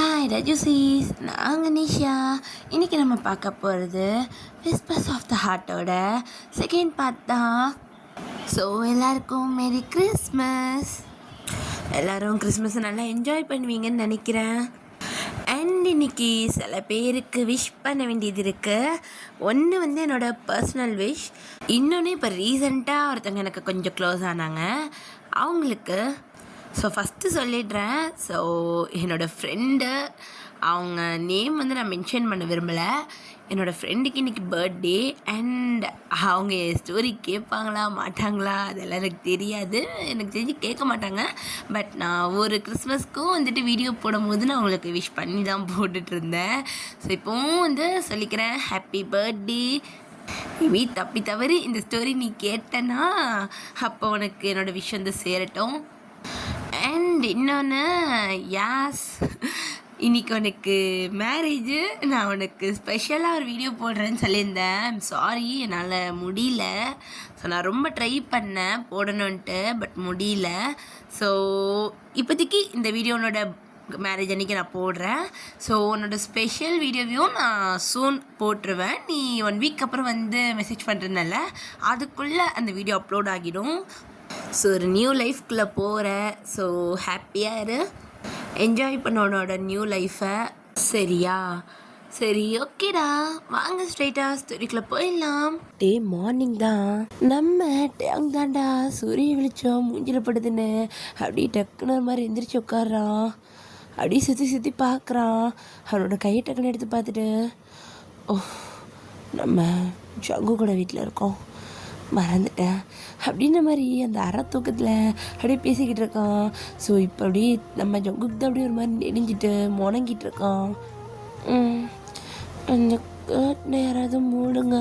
Hi ரஜுசீஸ், நாங்கள் நிஷா. இன்றைக்கி நம்ம பார்க்க போகிறது விஸ்பர்ஸ் ஆஃப் த ஹார்ட்டோட செகண்ட் பார்ட் தான். ஸோ எல்லாருக்கும் மேரி கிறிஸ்மஸ். எல்லோரும் கிறிஸ்மஸை நல்லா என்ஜாய் பண்ணுவீங்கன்னு நினைக்கிறேன். அண்ட் இன்றைக்கி சில பேருக்கு விஷ் பண்ண வேண்டியது இருக்குது. ஒன்று என்னோடய பர்சனல் விஷ், இன்னொன்று இப்போ ரீசெண்டாக ஒருத்தவங்க எனக்கு கொஞ்சம் க்ளோஸ் ஆனாங்க, அவங்களுக்கு. ஸோ ஃபஸ்ட்டு சொல்லிடுறேன். ஸோ என்னோடய ஃப்ரெண்டு, அவங்க நேம் நான் மென்ஷன் பண்ண விரும்பலை. என்னோடய ஃப்ரெண்டுக்கு இன்றைக்கி பர்த்டே. அண்ட் அவங்க ஸ்டோரி கேட்பாங்களா மாட்டாங்களா அதெல்லாம் எனக்கு தெரியாது, எனக்கு தெரிஞ்சு கேட்க மாட்டாங்க. பட் நான் ஒரு கிறிஸ்மஸ்க்கும் வீடியோ போடும்போது நான் அவங்களுக்கு விஷ் பண்ணி தான் போட்டுட்ருந்தேன். ஸோ இப்போவும் சொல்லிக்கிறேன், ஹாப்பி பர்த்டே. மேபி தப்பி தவறி இந்த ஸ்டோரி நீ கேட்டேன்னா அப்போ உனக்கு என்னோடய விஷ் சேரட்டும். அண்ட் இன்னொன்று, யாஸ் இன்றைக்கி உனக்கு மேரேஜு, நான் உனக்கு ஸ்பெஷலாக ஒரு வீடியோ போடுறேன்னு சொல்லியிருந்தேன். ஐம் சாரி, என்னால் முடியல. ஸோ நான் ரொம்ப ட்ரை பண்ணேன் போடணுன்ட்டு, பட் முடியல. ஸோ இப்போதைக்கு இந்த வீடியோனோட மேரேஜ் அன்றைக்கி நான் போடுறேன். ஸோ உன்னோட ஸ்பெஷல் வீடியோவையும் நான் சூன் போட்டுருவேன். நீ 1 வீக் அப்புறம் மெசேஜ் பண்ணுறதுனால அதுக்குள்ளே அந்த வீடியோ அப்லோட் ஆகிடும். ஸோ ஒரு நியூ லைஃப்குள்ளே போகிற. ஸோ ஹாப்பியாக இரு, என்ஜாய் பண்ண உன்னோட நியூ லைஃப்பை. சரியா? சரி, ஓகேடா, வாங்க ஸ்ட்ரைட்டாக ஸ்டோரிக்குள்ளே போயிடலாம். டே மார்னிங் தான், நம்ம டேங் தாண்டா சூரிய வெளிச்சம் மூஞ்சில் படுதுன்னு அப்படியே டக்குன்னு ஒரு மாதிரி எந்திரிச்சு உட்காடுறான். அப்படியே சுற்றி சுற்றி பார்க்குறான். அவனோட கையை டக்குன்னு எடுத்து பார்த்துட்டு, ஓ நம்ம ஜங்கு கூட வீட்டில் இருக்கோம், மறந்துட்டேன் அப்படின்ற மாதிரி அந்த அரை தூக்கத்தில் அப்படியே பேசிக்கிட்டு இருக்கான். ஸோ இப்போ அப்படியே நம்ம ஜங்குக்கு தான் அப்படியே ஒரு மாதிரி நெடிஞ்சிட்டு முணங்கிட்டு இருக்கான். அந்த கண்ணை யாராவது மூடுங்க,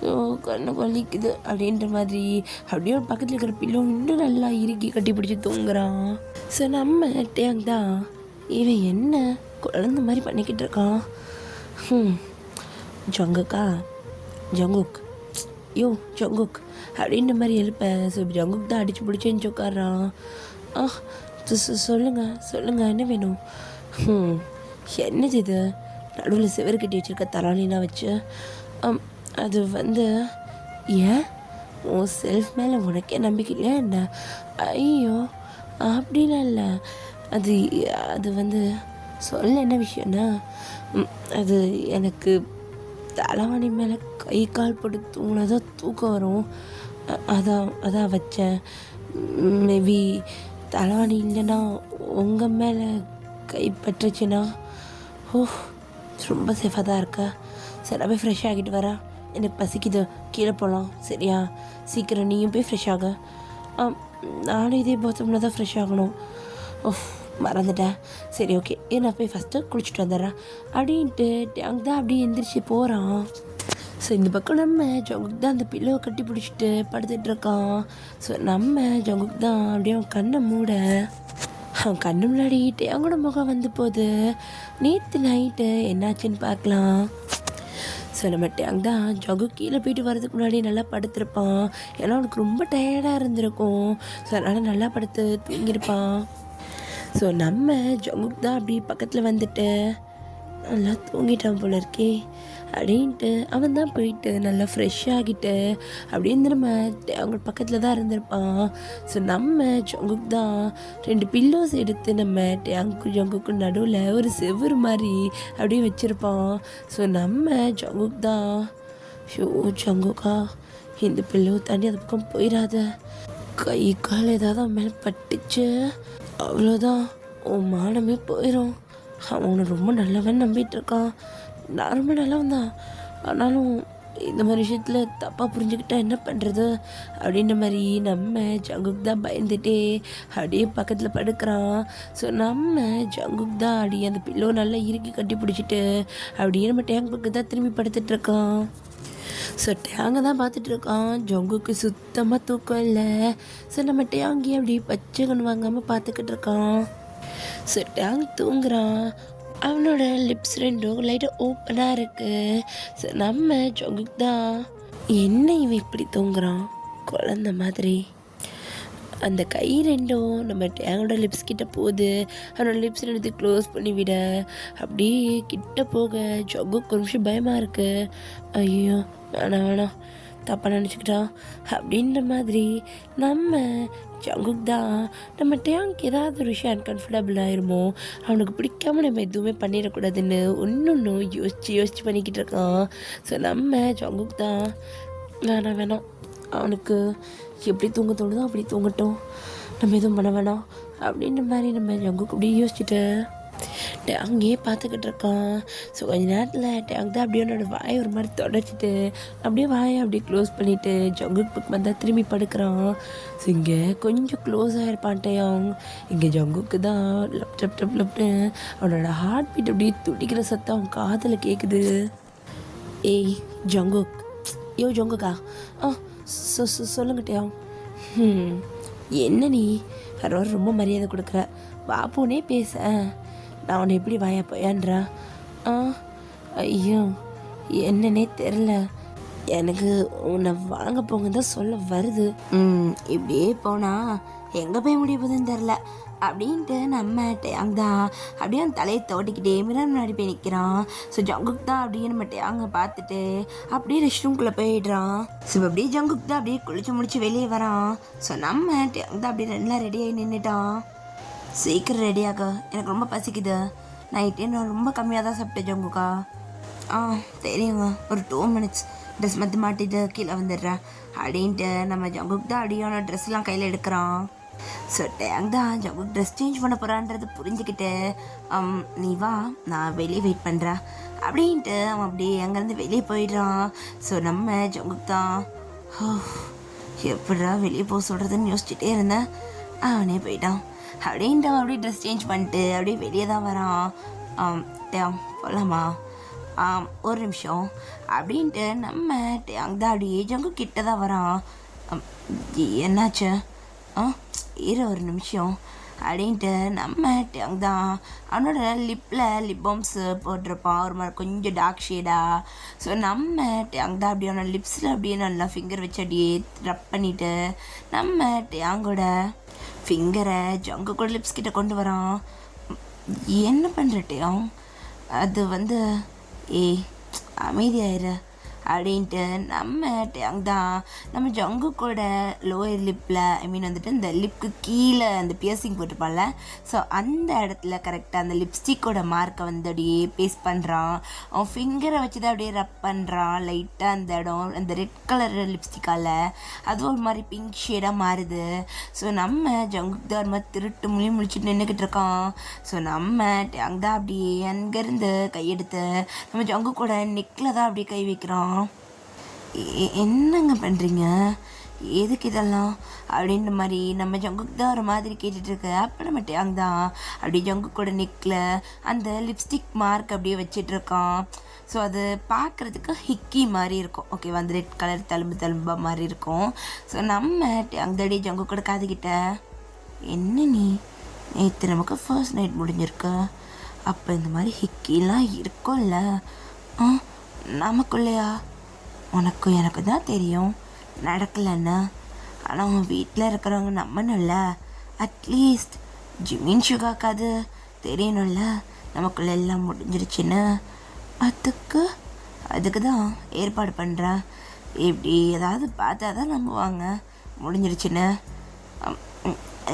ஸோ கண்ணை வலிக்குது அப்படின்ற மாதிரி அப்படியே ஒரு பக்கத்தில் இருக்கிற பில்லோ இன்னும் நல்லா இறுக்கி கட்டி பிடிச்சி தூங்குறான். ஸோ நம்ம டேங் தான், இவன் என்ன குழந்த மாதிரி பண்ணிக்கிட்டு இருக்கான். ஜங்குக் யோ ஜங்குக் அப்படின்ற மாதிரி எழுப்பேன். ஸோ இப்படி ஜங்குக் தான் அடித்து பிடிச்சேன்னு உட்காடுறான். சொல்லுங்கள் என்ன வேணும்? என்னது இது நடுவில் சிவர் கட்டி வச்சுருக்க தலாலினா வச்சு? அது ஏன் உன் செல்ஃப் மேலே உனக்கே நம்பிக்கை இல்லையா என்ன? ஐயோ அப்படிலாம் இல்லை. அது சொல்ல என்ன விஷயம்னா, அது எனக்கு தலைவாணி மேலே கை கால் போட்டு தூங்கினதான் தூக்கம் வரும், அதான் வச்சேன். மேபி தலைவாணி இல்லைன்னா உங்கள் மேலே கை பட்டுச்சுன்னா. ரொம்ப சேஃபாக தான் இருக்கா? சரி, போய் ஃப்ரெஷ் ஆகிட்டு வரா, எனக்கு பசிக்குது, கீழே போகலாம். சரியா? சீக்கிரம் நீயும் போய் ஃப்ரெஷ் ஆக. நானும் இதே பாத்ரூமில் தான் ஃப்ரெஷ் ஆகணும். மறந்துட்டேன். சரி, ஓகே, நான் போய் ஃபஸ்ட்டு குளிச்சுட்டு வந்துடுறேன் அப்படின்ட்டு டேங் தான் அப்படியே எந்திரிச்சு போகிறான். ஸோ இந்த பக்கம் நம்ம ஜங்குக் தான் அந்த பில்லோவை கட்டி பிடிச்சிட்டு படுத்துட்ருக்கான். ஸோ நம்ம ஜங்குக் தான் அப்படியே அவன் கண்ணை மூட, அவன் கண்ணு முன்னாடி டேங்கோட முகம் போகுது. நேற்று நைட்டு என்னாச்சுன்னு பார்க்கலாம். ஸோ நம்ம டேங் தான் ஜங்குக் கீழே போயிட்டு வரதுக்கு முன்னாடி நல்லா படுத்திருப்பான். ஏன்னா அவனுக்கு ரொம்ப டயர்டாக இருந்திருக்கும். ஸோ அதனால் நல்லா படுத்து தூங்கியிருப்பான். ஸோ நம்ம ஜங்குக் தான் அப்படி பக்கத்தில் நல்லா தூங்கிட்டான் போல இருக்கே அப்படின்ட்டு அவன் தான் போயிட்டு நல்லா ஃப்ரெஷ் ஆகிட்டு அப்படின்னு நம்ம அவங்க பக்கத்தில் தான் இருந்திருப்பான். ஸோ நம்ம ஜங்குக் தான் 2 பில்லோஸ் எடுத்து நம்ம ஜங்குக்கு நடுவில் ஒரு செவ்வறு மாதிரி அப்படியே வச்சுருப்பான். ஸோ நம்ம ஜங்குக் தான், ஜங்குக்கா இந்த பில்லோ தாண்டி அந்த பக்கம் போயிடாத, கை கால் ஏதாவது மேலே பட்டுச்சு அவ்வளோதான், உன் மானமே போயிடும். அவனை ரொம்ப நல்லவன் நம்பிட்டு இருக்கான். நான் ரொம்ப நல்லவன் தான், ஆனாலும் இந்த மாதிரி விஷயத்தில் தப்பாக புரிஞ்சுக்கிட்டா என்ன பண்ணுறது அப்படின்ற மாதிரி நம்ம ஜங்குக் தான் பயந்துட்டே அப்படியே பக்கத்தில் படுக்கிறான். ஸோ நம்ம ஜங்குக் தான் அப்படியே அந்த பில்லோ நல்லா இறுக்கி கட்டி பிடிச்சிட்டு அப்படியே நம்ம டேங்க் பக்கத்து தான் திரும்பி படுத்துட்ருக்கான். ஸோ டேங்கை தான் பார்த்துட்ருக்கான். ஜங்குக்கு சுத்தமாக தூக்கம் இல்லை. ஸோ நம்ம டேங்கி அப்படி பச்சை கண் வாங்காமல் பார்த்துக்கிட்டு இருக்கான். ஸோ டேங் தூங்குறான். அவனோட லிப்ஸ் 2 லைட்டாக ஓப்பனாக இருக்குது. ஸோ நம்ம ஜங்குக்கு தான், என்ன இவன் இப்படி தூங்குறான் குழந்த மாதிரி? அந்த கை ரெண்டும் நம்ம டேங்கோட லிப்ஸ் கிட்ட போகுது. அவனோட லிப்ஸ் எடுத்து க்ளோஸ் பண்ணி விட அப்படியே கிட்ட போக ஜங்குக்கு ஒரு நிமிஷம் பயமாக இருக்குது. ஐயோ வேணாம் தப்பாக நினச்சிக்கிட்டான் அப்படின்ற மாதிரி நம்ம ஜங்குக் தான் நம்ம டேங்க் ஏதாவது ஒரு விஷயம் அன்கம்ஃபர்டபுள் ஆயிருமோ, அவனுக்கு பிடிக்காம நம்ம எதுவுமே பண்ணிடக்கூடாதுன்னு ஒன்று யோசித்து பண்ணிக்கிட்டு இருக்கான். ஸோ நம்ம ஜங்குக் தான் வேணாம் அவனுக்கு எப்படி தூங்க தோணுதோ அப்படி தூங்கட்டும், நம்ம எதுவும் பண்ண வேணாம் அப்படின்ற மாதிரி நம்ம ஜங்குக்கு அப்படியே யோசிச்சுட்டு அங்கேயே பார்த்துக்கிட்டு இருக்கான். ஸோ கொஞ்ச நேரத்தில் டேங்க் தான் அப்படியே என்னோடய வாயை ஒரு மாதிரி தொடச்சிட்டு அப்படியே வாயை அப்படியே க்ளோஸ் பண்ணிவிட்டு ஜங்குக்கு புக் வந்தால் திரும்பி படுக்கிறான். ஸோ இங்கே கொஞ்சம் க்ளோஸ் ஆகிருப்பான் டேங். இங்கே ஜங்குக்கு தான் லப்டப்னு அவனோட ஹார்ட் பீட் அப்படியே துடிக்கிற சத்தம் அவன் காதில் கேட்குது. ஏய் ஜங்குக், ஜங்குக்கா சொல்லுங்க டேங். என்ன நீ ரொம்ப மரியாதை கொடுக்குற, பாப்போனே பேச, நான் உன்னை எப்படி வாயா போயான்றா? ஐயோ என்னன்னே தெரில, எனக்கு உன்னை வாங்க போங்க தான் சொல்ல வருது. இப்படியே போனால் எங்கே போய் முடிய போகுதுன்னு தெரில அப்படின்ட்டு நம்ம டேங் தான் அப்படியே அந்த தலையை தோட்டிக்கிட்டே மிரர் முன்னாடி போய் நிற்கிறான். ஸோ ஜங்குக் தான் அப்படியே நம்ம டேங்கை பார்த்துட்டு அப்படியே ரெஸ்ட் ரூம்குள்ளே போயிடுறான். ஸோ அப்படியே ஜங்குக் தான் அப்படியே குளிச்சு முடிச்சு வெளியே வரான். ஸோ நம்ம டேங் தான் அப்படியே நல்லா ரெடியாகி நின்றுட்டான். சீக்கிரம் ரெடியாக, எனக்கு ரொம்ப பசிக்குது, நைட்டே நான் ரொம்ப கம்மியாக தான் சாப்பிட்டேன் ஜங்குக்கா. தெரியுங்க, ஒரு 2 minutes ட்ரெஸ் மற்ற மாட்டிட்டு கீழே வந்துடுறேன் அப்படின்ட்டு நம்ம ஜங்குக் தான் அப்படியான ட்ரெஸ்லாம் கையில் எடுக்கிறான். ஸோ டேங் தான் ஜங்குக் ட்ரெஸ் சேஞ்ச் பண்ண போகிறான்றது புரிஞ்சுக்கிட்டு நீ வா நான் வெளியே வெயிட் பண்ணுறேன் அப்படின்ட்டு அவன் அப்படியே அங்கேருந்து வெளியே போயிடுறான். ஸோ நம்ம ஜங்குக் தான் எப்படா வெளியே போக சொல்கிறதுன்னு யோசிச்சுட்டே இருந்தேன், அவனே போயிட்டான் அப்படின்ட்டு அவன் அப்படியே ட்ரெஸ் சேஞ்ச் பண்ணிட்டு அப்படியே வெளியே தான் வரான். டேங் போகலாமா? ஒரு நிமிஷம் அப்படின்ட்டு நம்ம டேங் தான் அப்படியே ஜங்குக் கிட்ட தான் வரான். என்னாச்சு? ஒரு நிமிஷம் அப்படின்ட்டு நம்ம டேங் தான் அவனோட லிப்பில் லிப் பாம்ஸ் போட்டிருப்பான், ஒரு மாதிரி கொஞ்சம் டார்க் ஷேடாக. ஸோ நம்ம டேங் தான் அப்படியே அவனோட லிப்ஸில் அப்படியே நல்லா ஃபிங்கர் வச்சு அப்படியே ரப் பண்ணிவிட்டு நம்ம டேங்கோட ஃபிங்கரை ஜங்குக்கோட லிப்ஸ் கிட்ட கொண்டு வரான். என்ன பண்ணுற டேங்? அது அமைதியாயிரு அப்படின்ட்டு நம்ம டேங் தான் நம்ம ஜங்குக்கோட லோயர் லிப்பில் இந்த லிப்க்கு கீழே அந்த பியர்சிங் போட்டிருப்பான்ல, ஸோ அந்த இடத்துல கரெக்டாக அந்த லிப்ஸ்டிக்கோட மார்க்கை அப்படியே பேஸ்ட் பண்ணுறான். அவன் ஃபிங்கரை வச்சு தான் அப்படியே ரப் பண்ணுறான் லைட்டாக அந்த இடம், அந்த ரெட் கலர் லிப்ஸ்டிக்கால் அதுவும் ஒரு மாதிரி பிங்க் ஷேடாக மாறுது. ஸோ நம்ம ஜங்குக்கு தான் ஒரு மாதிரி திருட்டு முழிச்சுட்டு நின்றுக்கிட்டு இருக்கான். ஸோ நம்ம டேங் தான் அப்படியே அங்கேருந்து கையெடுத்து நம்ம ஜங்குக்கோட நெக்கில் தான் அப்படியே கை வைக்கிறான். என்னங்க பண்ணுறீங்க, எதுக்கு இதெல்லாம் அப்படின்ற மாதிரி நம்ம ஜங்குக்கு தான் ஒரு மாதிரி கேட்டுட்ருக்கு. அப்போ நம்ம டேங் தான் அப்படியே ஜங்குக்கோட நெக்கில் அந்த லிப்ஸ்டிக் மார்க் அப்படியே வச்சிட்ருக்கான். ஸோ அது பார்க்குறதுக்கு ஹிக்கி மாதிரி இருக்கும், ஓகேவா, அந்த ரெட் கலர் தழும்பாக மாதிரி இருக்கும். ஸோ நம்ம டேங் தாடி ஜங்குக்கோட காதுகிட்ட, என்ன நீ நேற்று நமக்கு ஃபர்ஸ்ட் நைட் முடிஞ்சிருக்கு, அப்போ இந்த மாதிரி ஹிக்கிலாம் இருக்கும்ல, நமக்குள்ளையா? உனக்கும் எனக்கு தான் தெரியும் நடக்கலைன்னு, ஆனால் அவங்க வீட்டில் இருக்கிறவங்க நம்பணும்ல, அட்லீஸ்ட் ஜிமின் சுகாக்காது தெரியணும்ல நமக்குள்ள எல்லாம் முடிஞ்சிருச்சுன்னு. அதுக்கு தான் ஏற்பாடு பண்ணுறேன், இப்படி ஏதாவது பார்த்தா தான் நம்புவாங்க முடிஞ்சிருச்சுன்னு.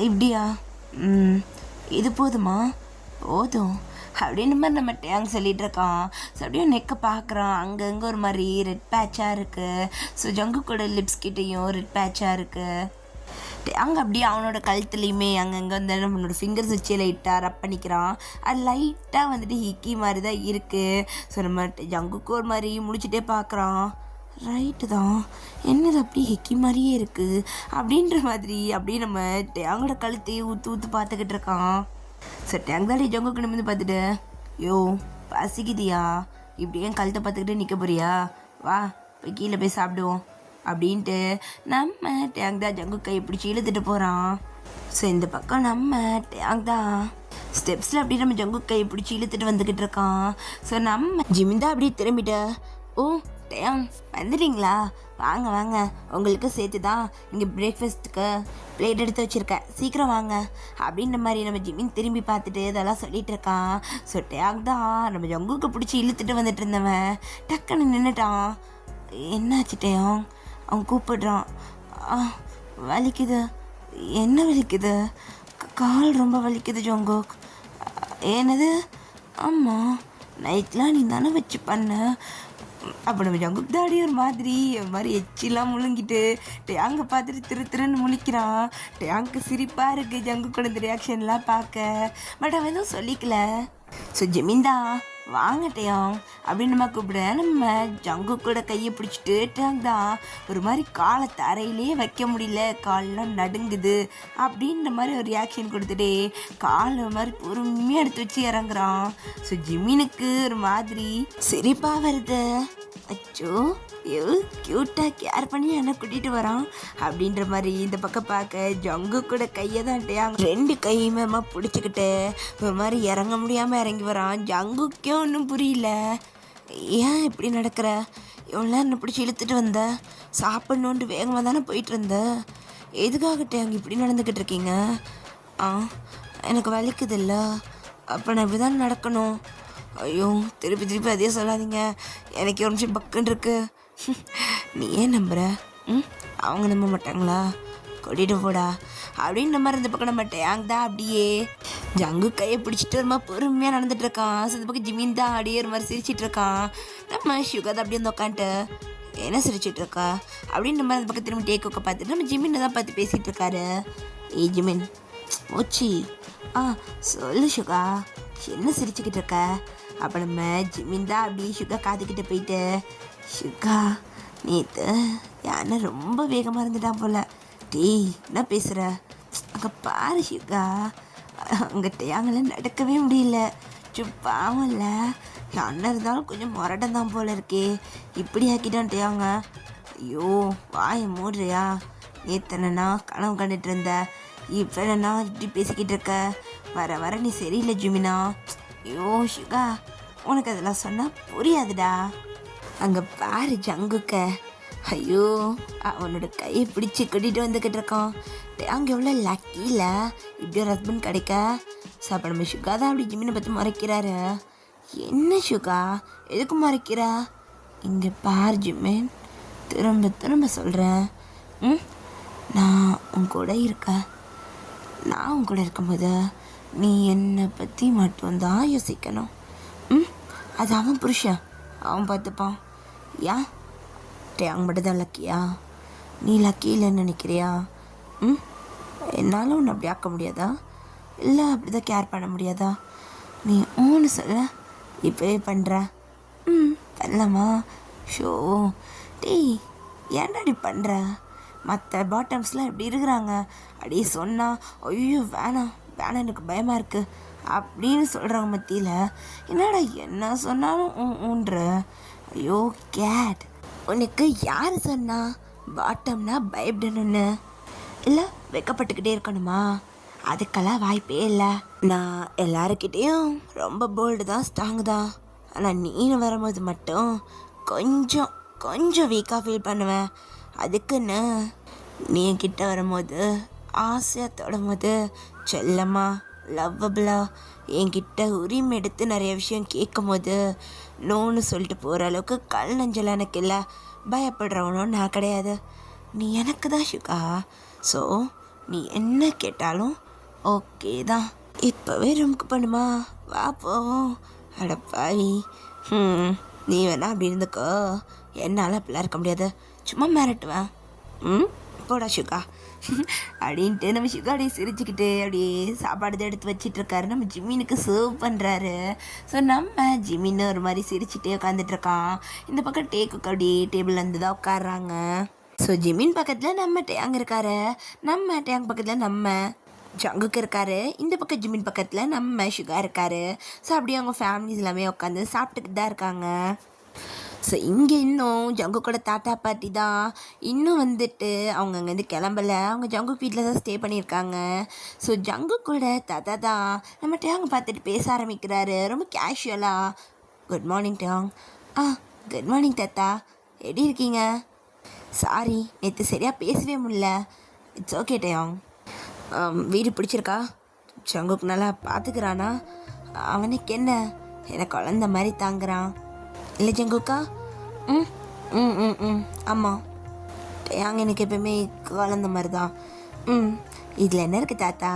இப்படியா? இது போதுமா? போதும் அப்படின்னு மாதிரி நம்ம டேங் சொல்லிகிட்டு இருக்கான். ஸோ அப்படியே நெக்கை பார்க்குறான், அங்கங்கே ஒரு மாதிரி ரெட் பேட்சாக இருக்குது. ஸோ ஜங்குக்கோட லிப்ஸ் கிட்டேயும் ரெட் பேட்சாக இருக்குது. டேங் அப்படியே அவனோட கழுத்துலேயுமே அங்கங்கே வந்து நம்மளோட ஃபிங்கர்ஸ் வச்சு லைட்டாக ரப் பண்ணிக்கிறான். அது லைட்டாக ஹிக்கி மாதிரி தான் இருக்குது. ஸோ நம்ம ஜங்குக்கு ஒரு மாதிரி முடிச்சுட்டே பார்க்குறான். ரைட்டு தான், என்னது அப்படி ஹிக்கி மாதிரியே இருக்குது அப்படின்ற மாதிரி அப்படியே நம்ம டேங்கோட கழுத்தையே ஊற்று பார்த்துக்கிட்டு இருக்கான். ஸோ டேங் தாடி ஜங்குக்கு நிமிந்து பார்த்துட்டு, பசிக்குதியா, இப்படி ஏன் கழுத்தை பார்த்துக்கிட்டே நிற்க போறியா, வா போய் கீழே போய் சாப்பிடுவோம் அப்படின்ட்டு நம்ம டேங் தான் ஜங்குக்கு கை பிடிச்சி இழுத்துட்டு போகிறான். ஸோ இந்த பக்கம் நம்ம டேங் தான் ஸ்டெப்ஸில் அப்படியே நம்ம ஜங்குக்கு கை பிடிச்சி இழுத்துட்டு வந்துக்கிட்டு இருக்கான். ஸோ நம்ம ஜிமின் தான் அப்படியே திரும்பிட்ட, டேங் வந்துட்டீங்களா? வாங்க வாங்க, உங்களுக்கு சேர்த்து தான் இங்கே பிரேக்ஃபாஸ்ட்டுக்கு பிளேட் எடுத்து வச்சுருக்கேன், சீக்கிரம் வாங்க அப்படின்ற மாதிரி நம்ம ஜிமின் திரும்பி பார்த்துட்டு இதெல்லாம் சொல்லிகிட்டு இருக்கான். ஸோ டேங் தான் நம்ம ஜங்குக்கு பிடிச்சி இழுத்துட்டு வந்துட்டு இருந்தவன் டக்குன்னு நின்றுட்டான். என்னாச்சு டேங்? அவன் கூப்பிடுறான். வலிக்குது. என்ன வலிக்குது? கால் ரொம்ப வலிக்குது ஜங்குக். என்னது? ஆமாம், நைட்லாம் நீ தானே வச்சு பண்ண. அப்போ நம்ம ஜங்குக் தாடி ஒரு மாதிரி எச்சிலாம் முழுங்கிட்டு டேங்கை பார்த்துட்டு திருன்னு முழிக்கிறான். டேங்க்கு சிரிப்பாக இருக்குது ஜங்குக்கோட இந்த ரியாக்ஷன்லாம் பார்க்க. பட் அவன் எதுவும் சொல்லிக்கல. ஸோ ஜிமின்தா வாங்க டேங் அப்படின்னு நம்ம கூப்பிட நம்ம ஜங்கு கூட கையை பிடிச்சிட்டு டேங் தான் ஒரு மாதிரி காலை தரையிலே வைக்க முடியல, காலெலாம் நடுங்குது அப்படின்ற மாதிரி ஒரு ரியாக்ஷன் கொடுத்துட்டே கால் ஒரு மாதிரி பொறுமையாக எடுத்து வச்சு இறங்குறான். ஸோ ஜிமினுக்கு ஒரு மாதிரி சிரிப்பாக வருது. அச்சோ எவ்வளோ க்யூட்டாக கேர் பண்ணி என்னை கூட்டிகிட்டு வரான் அப்படின்ற மாதிரி இந்த பக்கம் பார்க்க ஜங்கு கூட கையை தான் டேங் 2 கையுமே பிடிச்சிக்கிட்டு ஒரு மாதிரி இறங்க முடியாமல் இறங்கி வரான். ஜங்குக்கே ஒன்றும் புரியல, ஏன் இப்படி நடக்கிற? இவ்வளோ என்னை பிடிச்சி இழுத்துட்டு வந்த, சாப்பிட்ணுன்ட்டு வேகமாக தானே போயிட்டு இருந்த, எதுக்காக டேங் இப்படி நடந்துக்கிட்டு இருக்கீங்க? எனக்கு வலிக்குது இல்லை, அப்போ நான் இப்படி தான் நடக்கணும். ஐயோ திருப்பி அதே சொல்லாதீங்க, எனக்கு ஒரு நிமிஷம் பக்குன்னு இருக்கு. நீ ஏன் நம்புற? அவங்க நம்ப மாட்டாங்களா? கொட்டிட்டு போடா அப்படின்னு மாதிரி இந்த பக்கம் நம்ம டேங் தான் அப்படியே ஜங்கு கையை பிடிச்சிட்டு ஒரு மாதிரி பொறுமையாக நடந்துட்டு இருக்கான். ஸோ இந்த பக்கம் ஜிமின் தான் அப்படியே ஒரு மாதிரி சிரிச்சிட்டு இருக்கான். நம்ம சுகர் தான் அப்படியே வந்து உட்காந்துட்டு என்ன சிரிச்சிட்டு இருக்கா அப்படின்னு நம்ம அந்த பக்கம் திரும்ப டேக் உக்க பார்த்துட்டு நம்ம ஜிமின் தான் பார்த்து பேசிகிட்டு இருக்காரு. ஏய் ஜிமின் ஓச்சி, சொல்லு சுகா, என்ன சிரிச்சுக்கிட்டு இருக்க? அப்போ நம்ம ஜிமின் தான் அப்படியே சுகா காத்துக்கிட்ட போயிட்டு, சுகா நேற்று யானை ரொம்ப வேகமாக இருந்துட்டான் போல். டேய் என்ன பேசுகிற? அங்கே பாரு சுகா, அங்கே டேங்கெல்லாம் நடக்கவே முடியல. சுப்பாவும் இல்லை, யானை இருந்தாலும் கொஞ்சம் முரட்டம் தான் போல் இருக்கே, இப்படி ஆக்கிட்டான் டேங்க. ஐயோ வாயை மூடுறியா? நேத்தனா கனவு கண்டுட்டு இருந்த, இப்போ என்னன்னா இப்படி பேசிக்கிட்டு இருக்க? வர நீ சரியில்லை ஜிமினா. ஐயோ சுகா, உனக்கு அதெல்லாம் சொன்னால் புரியாதுடா. அங்கே பாரு ஜங்குக்க, ஐயோ அவனோட கையை பிடிச்சி கூட்டிகிட்டு வந்துக்கிட்டு இருக்கான். அங்கே எவ்வளோ லக்கியில் இப்படி ஒரு ஹஸ்பண்ட் கிடைக்க. ஸோ அப்போ நம்ம சுகா தான் அப்படி ஜிமினை பார்த்து மறைக்கிறாரு. என்ன சுகா, எதுக்கு மறைக்கிறா? இங்கே பாரு ஜிமின், திரும்ப சொல்கிறேன், நான் உன் கூட இருக்கேன். நான் உன் கூட இருக்கும்போது நீ என்னை பற்றி மட்டும்தான் யோசிக்கணும். அது அவன் புருஷன், அவன் பார்த்துப்பான். ஏன் டேங் மட்டும் தான் லக்கியா? நீ லக்கி இல்லைன்னு நினைக்கிறியா? என்னால் ஒன்று அப்படி ஆக்க முடியாதா? இல்லை அப்படி தான் கேர் பண்ண முடியாதா? நீ ஒன்று சொல்ல, இப்போவே பண்ணுற. பண்ணலாமா? ஷோ டேய் ஏன்டா இப்படி பண்ணுற? மற்ற பாட்டம்ஸ்லாம் எப்படி இருக்கிறாங்க, அப்படியே சொன்னால் ஐயோ வேணாம் எனக்கு பயமாக இருக்குது அப்படின்னு சொல்கிறாங்க மத்தியில் என்னடா என்ன சொன்னாலும் ஊன்ற. ஐயோ கேட், உனக்கு யார் சொன்னா பாட்டம்னா பயப்படணும்னு? இல்லை வெக்கப்பட்டுக்கிட்டே இருக்கணுமா? அதுக்கெல்லாம் வாய்ப்பே இல்லை. நான் எல்லாருக்கிட்டேயும் ரொம்ப போல்டு தான், ஸ்ட்ராங் தான். ஆனால் நீனு வரும்போது மட்டும் கொஞ்சம் வீக்காக ஃபீல் பண்ணுவேன். அதுக்குன்னு நீ என்கிட்ட வரும்போது ஆசையாக தொடும் போது செல்லம்மா லவ்வபிளாக என்கிட்ட உரிமை எடுத்து நிறைய விஷயம் கேட்கும் போது நோன்னு சொல்லிட்டு போகிற அளவுக்கு கல் நஞ்சல் எனக்கு இல்லை. பயப்படுறவனும் நான் கிடையாது, நீ எனக்கு தான் சுகா. ஸோ நீ என்ன கேட்டாலும் ஓகே தான். இப்போவே ரூமுக்கு பண்ணுமா? வா போவோம். அடப்பாவி, நீ வேணா அப்படி இருந்துக்கோ, என்னால் அப்படிலாம் இருக்க முடியாது, சும்மா மிரட்டுவேன். போடா சுகா அப்படின்ட்டு நம்ம சுகா அப்படியே சிரிச்சுக்கிட்டு அப்படியே சாப்பாடு எடுத்து வச்சிட்ருக்காரு. நம்ம ஜிமினுக்கு சர்வ் பண்ணுறாரு. ஸோ நம்ம ஜிமின்னு ஒரு மாதிரி சிரிச்சுட்டே உட்காந்துட்ருக்கான். இந்த பக்கம் டேக்குக்கு அப்படியே டேபிள் வந்து தான் உட்காடுறாங்க. ஸோ ஜிமின் பக்கத்தில் நம்ம டேங் இருக்காரு, நம்ம டேங் பக்கத்தில் நம்ம ஜங்குக்கு இருக்காரு, இந்த பக்கம் ஜிமின் பக்கத்தில் நம்ம சுகா இருக்காரு. ஸோ அப்படியே அவங்க ஃபேமிலிஸ் எல்லாமே உட்காந்து சாப்பிட்டுக்கிட்டு தான் இருக்காங்க. ஸோ இங்கே இன்னும் ஜங்கு கூட தாத்தா பாட்டி தான் இன்னும் வந்துட்டு அவங்க அங்கேருந்து கிளம்பலை, அவங்க ஜங்கு வீட்டில் தான் ஸ்டே பண்ணியிருக்காங்க. ஸோ ஜங்கு கூட தாத்தா தான் நம்ம டேங் பார்த்துட்டு பேச ஆரம்பிக்கிறாரு ரொம்ப கேஷுவலாக. Good morning Tang. Good morning தாத்தா, எப்படி இருக்கீங்க? சாரி, நேற்று சரியாக பேசவே முடியல. இட்ஸ் ஓகே டயாங். வீடு பிடிச்சிருக்கா? ஜங்குக் நல்லா பார்த்துக்கிறானா? அவனுக்கு என்ன, எனக்கு குழந்த மாதிரி தாங்குறான் இல்லை ஜங்குக்கா? ம் ம் ம் ம் ஆமாம், டயாங் எனக்கு எப்பவுமே குழந்த மாதிரி தான். இதில் என்ன இருக்குது தாத்தா?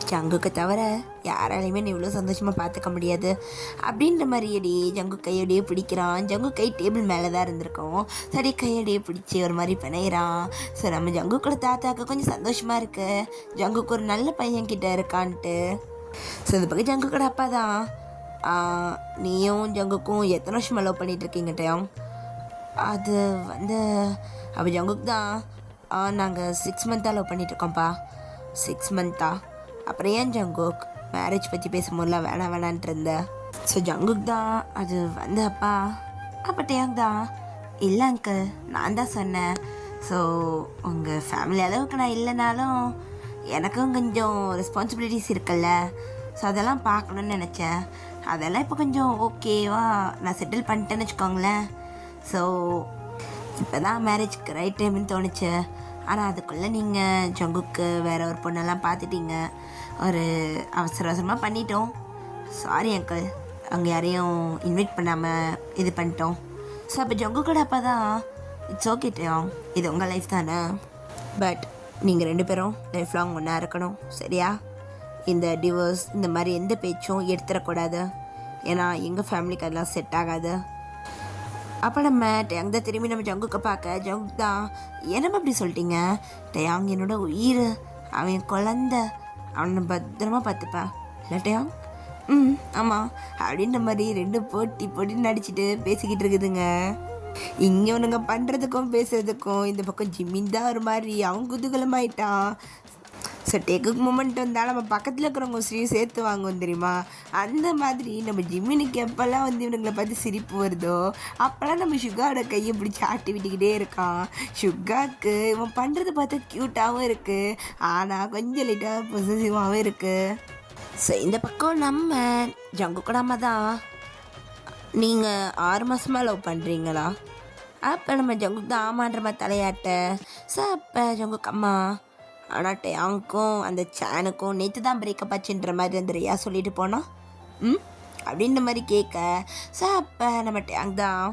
ஜங்குக்கு தவிர யாராலையுமே நீ இவ்வளோ சந்தோஷமாக பார்த்துக்க முடியாது அப்படின்ற மாதிரி அடி ஜங்கு கையோடையே பிடிக்கிறான். ஜங்கு கை டேபிள் மேலே தான் இருந்திருக்கோம். சரி, கையோடையே பிடிச்சி ஒரு மாதிரி பிணையிறான். ஸோ நம்ம ஜங்குக்கூட தாத்தாவுக்கு கொஞ்சம் சந்தோஷமாக இருக்கு, ஜங்குக்கு ஒரு நல்ல பையன் கிட்ட இருக்கான்ட்டு. ஸோ இந்த பக்கம் ஜங்குக்கூட அப்பா தான். நீயும் ஜங்குக்கும் எத்தனை வருஷமாக லவ் பண்ணிகிட்டு இருக்கீங்க டயம்? அது அப்போ ஜங்குக்கு தான் நாங்கள் 6 மந்த்தாக லவ் பண்ணிகிட்ருக்கோம்ப்பா. 6 மந்த்தா? அப்புறம் ஏன் ஜங்குக் மேரேஜ் பற்றி பேசும்போதெல்லாம் வேணான்ட்டு இருந்தேன். ஸோ ஜங்குக் தான் அது அப்பா. அப்போ டேங் தான், இல்லை அங்கிள், நான் தான் சொன்னேன். ஸோ உங்கள் ஃபேமிலி அளவுக்கு நான் இல்லைனாலும் எனக்கும் கொஞ்சம் ரெஸ்பான்சிபிலிட்டிஸ் இருக்குல்ல, ஸோ அதெல்லாம் பார்க்கணுன்னு நினச்சேன். அதெல்லாம் இப்போ கொஞ்சம் ஓகேவா நான் செட்டில் பண்ணிட்டேன்னு வச்சுக்கோங்களேன். ஸோ இப்போ தான் மேரேஜ்க்கு ரைட் டைம்னு தோணுச்சு. ஆனால் அதுக்குள்ளே நீங்கள் ஜங்குக்கு வேறு ஒரு பொண்ணெல்லாம் பார்த்துட்டீங்க. ஒரு அவசரமாக பண்ணிட்டோம். சாரி அங்கிள், அங்கே யாரையும் இன்வைட் பண்ணாமல் இது பண்ணிட்டோம். ஸோ அப்போ ஜங்கு கூட அப்போ தான் இட்ஸ் ஓகே டயாங், இது உங்கள் லைஃப் தானே, பட் நீங்கள் 2 பேரும் லைஃப் லாங் ஒன்றா இருக்கணும், சரியா? இந்த டிவோர்ஸ் இந்த மாதிரி எந்த பேச்சும் எடுத்துடக்கூடாது. ஏன்னா எங்கள் ஃபேமிலிக்கு அதெல்லாம் செட் ஆகாது. அப்போ நம்ம டயாங் தான் திரும்பி நம்ம ஜங்குக்கு பார்க்க, ஜங்கு தான் என்னம்மா அப்படி சொல்லிட்டீங்க? டயாங் என்னோட உயிர், அவன் குழந்த, அவனை பத்திரமா பார்த்துப்பேன் இல்லை டயாங்? ஆமாம் அப்படின்ற மாதிரி 2 போட்டி நடிச்சுட்டு பேசிக்கிட்டு இருக்குதுங்க. இங்கே ஒன்றுங்க பண்ணுறதுக்கும் பேசுறதுக்கும் இந்த பக்கம் ஜிம்மின் தான் ஒரு மாதிரி அவன் குதூகலமாயிட்டான். ஸோ டேக்குக்கு மூமெண்ட் வந்தால் நம்ம பக்கத்தில் இருக்கிறவங்க ஸ்ரீயும் சேர்த்து வாங்குவோம் தெரியுமா? அந்த மாதிரி நம்ம ஜிம்மினுக்கு எப்போல்லாம் இவனுங்களை பார்த்து சிரிப்பு வருதோ அப்போல்லாம் நம்ம சுகாவோட கையை பிடிச்சி ஆட்டி விட்டுக்கிட்டே இருக்கான். சுகாவுக்கு இவன் பண்ணுறது பார்த்தா க்யூட்டாகவும் இருக்குது, ஆனால் கொஞ்சம் லைட்டாக பொசசிவாகவும் இருக்குது. ஸோ இந்த பக்கம் நம்ம ஜங்கு கூடாம தான், நீங்கள் 6 மாதமாக லவ் பண்ணுறீங்களா? அப்போ நம்ம ஜங்குக்கு தான் ஆமான்ற மாதிரி தலையாட்ட. ஸோ அப்போ ஜங்குக்கு அம்மா, ஆனால் டயாங்க்கும் அந்த சேனுக்கும் நேற்று தான் பிரேக்கப் ஆச்சுன்ற மாதிரி அந்த ரியா சொல்லிட்டு போனோம் அப்படின்ற மாதிரி கேட்க. ஸோ அப்போ நம்ம டயாங் தான்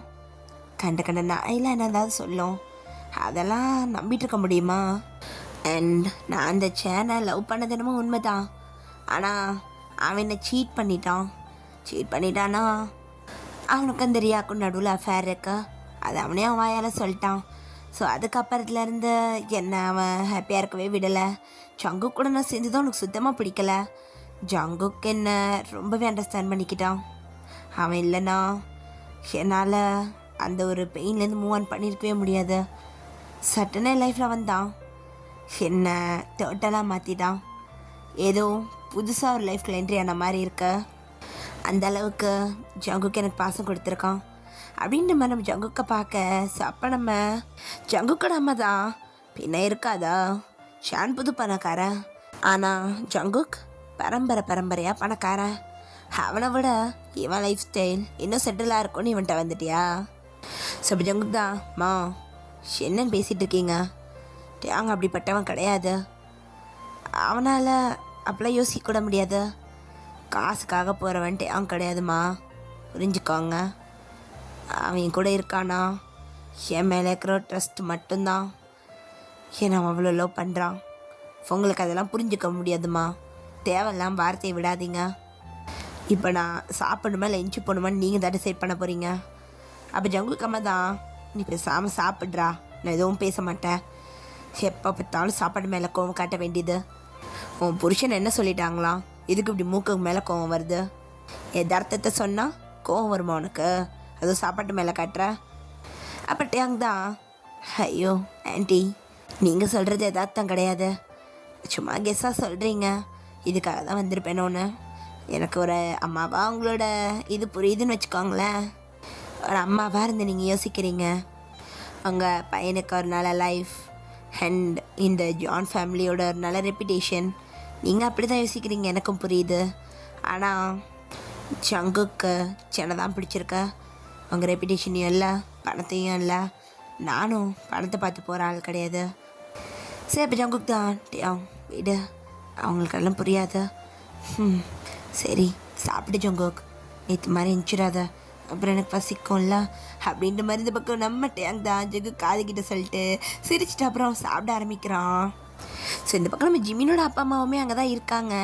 கண்ட நாயில் என்ன ஏதாவது சொல்லும், அதெல்லாம் நம்பிட்டு இருக்க முடியுமா? அண்ட் நான் அந்த சேனை லவ் பண்ணது என்னமோ உண்மை தான், ஆனால் அவன் என்னை சீட் பண்ணிட்டானா அவனுக்கு அந்த ரியாவுக்கும் நடுவில் அஃபேர் இருக்கு, அது அவனே அவன் வாயால் சொல்லிட்டான். ஸோ அதுக்கப்புறத்துலேருந்து என்ன அவன் ஹாப்பியாக இருக்கவே விடலை. ஜங்குக் கூட நான் சேர்ந்துதான் அவனுக்கு சுத்தமாக பிடிக்கல. ஜங்குக் என்ன ரொம்பவே அண்டர்ஸ்டாண்ட் பண்ணிக்கிட்டான். அவன் இல்லைன்னா என்னால் அந்த ஒரு பெயின்லேருந்து மூவ் ஆன் பண்ணியிருக்கவே முடியாது. சட்டனே லைஃப்பில் வந்தான், என்னை டோட்டலாக மாற்றிட்டான். ஏதோ புதுசாக ஒரு லைஃப்பில் என்ட்ரி ஆன மாதிரி இருக்க, அந்த அளவுக்கு ஜங்குக்கு எனக்கு பாசம் கொடுத்துருக்கான் அப்படின்ற மாதிரி நம்ம ஜங்குக்கை பார்க்க. ஸோ அப்போ நம்ம ஜங்குக்கோட அம்மா தான், பின்ன இருக்காதா ஷான் புது பணக்காரன், ஆனால் ஜங்குக் பரம்பரையாக பணக்காரன். அவனை விட இவன் லைஃப் ஸ்டைல் இன்னும் செட்டிலாக இருக்கும்னு இவன்கிட்ட வந்துட்டியா? ஸோ அப்போ ஜங்குக் தான், மா என்னன்னு பேசிகிட்டு இருக்கீங்க? டயாங் அப்படிப்பட்டவன் கிடையாது, அவனால் அப்பெல்லாம் யோசிக்க முடியாது. காசுக்காக போகிறவன் டயாங் கிடையாதுமா, புரிஞ்சுக்கோங்க. அவன் கூட இருக்கானா என் மேலே இருக்கிற ட்ரஸ்ட் மட்டும்தான் ஏன் அவன் அவ்வளோ லவ் பண்ணுறான். உங்களுக்கு அதெல்லாம் புரிஞ்சுக்க முடியாதுமா, தேவையில்லாம் வார்த்தையை விடாதீங்க. இப்போ நான் சாப்பிடணுமா இல்லை எஞ்சி போகணுமான்னு நீங்கள் தான் டிசைட் பண்ண போகிறீங்க. அப்போ ஜங்குக்கம்மா தான், நீ பேசாமல் சாப்பிட்றா, நான் எதுவும் பேச மாட்டேன். எப்போ பார்த்தாலும் சாப்பாடு மேலே கோவம் காட்ட வேண்டியது. உன் புருஷன் என்ன சொல்லிட்டாங்களாம், இதுக்கு இப்படி மூக்குக்கு மேலே கோவம் வருது? எதார்த்தத்தை சொன்னால் கோவம் வருமா உனக்கு? அதுவும் சாப்பாட்டு மேலே காட்டுற? அப்போ டயாங் தான், ஐயோ ஆண்டி, நீங்கள் சொல்கிறது எதார்த்தம் கிடையாது, சும்மா கெஸ்ஸாக சொல்கிறீங்க, இதுக்காக தான் வந்திருப்பேனோன்னு. எனக்கு ஒரு அம்மாவாக உங்களோட இது புரியுதுன்னு வச்சுக்கோங்களேன். ஒரு அம்மாவாக இருந்து நீங்கள் யோசிக்கிறீங்க உங்கள் பையனுக்கு ஒரு நல்ல லைஃப் அண்ட் இந்த ஜான் ஃபேமிலியோட ஒரு நல்ல ரெப்புடேஷன், நீங்கள் அப்படி தான் யோசிக்கிறீங்க, எனக்கும் புரியுது. ஆனால் ஜங்குக்கு சென்னை தான் பிடிச்சிருக்க, உங்கள் ரெப்புடேஷனையும் இல்லை பணத்தையும் இல்லை, நானும் பணத்தை பார்த்து போகிற ஆள் கிடையாது. சரி இப்போ ஜங்குக் தான் டேயாங் விடு, அவங்களுக்கெல்லாம் புரியாது. சரி சாப்பிட்டு ஜங்குக், நேற்று மாதிரி எஞ்சிடாத, அப்புறம் எனக்கு பசிக்கும்ல அப்படின்ற மாதிரி இந்த பக்கம் நம்ம டேங் தான் ஜங்கு காதுகிட்ட சொல்லிட்டு சிரிச்சிட்டு அப்புறம் சாப்பிட ஆரம்பிக்கிறான். ஸோ இந்த பக்கம் நம்ம ஜிமினோட அப்பா அம்மாவுமே அங்கே தான் இருக்காங்க,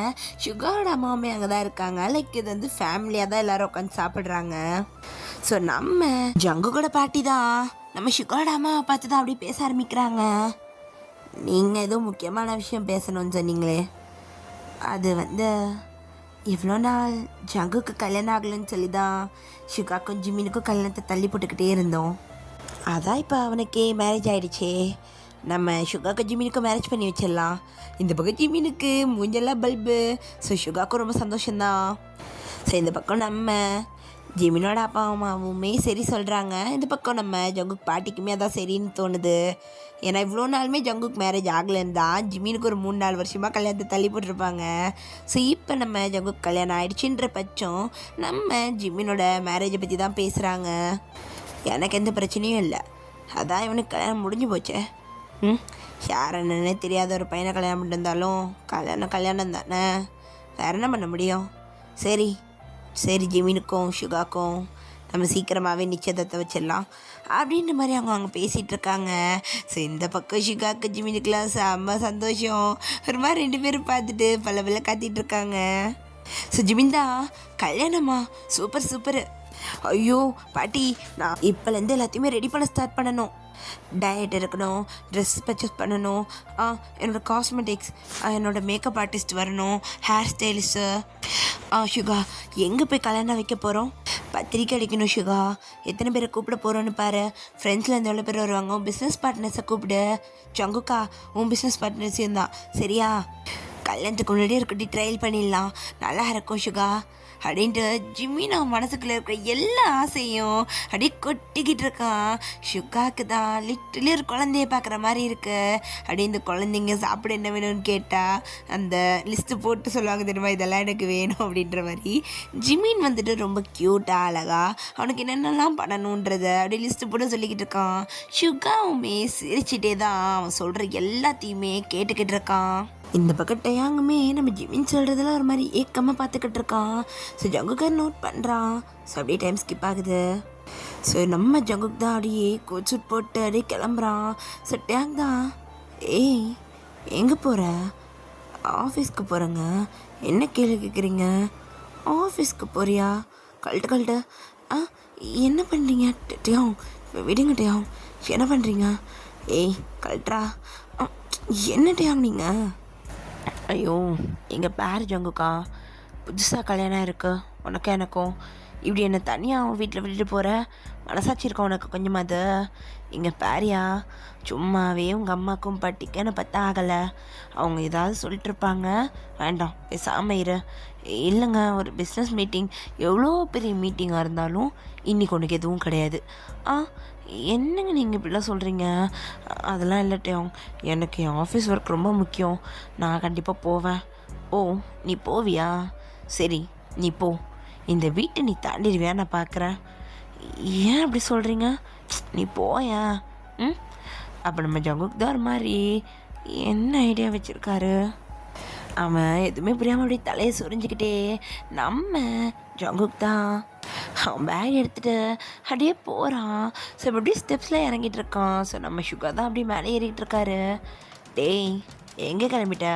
சுகாரோட அம்மாவுமே அங்கே தான் இருக்காங்க. லைக் இது வந்து ஃபேமிலியாக தான் எல்லோரும் உட்காந்து சாப்பிட்றாங்க. ஸோ நம்ம ஜங்கு கூட பாட்டி தான் நம்ம சுகாரோட அம்மாவை பார்த்து தான் அப்படி பேச ஆரம்பிக்கிறாங்க. நீங்கள் ஏதோ முக்கியமான விஷயம் பேசணும்னு சொன்னீங்களே, அது வந்து இவ்வளோ நாள் ஜங்குக்கு கல்யாணம் ஆகலைன்னு சொல்லி தான் சுகாக்கும் ஜிமினுக்கும் கல்யாணத்தை தள்ளி போட்டுக்கிட்டே இருந்தோம். அதான் இப்போ அவனுக்கே மேரேஜ் ஆகிடுச்சே, நம்ம சுகாக்கு ஜிமினுக்கும் மேரேஜ் பண்ணி வச்சிடலாம். இந்த பக்கம் ஜிமினுக்கு மூஞ்செல்லாம் பல்பு. ஸோ சுகாக்கும் ரொம்ப சந்தோஷம்தான். ஸோ இந்த பக்கம் நம்ம ஜிமினோட அப்பா அம்மாவுமே சரி சொல்கிறாங்க. இந்த பக்கம் நம்ம ஜங்குக் பாட்டிக்குமே அதான் சரின்னு தோணுது. ஏன்னா இவ்வளோ நாளுமே ஜங்குக் மேரேஜ் ஆகலைன்னு தான் ஜிமினுக்கு ஒரு 3-4 வருஷமாக கல்யாணத்தை தள்ளி போட்டிருப்பாங்க. ஸோ இப்போ நம்ம ஜங்குக் கல்யாணம் ஆகிடுச்சின்ற பட்சம் நம்ம ஜிமினோட மேரேஜை பற்றி தான் பேசுகிறாங்க. எனக்கு எந்த பிரச்சனையும் இல்லை, அதான் இவனுக்கு கல்யாணம் முடிஞ்சு போச்சே. யார் என்னன்னே தெரியாத ஒரு பையனை கல்யாணம் பண்ணிருந்தாலும் கல்யாணம் தானே, வேறு என்ன பண்ண முடியும். சரி சரி ஜிமினுக்கும் சுகாக்கும் நம்ம சீக்கிரமாகவே நிச்சயத்தை வச்சிடலாம் அப்படின்ற மாதிரி அவங்க பேசிகிட்டு இருக்காங்க. ஸோ இந்த பக்கம் சுகாக்கு ஜிமினுக்கெலாம் செம்ம சந்தோஷம். ஒரு மாதிரி 2 பேரும் பார்த்துட்டு பல காத்திட்டு இருக்காங்க. ஸோ ஜிமின் தான் கல்யாணமா, சூப்பர் சூப்பர். ஐயோ பாட்டி, நான் இப்போலேருந்து எல்லாத்தையுமே ரெடி பண்ண ஸ்டார்ட் பண்ணணும். டயட் இருக்கணும், ட்ரெஸ் பர்ச்சேஸ் பண்ணணும், என்னோடய காஸ்மெட்டிக்ஸ், என்னோடய மேக்கப் ஆர்டிஸ்ட் வரணும், ஹேர் ஸ்டைலிஸ்ட்டு. சுகா எங்கே போய் கல்யாணம் வைக்க போகிறோம்? பத்திரிக்கை அடிக்கணும் சுகா. எத்தனை பேரை கூப்பிட போகிறோன்னு பாரு. ஃப்ரெண்ட்ஸில் எவ்வளோ பேர் வருவாங்க. உன் பிஸ்னஸ் பார்ட்னர்ஸை கூப்பிடு. ஜங்குக்கா உன் பிஸ்னஸ் பார்ட்னர்ஸையும் தான் சரியா? கல்யாணத்துக்கு முன்னாடியே இருக்கட்டி ட்ரையல் பண்ணிடலாம், நல்லா இருக்கும் சுகா அப்படின்ட்டு ஜிமினா மனசுக்குள்ளே இருக்கிற எல்லா ஆசையும் அப்படியே கொட்டிக்கிட்டு இருக்கான். சுகாக்கு தான் லிட்டலி ஒரு குழந்தைய பார்க்குற மாதிரி இருக்கு. அப்படியே இந்த குழந்தைங்க சாப்பிட என்ன வேணும்னு கேட்டால் அந்த லிஸ்ட்டு போட்டு சொல்லுவாங்க தெரியுமா, இதெல்லாம் எனக்கு வேணும் அப்படின்ற மாதிரி. ஜிமின் வந்துட்டு ரொம்ப க்யூட்டாக அழகா அவனுக்கு என்னென்னலாம் பண்ணணுன்றத அப்படியே லிஸ்ட்டு போட்டு சொல்லிக்கிட்டு இருக்கான். சுகாவுமே சிரிச்சிட்டே தான் அவன் சொல்கிற எல்லாத்தையுமே கேட்டுக்கிட்டு இருக்கான். இந்த பக்கம் டயாங்குமே நம்ம ஜிமின் சொல்கிறதெல்லாம் ஒரு மாதிரி ஏக்கமாக பார்த்துக்கிட்டு இருக்கான். ஸோ ஜங்குக்கார் நோட் பண்ணுறான். ஸோ அப்படியே டைம் ஸ்கிப் ஆகுது. ஸோ நம்ம ஜங்குக் தான் அப்படியே கோட் சூட் போட்டு அப்படியே கிளம்புறான். ஸோ டயாங் தான், ஏய் எங்கே போகிற? ஆஃபீஸ்க்கு போகிறேங்க. என்ன கேள்வி கேட்குறீங்க? ஆஃபீஸ்க்கு போறியா? கழட்டு. என்ன பண்ணுறீங்க டயாங்? விடுங்க டயாங், என்ன பண்ணுறீங்க? ஏய் கழட்டுறா. என்ன டயாங் நீங்கள்? ஐயோ எங்கள் பேர் ஜங்குக்கா, புதுசாக கல்யாணம் இருக்குது உனக்கும் எனக்கும். இப்படி என்னை தனியாக வீட்டில் விட்டுட்டு போகிற மனசாட்சி இருக்கா உனக்கு கொஞ்சமாவது? எங்கள் பேரியா சும்மாவே உங்கள் அம்மாக்கும் பாட்டிக்கு என்னை பார்த்தா ஆகலை. அவங்க ஏதாவது சொல்லிட்டுருப்பாங்க, வேண்டாம் பேசாமல் இரு. இல்லைங்க, ஒரு பிஸ்னஸ் மீட்டிங், எவ்வளோ பெரிய மீட்டிங்காக இருந்தாலும் இன்றைக்கி உனக்கு எதுவும் கிடையாது. என்னங்க நீங்கள் இப்படிலாம் சொல்கிறீங்க? அதெல்லாம் இல்லட்டும், எனக்கு என் ஆஃபீஸ் ஒர்க் ரொம்ப முக்கியம், நான் கண்டிப்பாக போவேன். ஓ நீ போவியா? சரி நீ போ, இந்த வீட்டை நீ தாண்டிடுவியா? நான் பார்க்குறேன். ஏன் அப்படி சொல்கிறீங்க? நீ போயா. அப்போ நம்ம ஜங்குக் தான் ஒரு மாதிரி என்ன ஐடியா வச்சுருக்காரு. அவன் எதுவுமே புரியாமல் அப்படியே தலையை சொரிஞ்சிக்கிட்டே நம்ம ஜங்குக் தான் அவன் பேக் எடுத்துகிட்டு அப்படியே போகிறான். ஸோ இப்போ அப்படியே ஸ்டெப்ஸில் இறங்கிட்டு இருக்கான். ஸோ நம்ம சுகர் தான் அப்படியே மேலே ஏறிக்கிட்டு இருக்காரு. டேய் எங்கே கிளம்பிட்ட?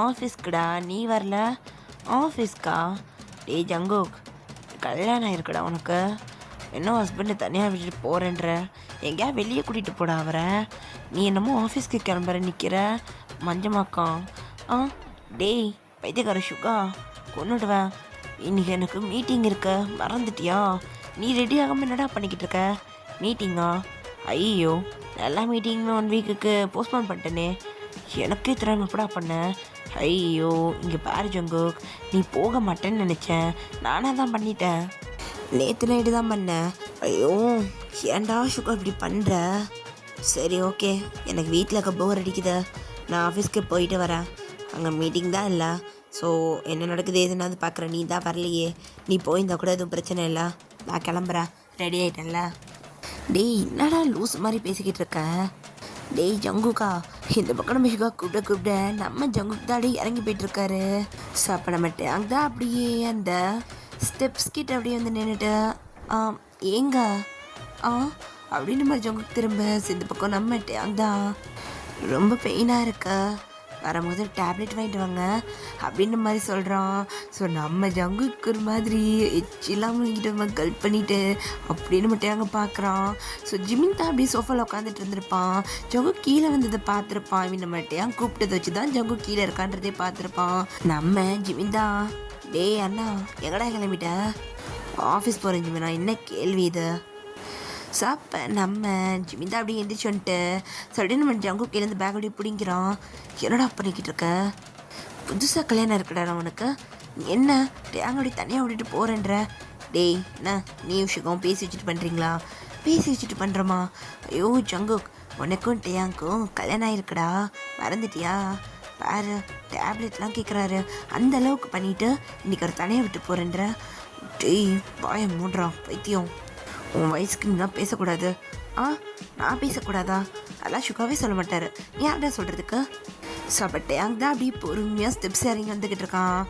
ஆஃபீஸ்க்குடா. நீ வரல ஆஃபீஸ்க்கா? டேய் ஜங்குக், கல்யாணம் இருக்குடா உனக்கு, இன்னும் ஹஸ்பண்டை தனியாக விட்டுட்டு போகிறேன்ற, எங்கேயா வெளியே கூட்டிகிட்டு போடா அவரை. நீ என்னமோ ஆஃபீஸ்க்கு கிளம்புற நிற்கிற மஞ்சமாக்கம். டேய் பைத்தியக்கார சுகா, கொண்டுடுவேன். இன்றைக்கி எனக்கு மீட்டிங் இருக்க மறந்துட்டியா? நீ ரெடி ஆகாமல் என்னடா பண்ணிக்கிட்டு இருக்க? மீட்டிங்கா? ஐயோ எல்லா மீட்டிங்குமே 1 வீக்குக்கு போஸ்ட்போன் பண்ணிட்டேனே, எனக்கே திறமை எப்படா பண்ணேன். ஐயோ இங்கே பாரு ஜங்குக், நீ போக மாட்டேன்னு நினச்சேன், நானாக தான் பண்ணிட்டேன். நேற்று நைட்டு தான் பண்ணேன். ஐயோ ஏன்டா சுகா இப்படி பண்ணுற? சரி ஓகே, எனக்கு வீட்டில் இருக்க போர் அடிக்குது, நான் ஆஃபீஸ்க்கு போயிட்டு வரேன். அங்கே மீட்டிங் தான் இல்லை, ஸோ என்ன நடக்குது எதுனாவது பார்க்குறேன். நீ தான் வரலையே, நீ போயிருந்தா கூட எதுவும் பிரச்சனை இல்லை, நான் கிளம்புறேன், ரெடி ஆகிட்டேன்ல. டேய் என்னடா லூஸ் மாதிரி பேசிக்கிட்டு இருக்க? டேய் ஜங்குக்கா, இந்த பக்கம் நம்ம ஷுகா கூப்பிட நம்ம ஜங்குக்கு தான் அப்படியே இறங்கி போயிட்டுருக்காரு. ஸோ அப்போ நம்ம டேங்க் தான் அப்படியே அந்த ஸ்டெப்ஸ் கிட்ட அப்படியே வந்து நின்றுட்டு ஏங்க அப்படின்னு நம்ம ஜங்குக்கு திரும்ப இந்த பக்கம் நம்ம டேங்க் தான் ரொம்ப பெயினாக இருக்கா, வரும்போது டேப்லெட் வாங்கிட்டு வாங்க அப்படின்ற மாதிரி சொல்கிறான். ஸோ நம்ம ஜங்குக்கு ஒரு மாதிரி எச்சிலாம் வாங்கிட்டு நம்ம கல்ப் பண்ணிவிட்டு அப்படின்னு மட்டும் அங்கே பார்க்குறான். ஸோ ஜிமின் தான் அப்படியே சோஃபாவில் உட்காந்துட்டு இருந்திருப்பான். ஜங்கு கீழே வந்ததை பார்த்துருப்பான். இவன் நம்ம டேங் கூப்பிட்டதை வச்சு தான் ஜங்கு கீழே இருக்கான்றதே பார்த்துருப்பான். நம்ம ஜிமின் தான் டேய் அண்ணா எங்கடா கிளம்பிட்ட? ஆஃபீஸ் போகிறேன் ஜிமினா, என்ன கேள்வி இது? ஸோ அப்போ நம்ம ஜிமின் தான் அப்படியே எந்திரிச்சு வந்துட்டு சொல்லிட்டு நம்ம ஜங்கு கீழேருந்து பேக் அப்படியே பிடிங்கிறான். என்னடா பண்ணிக்கிட்டு இருக்க? புதுசாக கல்யாணம் இருக்குடா உனக்கு, என்ன டேங்க அப்படி தனியாக விட்டுட்டு போகிறேன்ற? டேய் என்ன நீ விஷயம் பேசி வச்சுட்டு பண்ணுறீங்களா? பேசி வச்சுட்டு பண்ணுறோமா? ஐயோ ஜங்கு, உனக்கும் டேங்க்கும் கல்யாணம் ஆகிருக்குடா, மறந்துட்டியா? பாரு டேப்லெட்லாம் கேட்குறாரு, அந்த அளவுக்கு பண்ணிவிட்டு இன்றைக்கி ஒரு தனியாக விட்டு போகிறேன்ற. டேய் வாய மூடுறான் பைத்தியம், உன் வயசுக்கு நீலாம் பேசக்கூடாது. நான் பேசக்கூடாதா? அதெல்லாம் சுகாவே சொல்ல மாட்டார், யார்டா சொல்கிறதுக்கு? ஸோ அப்போ டேங்க் தான் அப்படி பொறுமையாக ஸ்டெப்ஸ் இறங்கி வந்துக்கிட்டு இருக்கான்.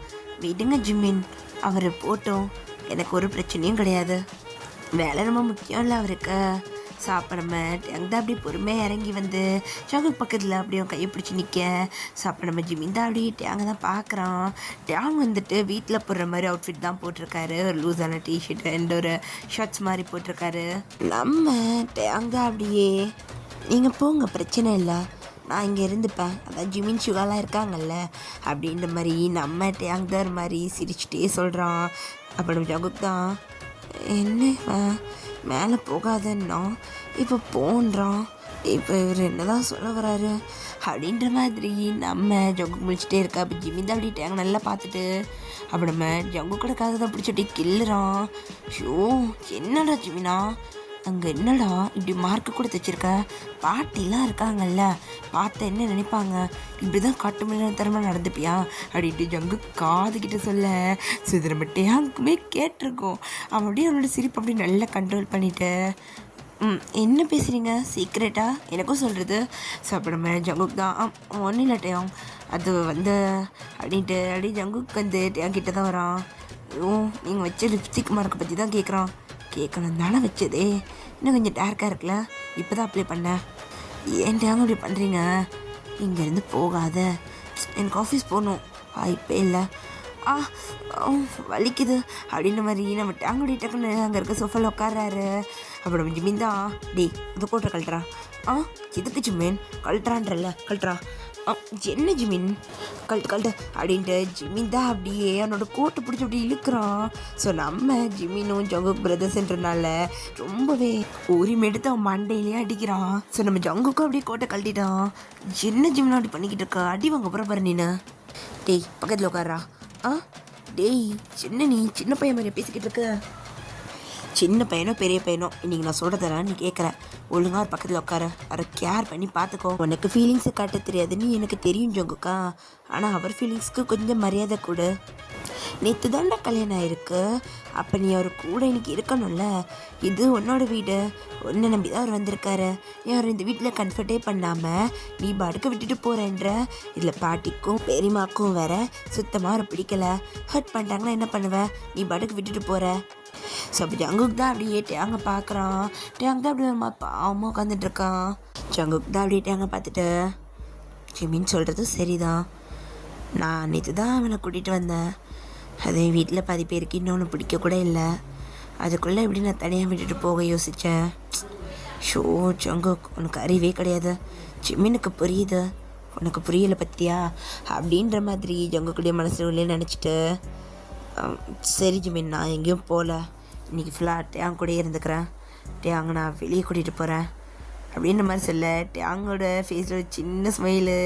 விடுங்க ஜிமின், அவர் போட்டோம், எனக்கு ஒரு பிரச்சனையும் கிடையாது, வேலை ரொம்ப முக்கியம் இல்லை அவருக்கு. ஸோ அப்போ நம்ம டேங்க் தான் அப்படி பொறுமையாக இறங்கி வந்து ஜங்கு பக்கத்தில் அப்படியே கையை பிடிச்சி நிற்க. ஸோ அப்போ நம்ம ஜிமின் தான் அப்படியே டேங்கை தான் பார்க்குறான். டேங் வந்துட்டு வீட்டில் போடுற மாதிரி அவுட்ஃபிட் தான் போட்டிருக்காரு, ஒரு லூஸான டிஷர்ட் அண்ட் ஒரு ஷர்ட்ஸ் மாதிரி போட்டிருக்காரு. நம்ம டேங் தான் அப்படியே நீங்கள் போங்க பிரச்சனை இல்லை, நான் இங்கே இருந்துப்பேன், அதான் ஜிமின் சுகாலாம் இருக்காங்கல்ல அப்படின்ற மாதிரி நம்ம டேங்க் தான் மாதிரி சிரிச்சுட்டே சொல்கிறான். அப்போ நம்ம ஜங்குக்கு தான் என்ன மேலே போகாதன்னா இப்போ போன்றான், இப்போ இவர் என்ன தான் சொல்ல வராரு அப்படின்ற மாதிரி நம்ம ஜங்கு முடிச்சுட்டே இருக்கா. அப்போ ஜிமின் தான் அப்படி டேங்க் நல்லா பார்த்துட்டு அப்போ நம்ம ஜங்கு கூட காதை தான் பிடிச்சிட்டே கில்லுறான். ஷோ என்னடா ஜிமினா அங்கே என்னடா இப்படி மார்க்கு கூட தைச்சிருக்க, பாட்டிலாம் இருக்காங்கல்ல, பார்த்த என்ன நினைப்பாங்க, இப்படி தான் காட்டு மணி தரமாக நடந்துப்பியா அப்படின்ட்டு ஜங்கு காதுகிட்ட சொல்ல. ஸோ இது நம்ம டேங்குமே கேட்டிருக்கோம். அவன் அப்படியே அவனோட சிரிப்பு அப்படி நல்லா கண்ட்ரோல் பண்ணிவிட்டு என்ன பேசுகிறீங்க சீக்ரெட்டா எனக்கும் சொல்கிறது. ஸோ அப்போ நம்ம ஜங்குக்கு தான் ஒன்றும் இல்லை டேங் அது வந்து அப்படின்ட்டு அப்படியே ஜங்குக்கு வந்து டேங் கிட்ட தான் வரான். நீங்கள் வச்ச லிப்ஸ்டிக் மார்க்கை பற்றி தான் கேட்குறான். கேட்கணும் தானே வச்சதே, இன்னும் கொஞ்சம் டார்க்காக இருக்குல்ல, இப்போ தான் அப்ளை பண்ணேன், ஏன் டேங்க அப்படி பண்ணுறீங்க? இங்கேருந்து போகாத, எனக்கு ஆஃபீஸ் போகணும், வாய்ப்பே இல்லை, வலிக்குது அப்படின்ற மாதிரி நம்ம டேங்குடி டக்குன்னு அங்கே இருக்க சோஃபாவில் உட்காராரு. அப்புறம் நம்ம ஜிமின் தான் டேய் அது கோட்டை கழட்டுறா. இதுக்கு ஜிமின் கழட்டுறான்றல்ல கழட்டுறா. என்ன ஜிமின் கழட்டு அப்படின்ட்டு ஜிமின் தான் அப்படியே அவனோட கோட்டை பிடிச்சி அப்படி இழுக்கிறான். ஸோ நம்ம ஜிமினும் ஜங்குக் பிரதர்ஸ்ன்றனால ரொம்பவே உரிமை எடுத்து அவன் மண்டையிலேயே அடிக்கிறான். ஸோ நம்ம ஜங்குக்கும் அப்படியே கோட்டை கழட்டிட்டான். என்ன ஜிமினும் அப்படி பண்ணிக்கிட்டு இருக்கா, அடி வாங்க அப்புறம் பாரு நீனு. டேய் பக்கத்தில் உட்காரா. டேய் நீ சின்ன பையன் மாதிரி பேசிக்கிட்டு இருக்க, சின்ன பையனோ பெரிய பையனோ இன்றைக்கி நான் சொல்கிறதெல்லாம் நீ கேட்குற, ஒழுங்காக ஒரு பக்கத்தில் உட்கார, அவரை கேர் பண்ணி பார்த்துக்கோ. உனக்கு ஃபீலிங்ஸை காட்ட தெரியாதுன்னு எனக்கு தெரியும் ஜங்குக்கா, ஆனால் அவர் ஃபீலிங்ஸ்க்கு கொஞ்சம் மரியாதை கொடு. நேற்று தாண்டா கல்யாணம் ஆயிருக்கு, அப்போ நீ அவர் கூட இன்னைக்கு இருக்கணும்ல, இது உன்னோட வீடு, உன்னை நம்பி தான் அவர் வந்திருக்காரு, நீ அவர் இந்த வீட்டில் கம்ஃபர்டே பண்ணாமல் நீ பாட்டுக்கு விட்டுட்டு போகிறேன்ற. இதில் பாட்டிக்கும் பெரியமாக்கும் வேற சுத்தமாக அவரை பிடிக்கலை, ஹர்ட் பண்ணிட்டாங்கன்னா என்ன பண்ணுவேன், நீ பாட்டுக்கு விட்டுட்டு போகிற. ஸோ அப்போ ஜங்குக்கு தான் அப்படியே டேங்க பார்க்குறான். டேங்க தான் அப்படி ஒரு பாவமாக உட்காந்துட்ருக்கான். ஜங்குக்கு தான் அப்படியே டேங்க பார்த்துட்டு ஜிமின் சொல்கிறது சரிதான், நான் நேற்று தான் அவனை கூட்டிகிட்டு வந்தேன், அதே வீட்டில் பாதி பேருக்கு இன்னொன்று பிடிக்க கூட இல்லை, அதுக்குள்ளே எப்படி நான் தனியாக விட்டுட்டு போக யோசித்தேன். ஷோ ஜங்குக் உனக்கு அறிவே கிடையாது, ஜிமினுக்கு புரியுது, உனக்கு புரியலை பற்றியா அப்படின்ற மாதிரி ஜங்குக்குடைய மனசில் உள்ளே நினச்சிட்டு சரி ஜிமின் நான் எங்கேயும் போகல, இன்றைக்கி ஃபுல்லாக டேங் கூட இருந்துக்கிறேன், டேங்க நான் வெளியே கூட்டிகிட்டு போகிறேன் அப்படின்ற மாதிரி சொல்ல. டேங்கோட ஃபேஸில் ஒரு சின்ன ஸ்மைலு,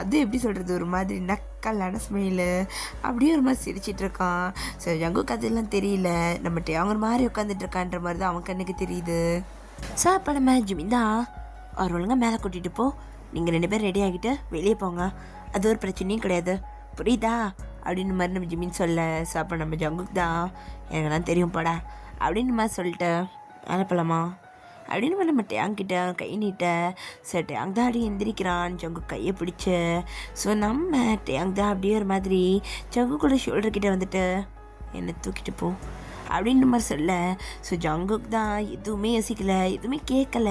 அது எப்படி சொல்கிறது ஒரு மாதிரி நக்கலான ஸ்மைலு, அப்படியே ஒரு மாதிரி சிரிச்சிட்ருக்கான். ஸோ ஜங்குக்கு அதெல்லாம் தெரியல, நம்ம டேங் ஒரு மாதிரி உட்காந்துட்ருக்கான்ற மாதிரி தான் அவன் கண்ணுக்கு தெரியுது. ஸோ அப்போ நம்ம ஜிமின் தான் அவர் ஒழுங்காக மேலே கூட்டிகிட்டு போ, நீங்கள் 2 பேரும் ரெடி ஆகிட்டு வெளியே போங்க, அது ஒரு பிரச்சனையும் கிடையாது புரியுதா அப்படின்னு மாதிரி நம்ம ஜிமின் சொல்ல. ஸோ அப்போ நம்ம ஜங்குக்கு தான் எனக்குலாம் தெரியும் போடா அப்படின்னு மாதிரி சொல்லிட்டு மேலே போகலாமா அப்படின்னு நம்ம டேங்கிட்ட கை நீட்ட. ஸோ டேங் தான் அப்படியே எந்திரிக்கிறான் ஜங்கு கையை பிடிச்சு. ஸோ நம்ம டேங் தான் அப்படியே ஒரு மாதிரி ஜங்கு கூட ஷோல்டர்கிட்ட வந்துட்டு என்னை தூக்கிட்டு போ அப்படின்ற மாதிரி சொல்ல. ஸோ ஜங்குக் தான் எதுவுமே யோசிக்கல, எதுவுமே கேட்கல.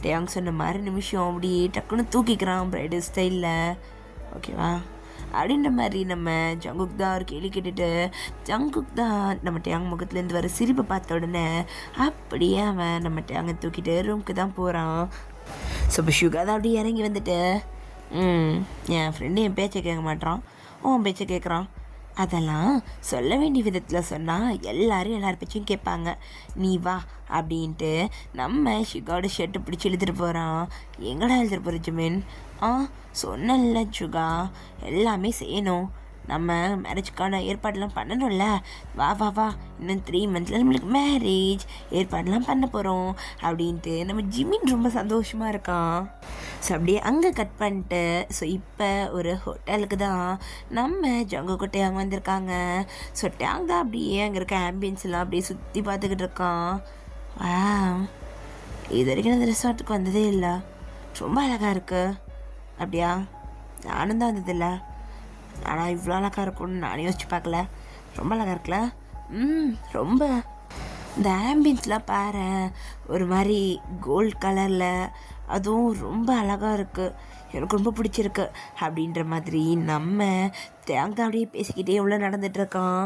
டேங் சொன்ன மாதிரி நிமிஷம் அப்படி டக்குன்னு தூக்கிக்கிறான் பிரைடு ஸ்டைலில். ஓகேவா? அப்படின்ற மாதிரி நம்ம ஜங்குக் தான் ஒரு கேள்வி கேட்டுட்டு ஜங்குக் தான் நம்ம டேங் முகத்துலேருந்து வர சிரிப்பை பார்த்த உடனே அப்படியே அவன் நம்ம டேங்கை தூக்கிட்டு ரூமுக்கு தான் போகிறான். ஸோ இப்போ சுகா தான் அப்படியே இறங்கி வந்துட்டு என் ஃப்ரெண்டு என் பேச்சை கேட்க மாட்டான், உன் பேச்சை கேட்குறான். அதெல்லாம் சொல்ல வேண்டிய விதத்தில் சொன்னால் எல்லாரும் எல்லார் பேச்சையும் கேட்பாங்க, நீ வா அப்படின்ட்டு நம்ம சுகாவோட ஷர்ட்டை பிடிச்சி இழுத்துட்டு போகிறான். எங்கடா எழுத்துட்டு போகிற ஜிமின்? சொன்னல சுகா, எல்லாமே செய்யணும், நம்ம மேரேஜுக்கான ஏற்பாடெலாம் பண்ணணும்ல, வா வா வா, இன்னும் 3 months நம்மளுக்கு மேரேஜ், ஏற்பாடெலாம் பண்ண போகிறோம் அப்படின்ட்டு நம்ம ஜிமின் ரொம்ப சந்தோஷமாக இருக்கான். ஸோ அப்படியே அங்கே கட் பண்ணிட்டு ஸோ இப்போ ஒரு ஹோட்டலுக்கு தான் நம்ம ஜங்கு டேங் வந்திருக்காங்க. ஸோ டேங் தான் அப்படியே அங்கே இருக்க ஆம்பியன்ஸ்லாம் அப்படியே சுற்றி பார்த்துக்கிட்டு இருக்கான். வா, இது வரைக்கும் அந்த ரெசார்ட்டுக்கு வந்ததே இல்லை, ரொம்ப அழகாக இருக்குது. அப்படியா? நானும் தான் வந்ததில்லை, ஆனால் இவ்வளோ அழகாக இருக்கும்னு நானும் யோசிச்சு பார்க்கல. ரொம்ப அழகாக இருக்குல்ல? ரொம்ப. இந்த ஆம்பியன்ஸ்லாம் பாரு, ஒரு மாதிரி கோல்ட் கலரில், அதுவும் ரொம்ப அழகாக இருக்குது, எனக்கு ரொம்ப பிடிச்சிருக்கு அப்படின்ற மாதிரி நம்ம தேங்க அப்படியே பேசிக்கிட்டே எவ்வளோ நடந்துகிட்ருக்கான்.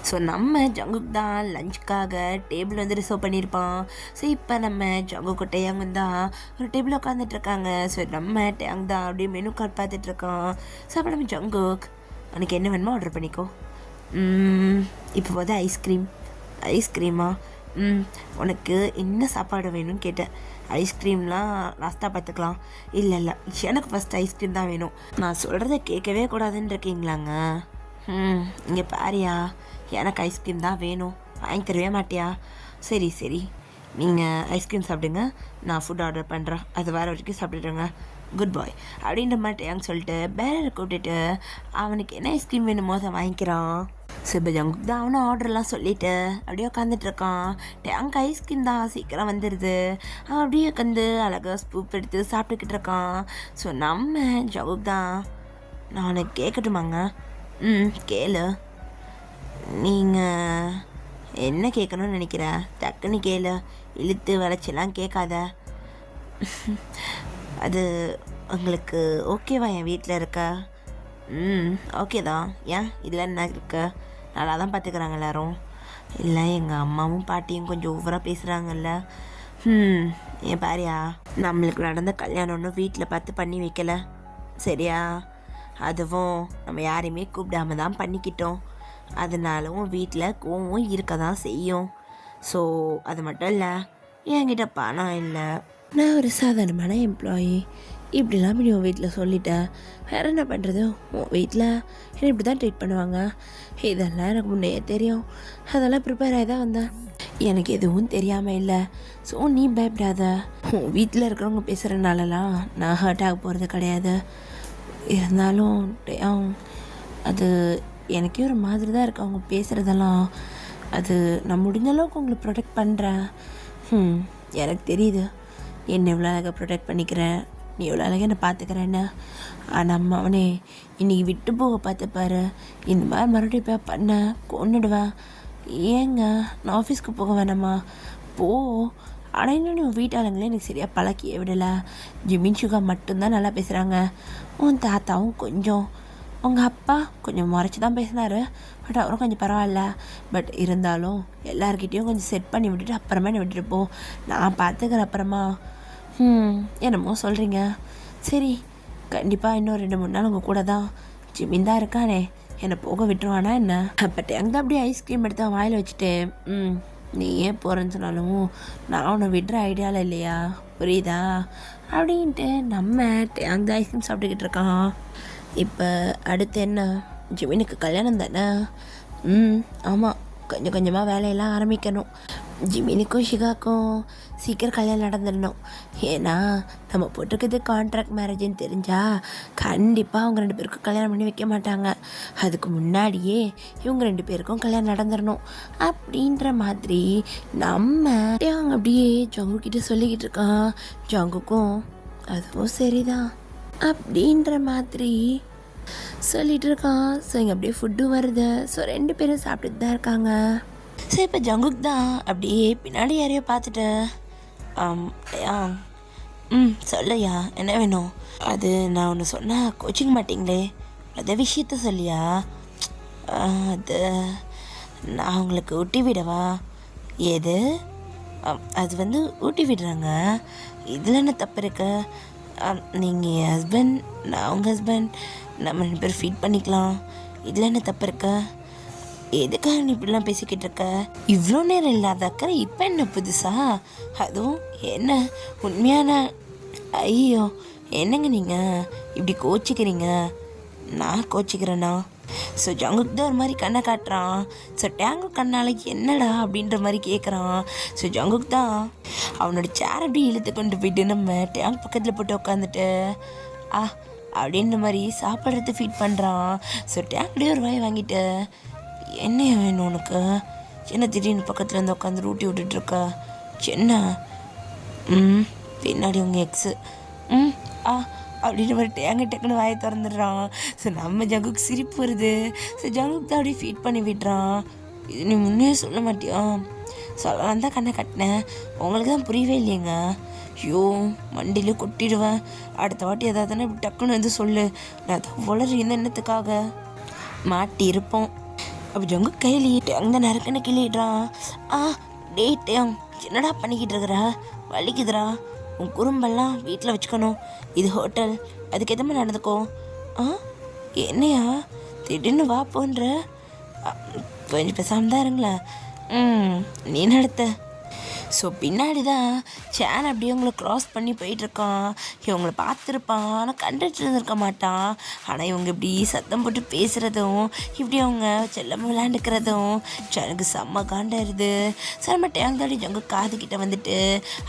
ஸோ நம்ம ஜங்குக்கு தான் லஞ்சுக்காக டேபிள் வந்து ரிசர்வ் பண்ணியிருப்பான். ஸோ இப்போ நம்ம ஜங்குக்கு டேங் தான் ஒரு டேபிள் உட்காந்துட்ருக்காங்க. ஸோ நம்ம டேங் தான் அப்படியே மெனு கார்டு பார்த்துட்ருக்கான். ஸோ அப்போ நம்ம ஜங்குக், உனக்கு என்ன வேணுமோ ஆர்டர் பண்ணிக்கோ. இப்போ வந்து ஐஸ்கிரீமா? உனக்கு என்ன சாப்பாடு வேணும்னு கேட்டேன். ஐஸ்கிரீம்லாம் லாஸ்ட்டாக பார்த்துக்கலாம். இல்லை எனக்கு ஃபஸ்ட் ஐஸ்கிரீம் தான் வேணும். நான் சொல்கிறத கேட்கவே கூடாதுன்னு இருக்கீங்களாங்க? இங்கே பாரியா, எனக்கு ஐஸ்கிரீம் தான் வேணும், வாங்கி தரவே மாட்டியா? சரி நீங்கள் ஐஸ்கிரீம் சாப்பிடுங்க, நான் ஃபுட் ஆர்டர் பண்ணுறேன், அது வர வரைக்கும் சாப்பிட்டுடுங்க, குட் பாய் அப்படின்ற மாதிரி ஏன்னு சொல்லிட்டு பேரரை கூப்பிட்டுட்டு அவனுக்கு என்ன ஐஸ்கிரீம் வேணுமோ அதை வாங்கிக்கிறான். இப்போ ஜங்குக்கு தான் அவனும் ஆர்டர்லாம் சொல்லிவிட்டு அப்படியே உட்காந்துட்ருக்கான். டேங்க் ஐஸ்கிரீம் தான் சீக்கிரம் வந்துடுது. அவன் அப்படியே உட்காந்து அழகாக ஸ்பூப் எடுத்து சாப்பிட்டுக்கிட்டு இருக்கான். ஸோ நம்ம ஜங்குக்கு தான், நான் உனக்கு கேட்கட்டுமாங்க? கேளு. நீங்கள் என்ன கேட்கணும்னு நினைக்கிற? டக்குன்னு கேளு, இழுத்து வளைச்செல்லாம் கேட்காத. அது உங்களுக்கு ஓகேவா என் வீட்டில் இருக்க? ஓகே தான். ஏன் இதில் என்ன இருக்க? நல்லா தான் பார்த்துக்கிறாங்க எல்லோரும். இல்லை, எங்கள் அம்மாவும் பாட்டியும் கொஞ்சம் ஓவராக பேசுகிறாங்கல்ல. ஏன் பாரியா, நம்மளுக்கு நடந்த கல்யாணம்னு வீட்டில் பார்த்து பண்ணி வைக்கல, சரியா? அதுவும் நம்ம யாரையுமே கூப்பிடாம தான் பண்ணிக்கிட்டோம். அதனாலும் வீட்டில் கோவம் இருக்க தான் செய்யும். ஸோ அது மட்டும் இல்லை, என்கிட்ட பணம் இல்லை, நான் ஒரு சாதாரணமான எம்ப்ளாயி, இப்படிலாம் நீ உன் வீட்டில் சொல்லிட்டேன், வேறு என்ன பண்ணுறது? உன் வீட்டில் என்ன இப்படி தான் ட்ரீட் பண்ணுவாங்க. இதெல்லாம் எனக்கு முன்னையே தெரியும், அதெல்லாம் ப்ரிப்பேர் ஆகி தான் வந்தேன். எனக்கு எதுவும் தெரியாமல் இல்லை. ஸோ நீ பயப்படாத. உன் வீட்டில் இருக்கிறவங்க பேசுகிறனாலலாம் நான் ஹர்ட் ஆக போகிறது கிடையாது. இருந்தாலும் அது எனக்கே ஒரு மாதிரி தான் இருக்குது அவங்க பேசுகிறதெல்லாம். அது நான் முடிஞ்ச அளவுக்கு உங்களை ப்ரொடெக்ட் பண்ணுறேன். எனக்கு தெரியுது என்னை எவ்வளோ அழகாக ப்ரொடெக்ட் பண்ணிக்கிறேன், நீ எவ்வளோ அழகாக என்னை பார்த்துக்கிறேன்னு. ஆனால் அம்மா அவனே இன்றைக்கி விட்டு போக பார்த்துப்பாரு, இந்த மாதிரி மறுபடியும் போய் பண்ண கொன்னுடுவேன். ஏங்க, நான் ஆஃபீஸ்க்கு போக வேணாமா? போ. ஆனால் இன்னும் உன் வீட்டாளங்களே எனக்கு சரியாக பழக்கியே விடலை. ஜிமின் சுகா மட்டும்தான் நல்லா பேசுகிறாங்க. உன் தாத்தாவும் கொஞ்சம், உங்கள் அப்பா கொஞ்சம் முறைச்சி தான் பேசினார், பட் அவரும் கொஞ்சம் பரவாயில்ல. பட் இருந்தாலும் எல்லாருக்கிட்டேயும் கொஞ்சம் செட் பண்ணி விட்டுட்டு அப்புறமா என்னை விட்டுட்டு போ, நான் பார்த்துக்கிறேன் அப்புறமா. என்னமோ சொல்கிறீங்க. சரி, கண்டிப்பாக இன்னும் 2-3 நாள் உங்கள் கூட தான் ஜிமின் தான் இருக்கானே, என்னை போக விட்டுருவானா என்ன? அப்போ டேங்க் அப்படியே ஐஸ்கிரீம் எடுத்து வாயில் வச்சுட்டு, நீ ஏன் போகிறேன்னு சொன்னாலும் நான் உன்னை விடுற ஐடியாவில் இல்லையா, புரியுதா அப்படின்ட்டு நம்ம டேங்க் தான் ஐஸ்கிரீம் சாப்பிட்டுக்கிட்டு இருக்கான். இப்போ அடுத்து என்ன? ஜிமினுக்கு கல்யாணம் தானே? ஆமாம், கொஞ்சம் கொஞ்சமாக வேலையெல்லாம் ஆரம்பிக்கணும். ஜிமினிக்கும் ஷிகாக்கும் சீக்கிரம் கல்யாணம் நடந்துடணும். ஏன்னா நம்ம போட்டிருக்கிறது கான்ட்ராக்ட் மேரேஜ்னு தெரிஞ்சால் கண்டிப்பாக அவங்க 2 பேருக்கும் கல்யாணம் பண்ணி வைக்க மாட்டாங்க. அதுக்கு முன்னாடியே இவங்க 2 பேருக்கும் கல்யாணம் நடந்துடணும் அப்படின்ற மாதிரி நம்ம அவங்க அப்படியே ஜங்குக்கிட்ட சொல்லிக்கிட்டு இருக்கான். ஜங்குக்கும் அதுவும் சரிதான் அப்படின்ற மாதிரி சொல்லிகிட்டு இருக்கான். ஸோ இங்கே அப்படியே ஃபுட்டும் வருது. ஸோ 2 பேரும் சாப்பிட்டுட்டு தான் இருக்காங்க. ஸோ இப்போ ஜங்குக் தான் அப்படியே பின்னாடி யாரையோ பார்த்துட்டு சொல்லையா என்ன வேணும்? அது நான் ஒன்று சொன்னால் கோச்சிக்க மாட்டிங்களே, அந்த விஷயத்த சொல்லியா? அது நான் உங்களுக்கு ஊட்டி விடவா? ஏது? அது வந்து ஊட்டி விடுறாங்க, இதில் என்ன தப்பு இருக்கு? நீங்கள் என் ஹஸ்பண்ட், நான் உங்கள் ஹஸ்பண்ட், நம்ம 2 பேர் ஃபீட் பண்ணிக்கலாம், இதில் என்ன தப்பு இருக்கு? எதுக்காக நீ இப்படிலாம் பேசிக்கிட்டு இருக்க? இவ்வளோ நேரம் இல்லாத அக்கறை இப்போ என்ன புதுசா? அதுவும் என்ன உண்மையான? ஐயோ என்னங்க நீங்கள் இப்படி கோச்சிக்கிறீங்க? நான் கோச்சிக்கிறேண்ணா? ஸோ ஜங்குக் தான் ஒரு மாதிரி கண்ணை காட்டுறான். ஸோ டேங்கு கண்ணால் என்னடா அப்படின்ற மாதிரி கேட்குறான். ஸோ ஜங்குக் தான் அவனோட சேர் அப்படியே இழுத்து கொண்டு போயிட்டு நம்ம டேங்க் பக்கத்தில் போட்டு உட்காந்துட்டு அப்படின்ற மாதிரி சாப்பிட்றது ஃபீட் பண்ணுறான். ஸோ டேங்க்லேயே ஒரு வாய் வாங்கிட்டு என்ன வேணும் உனக்கு? என்ன திடீர்னு பக்கத்தில் இருந்து உட்காந்து ஊட்டி விட்டுட்ருக்க? என்ன? பின்னாடி உங்கள் எக்ஸு அப்படின்னு ஒரு டக்குன்னு வாயை திறந்துடுறான். ஸோ நம்ம ஜங்குக்கு சிரிப்பு வருது. ஸோ ஜங்குக்கு தான் அப்படியே ஃபீட் பண்ணி விடுறான். இது நீ முன்னே சொல்ல மாட்டியா? சொல்லலாம் தான் கண்ணை கட்டினேன், உங்களுக்கு தான் புரியவே இல்லைங்க. ஐயோ மண்டியிலே கொட்டிடுவேன். அடுத்த வாட்டி எதாவதுன்னா இப்படி டக்குன்னு வந்து சொல்லு. நான் தான் வளர் இந்த எண்ணத்துக்காக மாட்டி இருப்போம். அப்போ ஜங்கு கையிலிட்டு அங்கே நறுக்குன்னு கிள்ளிடுறான். டேங் என்னடா பண்ணிக்கிட்டு இருக்கிற? வலிக்குதுடா. உன் குறும்பெல்லாம் வீட்டில் வச்சுக்கணும், இது ஹோட்டல், அதுக்கேற்ற மாதிரி நடந்துக்கோ. என்னையா திடீர்னு வா போன்ற? கொஞ்சம் பேசாமல் தான் இருங்களேன். நீ நடத்த. ஸோ பின்னாடி தான் சேன் அப்படியே இவங்களை க்ராஸ் பண்ணி போயிட்டுருக்கான். இவங்களை பார்த்துருப்பான், ஆனால் கண்டுட்டு இருந்திருக்க மாட்டான். ஆனால் இவங்க இப்படி சத்தம் போட்டு பேசுகிறதும் இப்படி அவங்க செல்லமாக விளையாண்டுக்கிறதும் சேனுக்கு செம்ம காண்டாயிருது. ஸோ நம்ம டேங்காடி ஜங்கு காதுகிட்ட வந்துட்டு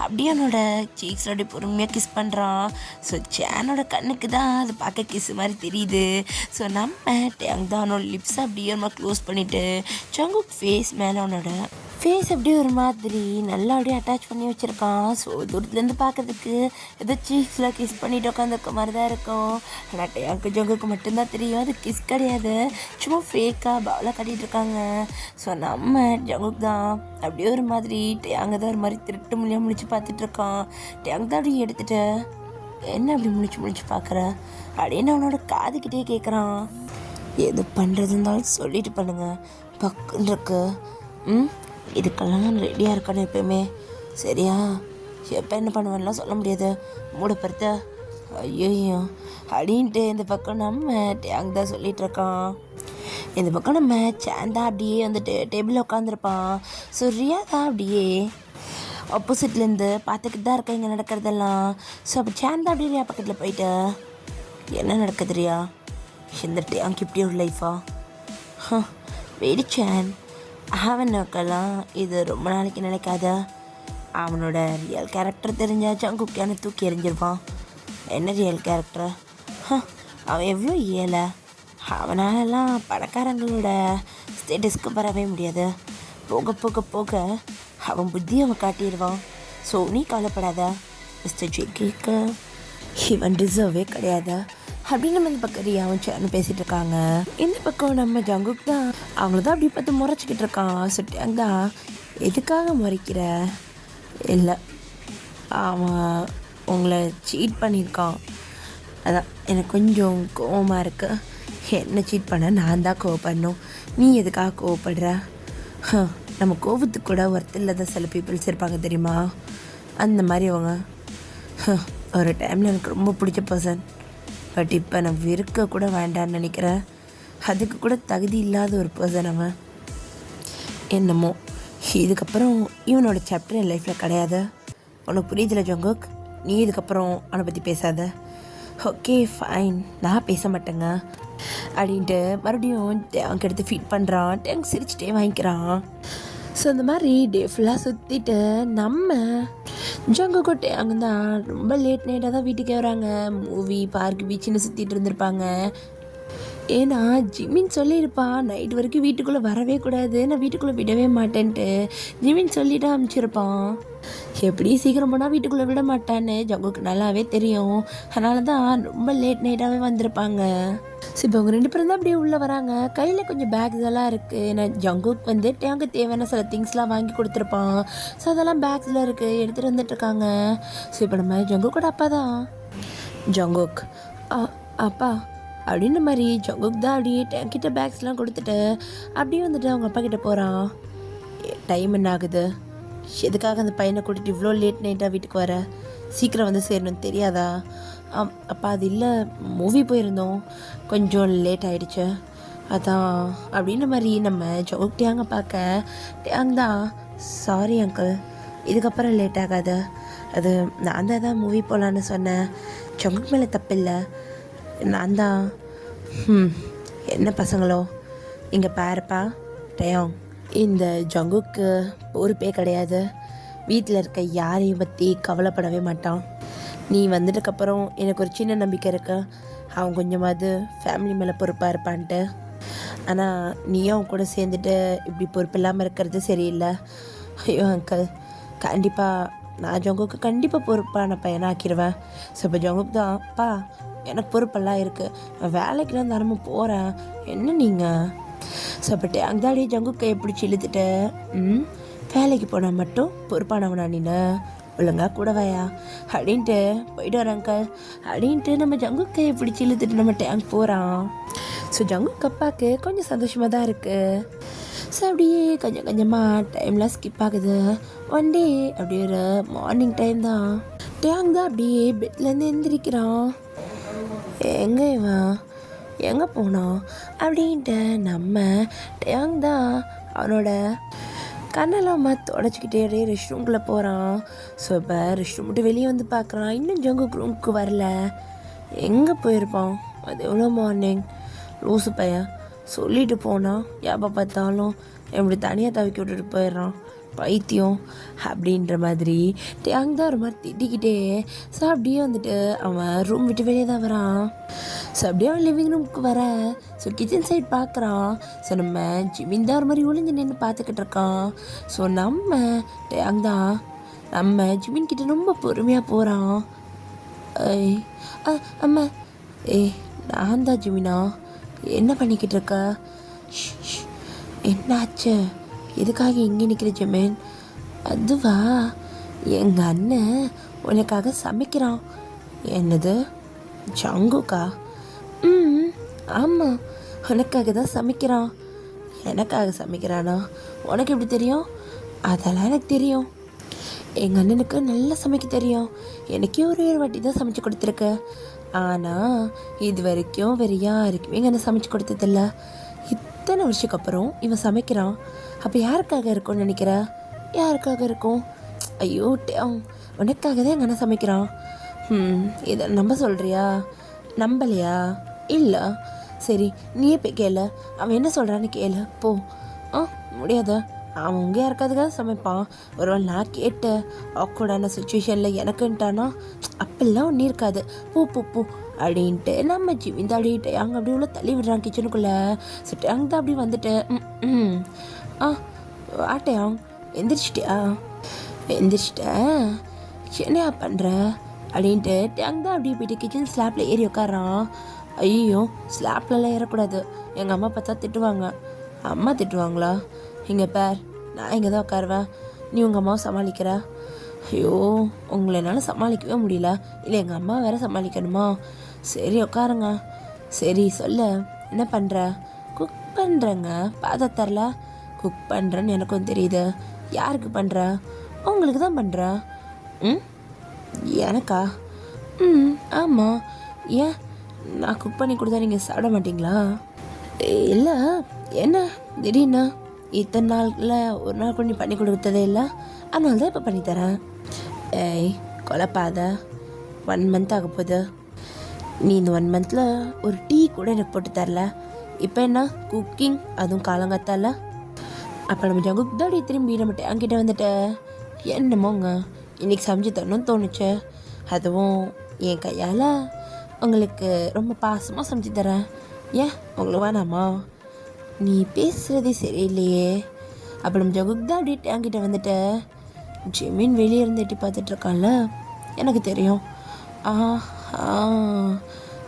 அப்படியே அவனோட சீக்ஸில் அப்படியே பொறுமையாக கிஸ் பண்ணுறான். ஸோ சேனோட கண்ணுக்கு தான் அது பார்க்க கிஸ் மாதிரி தெரியுது. ஸோ நம்ம டேங் தான் அவனோட லிப்ஸை அப்படியே ஒரு மாதிரி க்ளோஸ் பண்ணிவிட்டு ஜங்கு ஃபேஸ் மேலே அவனோட ஃபேஸ் அப்படியே ஒரு மாதிரி நல்லா அப்படியே அட்டாச் பண்ணி வச்சுருக்கான். ஸோ தூரத்துலேருந்து பார்க்கறதுக்கு ஏதோ சீக்ஸில் கிஸ் பண்ணிட்டு உட்காந்துருக்க மாதிரி தான் இருக்கும். ஆனால் டேங்கு ஜங்குக்கு மட்டும்தான் தெரியும் அது கிஸ் கிடையாது, சும்மா ஃபேக்காக பவுலாக கட்டிகிட்டு இருக்காங்க. ஸோ நம்ம ஜங்குக்கு தான் அப்படியே ஒரு மாதிரி டேங்கு தான் ஒரு மாதிரி திருட்டு மொழியாக முடிச்சு பார்த்துட்ருக்கான். டேங்கு தான் அப்படியே எடுத்துகிட்டு என்ன அப்படி முடிச்சு பார்க்குற அப்படின்னு அவனோட காதுக்கிட்டே கேட்குறான். எது பண்ணுறது இருந்தாலும் சொல்லிட்டு பண்ணுங்க, பக்குன்னு இருக்கு. இதுக்கெல்லாம் ரெடியாக இருக்கணும் எப்பயுமே, சரியா? எப்போ என்ன பண்ணுவேன்லாம் சொல்ல முடியாது, மூட பொறுத்த. ஐயோ அப்படின்ட்டு இந்த பக்கம் நம்ம டேங் தான் சொல்லிகிட்ருக்கான். இந்த பக்கம் நம்ம சேந்தா அப்படியே வந்துட்டு டேபிளில் உட்காந்துருப்பான். ஸோ ரியா தான் அப்படியே ஆப்போசிட்லேருந்து பார்த்துக்கிட்டு தான் இருக்கா இங்கே நடக்கிறதெல்லாம். ஸோ அப்போ சேந்தா அப்படியே ரியா பக்கத்தில் போயிட்டு என்ன நடக்குது ரியா? இந்த டேங்க் இப்படி ஒரு லைஃபா? வெடிச்சேன் அவனுக்கெல்லாம் இது ரொம்ப நாளைக்கு நினைக்காத. அவனோட ரியல் கேரக்டர் தெரிஞ்சா ஜங்குக்கான தூக்கி எறிஞ்சிருப்பான். என்ன ரியல் கேரக்டர்? அவன் எவ்வளோ ஏழை, அவனாலலாம் பணக்காரங்களோட ஸ்டேட்டஸ்க்கு வரவே முடியாது. போக போக போக அவன் புத்தி அவன் காட்டிடுவான். ஸோ நீ கவலைப்படாத மிஸ்டர் ஜேகேக்கு இவன் டிசர்வே கிடையாது அப்படின்னு நம்ம இந்த பக்கம் ரியாவும் சேனு பேசிகிட்டு இருக்காங்க. இந்த பக்கம் நம்ம ஜங்குக் தான் அவங்கள தான் அப்படி பார்த்து முறைச்சிக்கிட்டு இருக்கான். சுட்டியாங்க தான் எதுக்காக முறைக்கிற? இல்லை அவன் உங்களை சீட் பண்ணியிருக்கான், அதான் எனக்கு கொஞ்சம் கோவமாக இருக்கு. என்ன சீட் பண்ண? நான் தான் கோவப்படணும், நீ எதுக்காக கோவப்படுற? நம்ம கோவத்துக்கு கூட ஒருத்தர் இல்லாத சில பீப்புள்ஸ் இருப்பாங்க தெரியுமா? அந்த மாதிரி அவங்க ஒரு டைமில் எனக்கு ரொம்ப பிடிச்ச பர்சன், பட் இப்போ நான் வெறுக்க கூட வேண்டான்னு நினைக்கிறேன். அதுக்கு கூட தகுதி இல்லாத ஒரு பர்சன் அவன். என்னமோ இதுக்கப்புறம் இவனோட சாப்டர் என் லைஃப்பில் கிடையாது. உனக்கு புரியுதில்ல ஜங்குக்? நீ இதுக்கப்புறம் அவனை பற்றி பேசாத. ஓகே ஃபைன், நான் பேச மாட்டேங்க அப்படின்ட்டு மறுபடியும் டேங்க் எடுத்து ஃபீட் பண்ணுறான். டேங்க் சிரிச்சிட்டே வாங்கிக்கிறான். ஸோ இந்த மாதிரி டே ஃபுல்லாக சுற்றிட்டு நம்ம ஜங்குக்கோட்டை அங்கே தான் ரொம்ப லேட் நைட்டாக தான் வீட்டுக்கே வராங்க. மூவி பார்க் பீச்சுன்னு சுற்றிட்டு இருந்திருப்பாங்க. ஏன்னா ஜிமின் சொல்லியிருப்பான் நைட் வரைக்கும் வீட்டுக்குள்ளே வரவே கூடாது, நான் வீட்டுக்குள்ளே விடவே மாட்டேன்ட்டு. ஜிமின் சொல்லிட்டு அனுப்பிச்சிருப்பான். எப்படி சீக்கிரம் போனால் வீட்டுக்குள்ளே விட மாட்டான்னு ஜங்குக்கு நல்லாவே தெரியும். அதனால தான் ரொம்ப லேட் நைட்டாகவே வந்திருப்பாங்க. ஸோ இப்போ அவங்க 2 பேரும் தான் அப்படியே உள்ளே வராங்க. கையில் கொஞ்சம் பேக்ஸ் எல்லாம் இருக்குது. ஏன்னா ஜங்குக்கு வந்து டேங்கு தேவையான சில திங்ஸ்லாம் வாங்கி கொடுத்துருப்பான். ஸோ அதெல்லாம் பேக்ஸில் இருக்குது, எடுத்துகிட்டு வந்துட்டுருக்காங்க. ஸோ இப்போ நம்ம ஜங்குக்கோட அப்பா தான். ஜங்குக் அப்பா அப்படின்ற மாதிரி ஜங்குக் தான் அப்படியே டேங்கிட்ட பேக்ஸ்லாம் கொடுத்துட்டு அப்படியே வந்துட்டு அவங்க அப்பா கிட்டே போகிறான். டைம் என்ன ஆகுது, எதுக்காக அந்த பையனை கூட்டிகிட்டு இவ்வளோ லேட் நைட்டாக வீட்டுக்கு வர, சீக்கிரம் வந்து சேரணும்னு தெரியாதா? அப்பா அது இல்லை, மூவி போயிருந்தோம், கொஞ்சம் லேட் ஆகிடுச்சு அதான் அப்படின்ற மாதிரி நம்ம ஜங்குக் டேங்க பார்க்க. டேங் தான் சாரி அங்கிள், இதுக்கப்புறம் லேட் ஆகாது, அது நான் தான் மூவி போகலான்னு சொன்னேன், ஜங்குக் மேலே தப்பில்லை, நான் தான். என்ன பசங்களோ இங்கே பாருப்பா டேங், இந்த ஜங்குக்கு பொறுப்பே கிடையாது, வீட்டில் இருக்க யாரையும் பற்றி கவலைப்படவே மாட்டான். நீ வந்ததுக்கப்புறம் எனக்கு ஒரு சின்ன நம்பிக்கை இருக்கு, அவன் கொஞ்சமாவது ஃபேமிலி மேலே பொறுப்பாக இருப்பான்ட்டு. ஆனால் நீயும் அவன் கூட சேர்ந்துட்டு இப்படி பொறுப்பு இல்லாமல் இருக்கிறது சரியில்லை. ஐயோ அங்கிள், கண்டிப்பாக நான் ஜங்குக்கு கண்டிப்பாக பொறுப்பான பையனை ஆக்கிடுவேன். ஸோ இப்போ ஜங்குக்கு தான் அப்பா எனக்கு பொறுப்பெல்லாம் இருக்குது, நான் வேலைக்கெலாம் தினமும் போகிறேன், என்ன நீங்கள்? ஸோ அப்போ அங்காடியே ஜங்குக்கை பிடிச்சி இழுத்துட்டு வேலைக்கு போனால் மட்டும் பொறுப்பானவனா நீனு, ஒழுங்கா கூட வாயா அப்படின்ட்டு போயிட்டு வரேன் அங்கிள் அப்படின்ட்டு நம்ம ஜங்குக் கையை பிடிச்சி இழுத்துட்டு நம்ம டேங்க் போகிறான். ஸோ ஜங்குக் அப்பாவுக்கு கொஞ்சம் சந்தோஷமாக தான் இருக்குது. ஸோ அப்படியே கொஞ்சம் கொஞ்சமாக டைம்லாம் ஸ்கிப் ஆகுது. ஒன் டே அப்படியே ஒரு மார்னிங் டைம் தான். டேங் தான் அப்படியே பெட்லேருந்து எழுந்திரிக்கிறான். எங்கே இவன் எங்கே போனான் அப்படின்ட்டு நம்ம டேங் தான் அவனோட கண்ணெல்லாம் தொடச்சிக்கிட்டே அப்படியே ரெஸ்ட் ரூம்குள்ளே போகிறான். ஸோ இப்போ ரெஸ்ட் ரூம் விட்டு வெளியே வந்து பார்க்குறான், இன்னும் ஜங்குக் ரூமுக்கு வரல, எங்கே போயிருப்பான்? அது எவ்வளோ மார்னிங், லூசு பையன் சொல்லிட்டு போனான், எப்போ பார்த்தாலும் எப்படி தனியாக தவிக்க விட்டுட்டு போயிடுறான், பைத்தியம் அப்படின்ற மாதிரி டேங் தான் ஒரு மாதிரி திட்டிக்கிட்டே. ஸோ அப்படியே வந்துட்டு அவன் ரூம் விட்டு வெளியே தான் வரான். ஸோ அப்படியே அவன் லிவிங் ரூமுக்கு வர. ஸோ கிச்சன் சைட் பார்க்குறான். ஸோ நம்ம ஜிமின் தான் ஒரு மாதிரி ஒளிஞ்சு நின்று பார்த்துக்கிட்டு இருக்கான். ஸோ நம்ம டேங் தான் நம்ம ஜிமின் கிட்ட ரொம்ப பொறுமையாக போகிறான். அம்மா நான் தான் ஜிமினா, என்ன பண்ணிக்கிட்டு இருக்க? என்னாச்சு, எதுக்காக இங்கே நிற்கிற ஜிமின்? அதுவா, எங்கள் அண்ணன் உனக்காக சமைக்கிறான். என்னது, ஜங்குக்கா? ஆமாம், உனக்காக தான் சமைக்கிறான். எனக்காக சமைக்கிறானா? உனக்கு எப்படி தெரியும்? அதெல்லாம் எனக்கு தெரியும், எங்கள் அண்ணனுக்கு நல்லா சமைக்க தெரியும், எனக்கே ஒரு வாட்டி தான் சமைச்சு கொடுத்துருக்கு. ஆனால் இது வரைக்கும் வேறு யாருக்குமே எங்கள் அண்ணன் சமைச்சு கொடுத்ததில்ல. இத்தனை வருஷத்துக்கு அப்புறம் இவன் சமைக்கிறான். அப்போ யாருக்காக இருக்கும்னு நினைக்கிற? யாருக்காக இருக்கும்? ஐயோ உனக்காக தான் எங்கள் அண்ணன் சமைக்கிறான். இதை நம்ப சொல்கிறியா? நம்பலையா? இல்லை, சரி நீயே போய் கேளு, அவன் என்ன சொல்கிறான்னு கேளு போ. முடியாத, அவன் உங்க யாருக்காதுக்காக சமைப்பான். ஒருவேளை நான் கேட்ட ஆக்வர்டான சுச்சுவேஷனில் எனக்குன்ட்டானா அப்பெல்லாம் ஒன்றும் இருக்காது, பூ பூ பூ அப்படின்ட்டு நம்ம ஜிமின் அப்படின்ட்டு அங்கே அப்படி உள்ள தள்ளி விடுறான் கிச்சனுக்குள்ளே. சுட்டு அங்கே தான் அப்படி வந்துட்டு ஆட்டையாங் எந்திரிச்சிட்டியா? எந்திரிச்சிட்டேன், என்னையா பண்ணுற அப்படின்ட்டு டேங் தான் அப்படியே போயிட்டு கிச்சன் ஸ்லாப்பில் ஏறி உட்காரான். ஐயோ, ஸ்லாப்லலாம் ஏறக்கூடாது, எங்கள் அம்மா பார்த்தா திட்டுவாங்க. அம்மா திட்டுவாங்களா? இங்கே பேர், நான் இங்கே தான் உட்காருவேன், நீ உங்கள் அம்மாவை சமாளிக்கிற. ஐயோ, உங்களை என்னால் சமாளிக்கவே முடியல, இல்லை எங்கள் அம்மா வேறு சமாளிக்கணுமா? சரி உட்காருங்க. சரி சொல்லு, என்ன பண்ணுற? குக் பண்ணுறேங்க, பாதத்தரல குக் பண்ணுறேன்னு எனக்கும் தெரியுது. யாருக்கு பண்ணுற? உங்களுக்கு தான் பண்ணுறேன். எனக்கா? ஆமாம். ஏன், நான் குக் பண்ணி கொடுத்தா நீங்கள் சாப்பிட மாட்டிங்களா? இல்லை, என்ன திடீர்னு? இத்தனை நாளில் ஒரு நாள் கூட நீ பண்ணி கொடுத்ததே இல்லை, அதனால தான் இப்போ பண்ணித்தரேன். கொலைப்பாத, 1 மந்த் ஆக போகுது, நீ இந்த 1 மந்தில் ஒரு டீ கூட எனக்கு போட்டு தரல, இப்போ என்ன குக்கிங், அதுவும் காலங்காத்தால? அப்போ நம்ம ஜங்குக் தாடி திரும்பி நம்ம டேங்கிட்ட வந்துட்ட என்னமோங்க இன்னைக்கு சமைச்சு தரணும்னு தோணுச்சு. அதுவும் என் கையால் உங்களுக்கு ரொம்ப பாசமாக சமைச்சு தரேன். ஏன் உங்களுக்கு வேணாமா? நீ பேசுகிறதே சரியில்லையே. அப்போ நம்ம ஜங்குக் தான் அப்படியே டேங்கிட்ட வந்துட்ட. ஜிமின் வெளியே இருந்து எட்டி பார்த்துட்ருக்கான்ல, எனக்கு தெரியும்.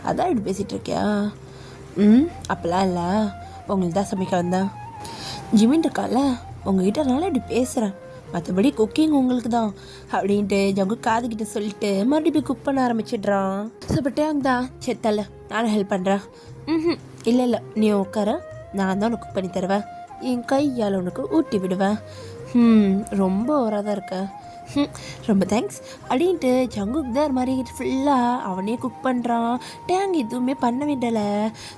அதான் இப்படி பேசிகிட்டு இருக்கியா? அப்போலாம் இல்லை, உங்களுக்கு தான் சமைக்க வந்தேன். ஜிமின் இருக்கால, உங்ககிட்ட நான் இப்படி பேசுகிறேன், மற்றபடி குக்கிங் உங்களுக்கு தான் அப்படின்ட்டு ஜங்கு காதுகிட்ட சொல்லிட்டு மறுபடியும் குக் பண்ண ஆரம்பிச்சிடுறான். சாப்பிட்டேங்க தான் செத்தல, நானும் ஹெல்ப் பண்ணுறேன். இல்லை நீ உட்கார, நான் தான் உனக்கு குக் பண்ணி தருவேன், என் கையால் உனக்கு ஊட்டி விடுவேன். ரொம்ப ஓவராக தான் இருக்க. ரொம்ப தேங்க்ஸ் அப்படின்ட்டு ஜங்குக் தான் மாதிரி ஃபுல்லாக அவனே குக் பண்ணுறான். டேங் எதுவுமே பண்ண வேண்டலை.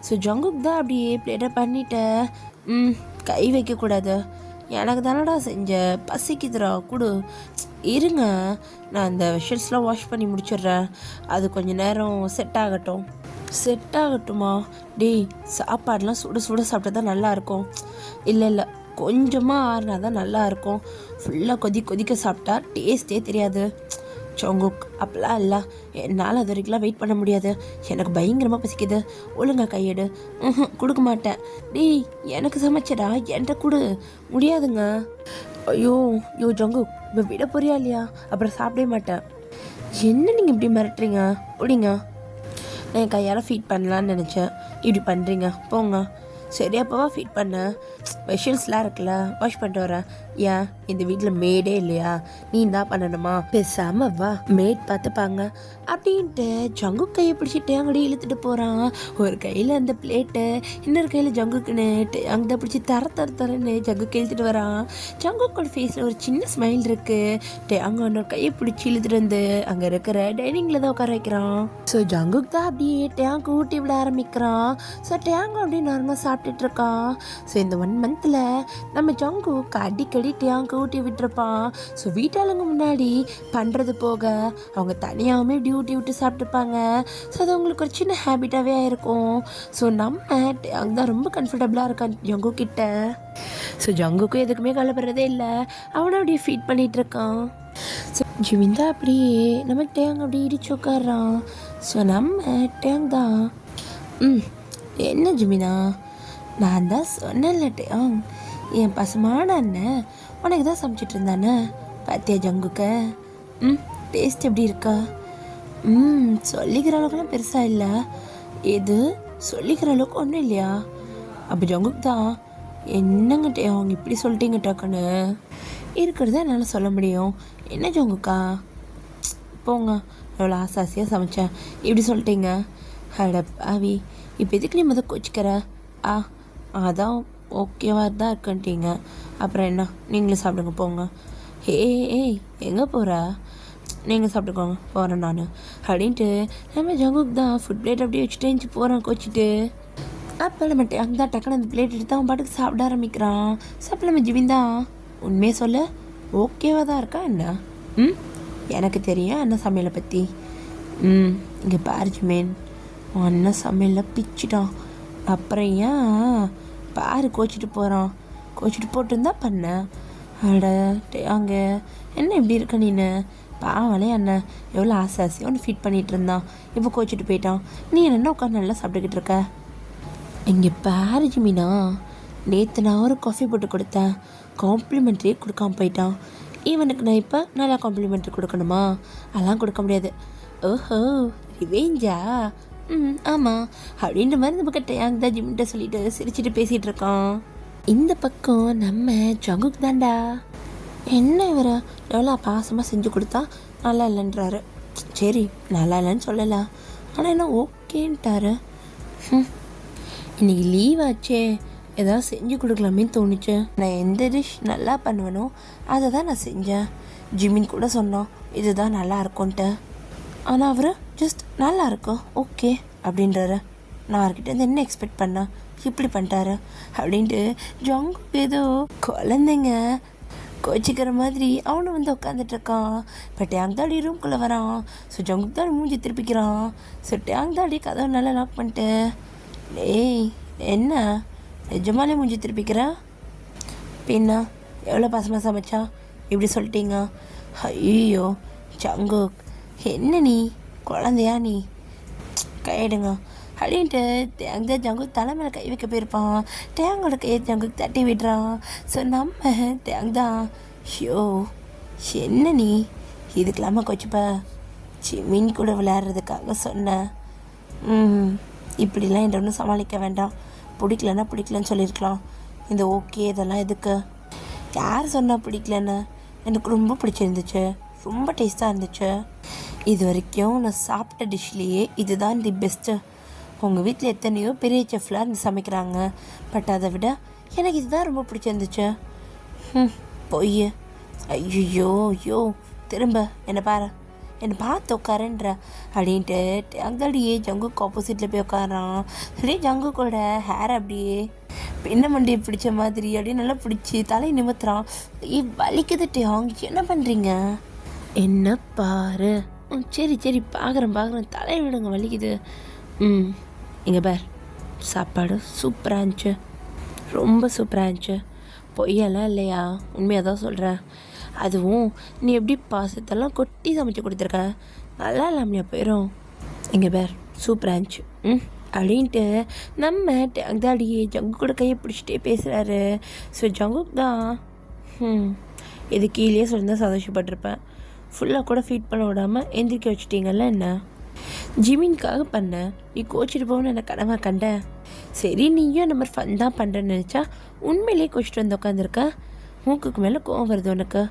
ஸோ ஜங்குக் தான் அப்படியே பிளேட்டை பண்ணிட்ட. கை வைக்கக்கூடாது, எனக்கு தானடா செஞ்ச, பசிக்குதுடா கொடு. இருங்க, நான் அந்த வெஷல்ஸ்லாம் வாஷ் பண்ணி முடிச்சிடுறேன், அது கொஞ்சம் நேரம் செட் ஆகட்டுமா? டேய், சாப்பாடெலாம் சுட சுட சாப்பிட்டா தான் நல்லாயிருக்கும். இல்லை கொஞ்சமாக ஆறுனா தான் நல்லாயிருக்கும். ஃபுல்லாக கொதிக்க சாப்பிட்டா டேஸ்ட்டே தெரியாது. ஜங்குக் அப்பெல்லாம் இல்லை, என்னால் அது வரைக்கும்லாம் வெயிட் பண்ண முடியாது, எனக்கு பயங்கரமாக பசிக்குது. ஒழுங்கா கையெடு. கொடுக்க மாட்டேன். டேய், எனக்கு சமைச்சடா, என்கிட்ட கொடு. முடியாதுங்க. ஐயோ ஜங்குக், இப்போ விட போறியா இல்லையா? அப்புறம் சாப்பிடவே மாட்டேன். என்ன நீங்கள் இப்படி மிரட்டுறீங்க? ஒடிங்க. நான் என் கையால் ஃபீட் பண்ணலான்னு நினச்சேன், இப்படி பண்ணுறீங்க, போங்க. சரி, அப்போவா ஃபீட் பண்ண? வெஷல்ஸ்லாம் இருக்குல்ல, வாஷ் பண்ணிட்டு வரேன். ஏன் இந்த வீட்டில் மேடே இல்லையா? நீ தான் பண்ணணுமா? பேசாமல் வா, மேட் பார்த்துப்பாங்க அப்படின்ட்டு ஜங்குக் கையை பிடிச்சிட்டு அங்கடி இழுத்துட்டு போகிறான். ஒரு கையில் அந்த பிளேட்டு, இன்னொரு கையில் ஜங்குக்குன்னு அங்கே பிடிச்சி தரன்னு ஜங்குக்கு இழுத்துட்டு வரான். ஜங்குக்கோட ஃபேஸில் ஒரு சின்ன ஸ்மைல் இருக்குது. அங்கே இன்னொரு கையை பிடிச்சி இழுத்துட்டு வந்து அங்கே இருக்கிற டைனிங்கில் தான் உட்கார வைக்கிறான். ஸோ ஜங்குக் தான் அப்படியே டேங்க் ஊட்டி விட ஆரம்பிக்கிறான். ஸோ டேங்க் அப்படியே நார்மலாக சாப்பிட்டுட்டு இருக்கான். ஸோ இந்த 1 மந்தில் நம்ம ஜங்குக் அடிக்கடி டேங்க் ஊட்டி விட்டுருப்பான். ஸோ வீட்டாளுங்க முன்னாடி பண்ணுறது போக அவங்க தனியாகவுமே டியூட்டி விட்டு சாப்பிட்டுப்பாங்க. ஸோ அது அவங்களுக்கு ஒரு சின்ன ஹேபிட்டாகவே ஆயிருக்கும். ஸோ நம்ம டேங்க் தான் ரொம்ப கம்ஃபர்டபுளாக இருக்கான் ஜங்குக் கிட்ட. ஸோ ஜங்குக்கும் எதுக்குமே கவலைப்படுறதே இல்லை, அவனை அப்படியே ஃபீட் பண்ணிகிட்டு இருக்கான். ஸோ ஜிமின் தான் அப்படியே நம்ம டேங்க் அப்படியே இடிச்சு உட்காடுறான். ஸோ நம்ம டேங்க் தான் என்ன ஜிமினா, நான் தான் சொன்னேன்ல டேங், என் பசுமான அண்ணன் உனக்கு தான் சமைச்சிட்டு இருந்தானே, பார்த்தியா ஜங்குக்க? டேஸ்ட் எப்படி இருக்கா? சொல்லிக்கிற அளவுக்குலாம் பெருசாக இல்லை. எது சொல்லிக்கிற அளவுக்கு ஒன்றும் இல்லையா? அப்போ ஜங்குக் தான், என்னங்க அவங்க இப்படி சொல்லிட்டீங்க டக்குன்னு, இருக்கிறத என்னால் சொல்ல முடியும். என்ன ஜங்குக்கா? போங்க, எவ்வளோ ஆசாசியாக சமைச்சேன், இப்படி சொல்லிட்டீங்க. அட பாவி, இப்போ எதுக்கு நீ கோச்சிக்கிற? அதான் ஓகேவா தான் இருக்குன்ட்டீங்க, அப்புறம் என்ன, நீங்களும் சாப்பிடுங்க போங்க. ஏய் எங்கே போகிற? நீங்கள் சாப்பிட்டுக்கோங்க, போகிறேன் நான் அப்படின்ட்டு நம்ம ஜங்குக் தான் ஃபுட் பிளேட் அப்படியே வச்சுட்டு இருந்துச்சு போகிறான் கோச்சிட்டு. அப்போ நம்ம அங்கே தான் டக்குன்னு அந்த பிளேட் எடுத்து அவன் பாட்டுக்கு சாப்பிட ஆரம்பிக்கிறான். சாப்பிட நம்ம ஜிமின் தான், உண்மையே சொல்ல ஓகேவா தான் இருக்கா என்ன? எனக்கு தெரியும் என்ன சமையலை பற்றி. இங்கே பாரு ஜிமின், அண்ணன் சமையலில் பிச்சுட்டான், அப்புறம் ஏன் பாரு கோச்சிட்டு போகிறான். கோச்சிட்டு போட்டுருந்தா பண்ண. அட அங்கே என்ன இப்படி இருக்க நீனு? பாவலே அண்ணன் எவ்வளோ ஆசை ஒன்று ஃபீட் பண்ணிகிட்டு இருந்தான், இப்போ கோச்சிட்டு போயிட்டான். நீ என்ன உட்காந்து நல்லா சாப்பிட்டுக்கிட்டு இருக்க? இங்கே பாரு ஜிமினா, நேற்று நான் ஒரு காஃபி போட்டு கொடுத்தேன், காம்ப்ளிமெண்ட்ரியே கொடுக்காம போயிட்டான். இவனுக்கு நான் இப்போ நல்லா காம்ப்ளிமெண்ட்ரி கொடுக்கணுமா? அதெல்லாம் கொடுக்க முடியாது. ஓஹோ, ரிவேஞ்சா? ஆமாம் அப்படின்ற மாதிரி நம்ம டேங்க் தான் ஜிம்கிட்ட சொல்லிட்டு சிரிச்சுட்டு பேசிகிட்டு இருக்கான். இந்த பக்கம் நம்ம ஜங்குக் தாண்டா, என்ன இவரை எவ்வளோ பாசமாக செஞ்சு கொடுத்தா நல்லா இல்லைன்றாரு. சரி, நல்லா இல்லைன்னு சொல்லலை, ஆனால் என்ன ஓகேன்ட்டாரு. இன்றைக்கி லீவ் ஆச்சே, ஏதாவது செஞ்சு கொடுக்கலாமேன்னு தோணுச்சு. நான் எந்த டிஷ் நல்லா பண்ணுவேனோ அதை தான் நான் செஞ்சேன். ஜிமின் கூட சொன்னோம் இதுதான் நல்லா இருக்கும்ன்ட்டு, ஆனால் அவர் ஜஸ்ட் நல்லா இருக்கும் ஓகே அப்படின்றாரு. நான் அவர்கிட்ட என்ன எக்ஸ்பெக்ட் பண்ணேன், இப்படி பண்ணிட்டாரு அப்படின்ட்டு ஜங்குக் ஏதோ குழந்தைங்க கோச்சிக்கிற மாதிரி அவனும் வந்து உட்காந்துட்ருக்கான். இப்போ டேங்க் தாடி ரூம்குள்ளே வரான். ஸோ ஜங்குக் தாடி மூஞ்சி திருப்பிக்கிறான். ஸோ டேங்க் தாடி கதவை நல்லா லாக் பண்ணிட்டு, ஏய் என்ன நிஜமாலே மூஞ்சி திருப்பிக்கிற? பின்னா எவ்வளோ பாசமாக சமைச்சா இப்படி சொல்லிட்டீங்க? ஐயோ ஜங்குக், என்ன நீ குழந்தையா நீ? கையிடுங்க அப்படின்ட்டு தேங்க ஜங்குக் தலை மேலே கை வைக்க போயிருப்பான். தேங்கோட கையை ஜங்குக் தட்டி விடுறான். ஸோ நம்ம தேங் தான், ஷோ என்ன நீ இதுக்கெல்லாமா கொச்சுப்பா? மீன் கூட விளையாடுறதுக்காக சொன்னேன். இப்படிலாம் என்ற ஒன்றும் சமாளிக்க வேண்டாம். பிடிக்கலன்னா பிடிக்கலன்னு சொல்லியிருக்கலாம். இந்த ஓகே இதெல்லாம் எதுக்கு? யார் சொன்னால் பிடிக்கலன்னு? எனக்கு ரொம்ப பிடிச்சிருந்துச்சு, ரொம்ப டேஸ்ட்டாக இருந்துச்சு. இது வரைக்கும் நான் சாப்பிட்ட டிஷ்லேயே இதுதான் தி பெஸ்ட்டு. உங்கள் வீட்டில் எத்தனையோ பெரிய செஃப்லாம் இருந்து சமைக்கிறாங்க, பட் அதை விட எனக்கு இதுதான் ரொம்ப பிடிச்சிருந்துச்சு. பொய். ஐயோ ஐயோ, திரும்ப என்னை பாரு, என்னை பார்த்து உட்காரன்ற அப்படின்ட்டு அங்கடியே ஜங்குக்கு ஆப்போசிட்டில் போய் உட்காரான். அப்படியே ஜங்குக்கோட ஹேர் அப்படியே பின்ன மண்டியை பிடிச்ச மாதிரி அப்படியே நல்லா பிடிச்சி தலையை நிமித்துறான். வலிக்குது டேங், என்ன பண்ணுறீங்க? என்ன பாரு. சரி சரி பார்க்குறேன், தலையை விடுங்க, வலிக்குது. இங்கே பார், சாப்பாடு சூப்பராக இருந்துச்சு, ரொம்ப சூப்பராக இருந்துச்சு. பொய்யெல்லாம் இல்லையா, உண்மையாக தான் சொல்கிறேன். அதுவும் நீ எப்படி பாசத்தெல்லாம் கொட்டி சமைச்சு கொடுத்துருக்க, நல்லா இல்லாமையா போயிடும். இங்கே பேர் சூப்பராக இருந்துச்சு அப்படின்ட்டு நம்ம டேங்தாடியே ஜங்கு கூட கையை பிடிச்சிட்டே பேசுகிறாரு. ஸோ ஜங்குக் தான் இது கீழே சொல்லியிருந்தால் சந்தோஷப்பட்டிருப்பேன். ஃபுல்லாக கூட ஃபீட் பண்ண விடாமல் எந்திரிக்க வச்சுட்டீங்கல்ல என்ன? ஜிமின்காக பண்ணேன், நீ கோச்சிட்டு போகணுன்னு என்ன கனவா கண்டேன். சரி நீயும் அந்த மாதிரி ஃபன் தான் பண்ணுறேன்னு நினச்சா உண்மையிலேயே கோச்சிட்டு வந்து உட்காந்துருக்க. மூக்குக்கு மேலே கோவம் வருது உனக்கு.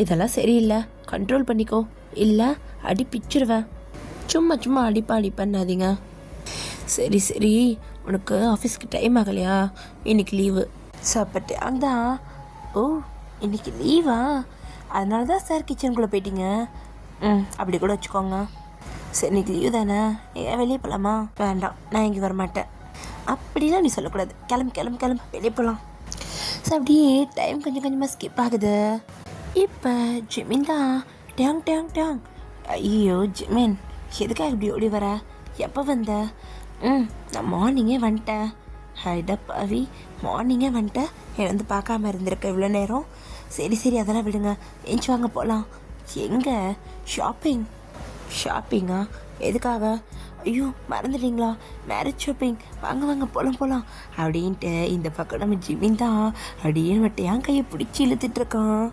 இதெல்லாம் சரியில்லை, கண்ட்ரோல் பண்ணிக்கோ, இல்லை அடி பிச்சிருவேன். சும்மா அடி பண்ணாதீங்க. சரி சரி, உனக்கு ஆஃபீஸ்க்கு டைம் ஆகலையா? இன்னைக்கு லீவு சாப்பிட்டு அதான். ஓ இன்னைக்கு லீவா? அதனால தான் சார் கிச்சனுக்குள்ளே போயிட்டீங்க. அப்படி கூட வச்சுக்கோங்க. சரி இன்னைக்கு லீவு தானே, ஏன் வெளியே போகலாமா? வேண்டாம், நான் இங்கே வரமாட்டேன். அப்படிலாம் நீ சொல்லக்கூடாது. கிளம்பு வெளியே போகலாம். ஸோ அப்படியே டைம் கொஞ்சமாக ஸ்கிப் ஆகுது. இப்போ ஜிமின் தான் டேங். ஐயோ ஜிமின், எதுக்காக இப்படி ஓடி வர? எப்போ வந்த? நான் மார்னிங்கே வந்துட்டேன். ஹைடா பாவி, மார்னிங்கே வந்துட்டேன். என்னை வந்து பார்க்காம இருந்திருக்க இவ்வளோ நேரம். சரி அதெல்லாம் விடுங்க, ஏஞ்சி வாங்க போகலாம். எங்கே? ஷாப்பிங்கா? எதுக்காக? ஐயோ மறந்துட்டீங்களா, மேரேஜ் ஷாப்பிங், வாங்க போகலாம் அப்படின்ட்டு இந்த பக்கம் நம்ம ஜிமின் தான் அப்படியே மட்டும் என் கையை பிடிச்சி இழுத்துட்ருக்கான்.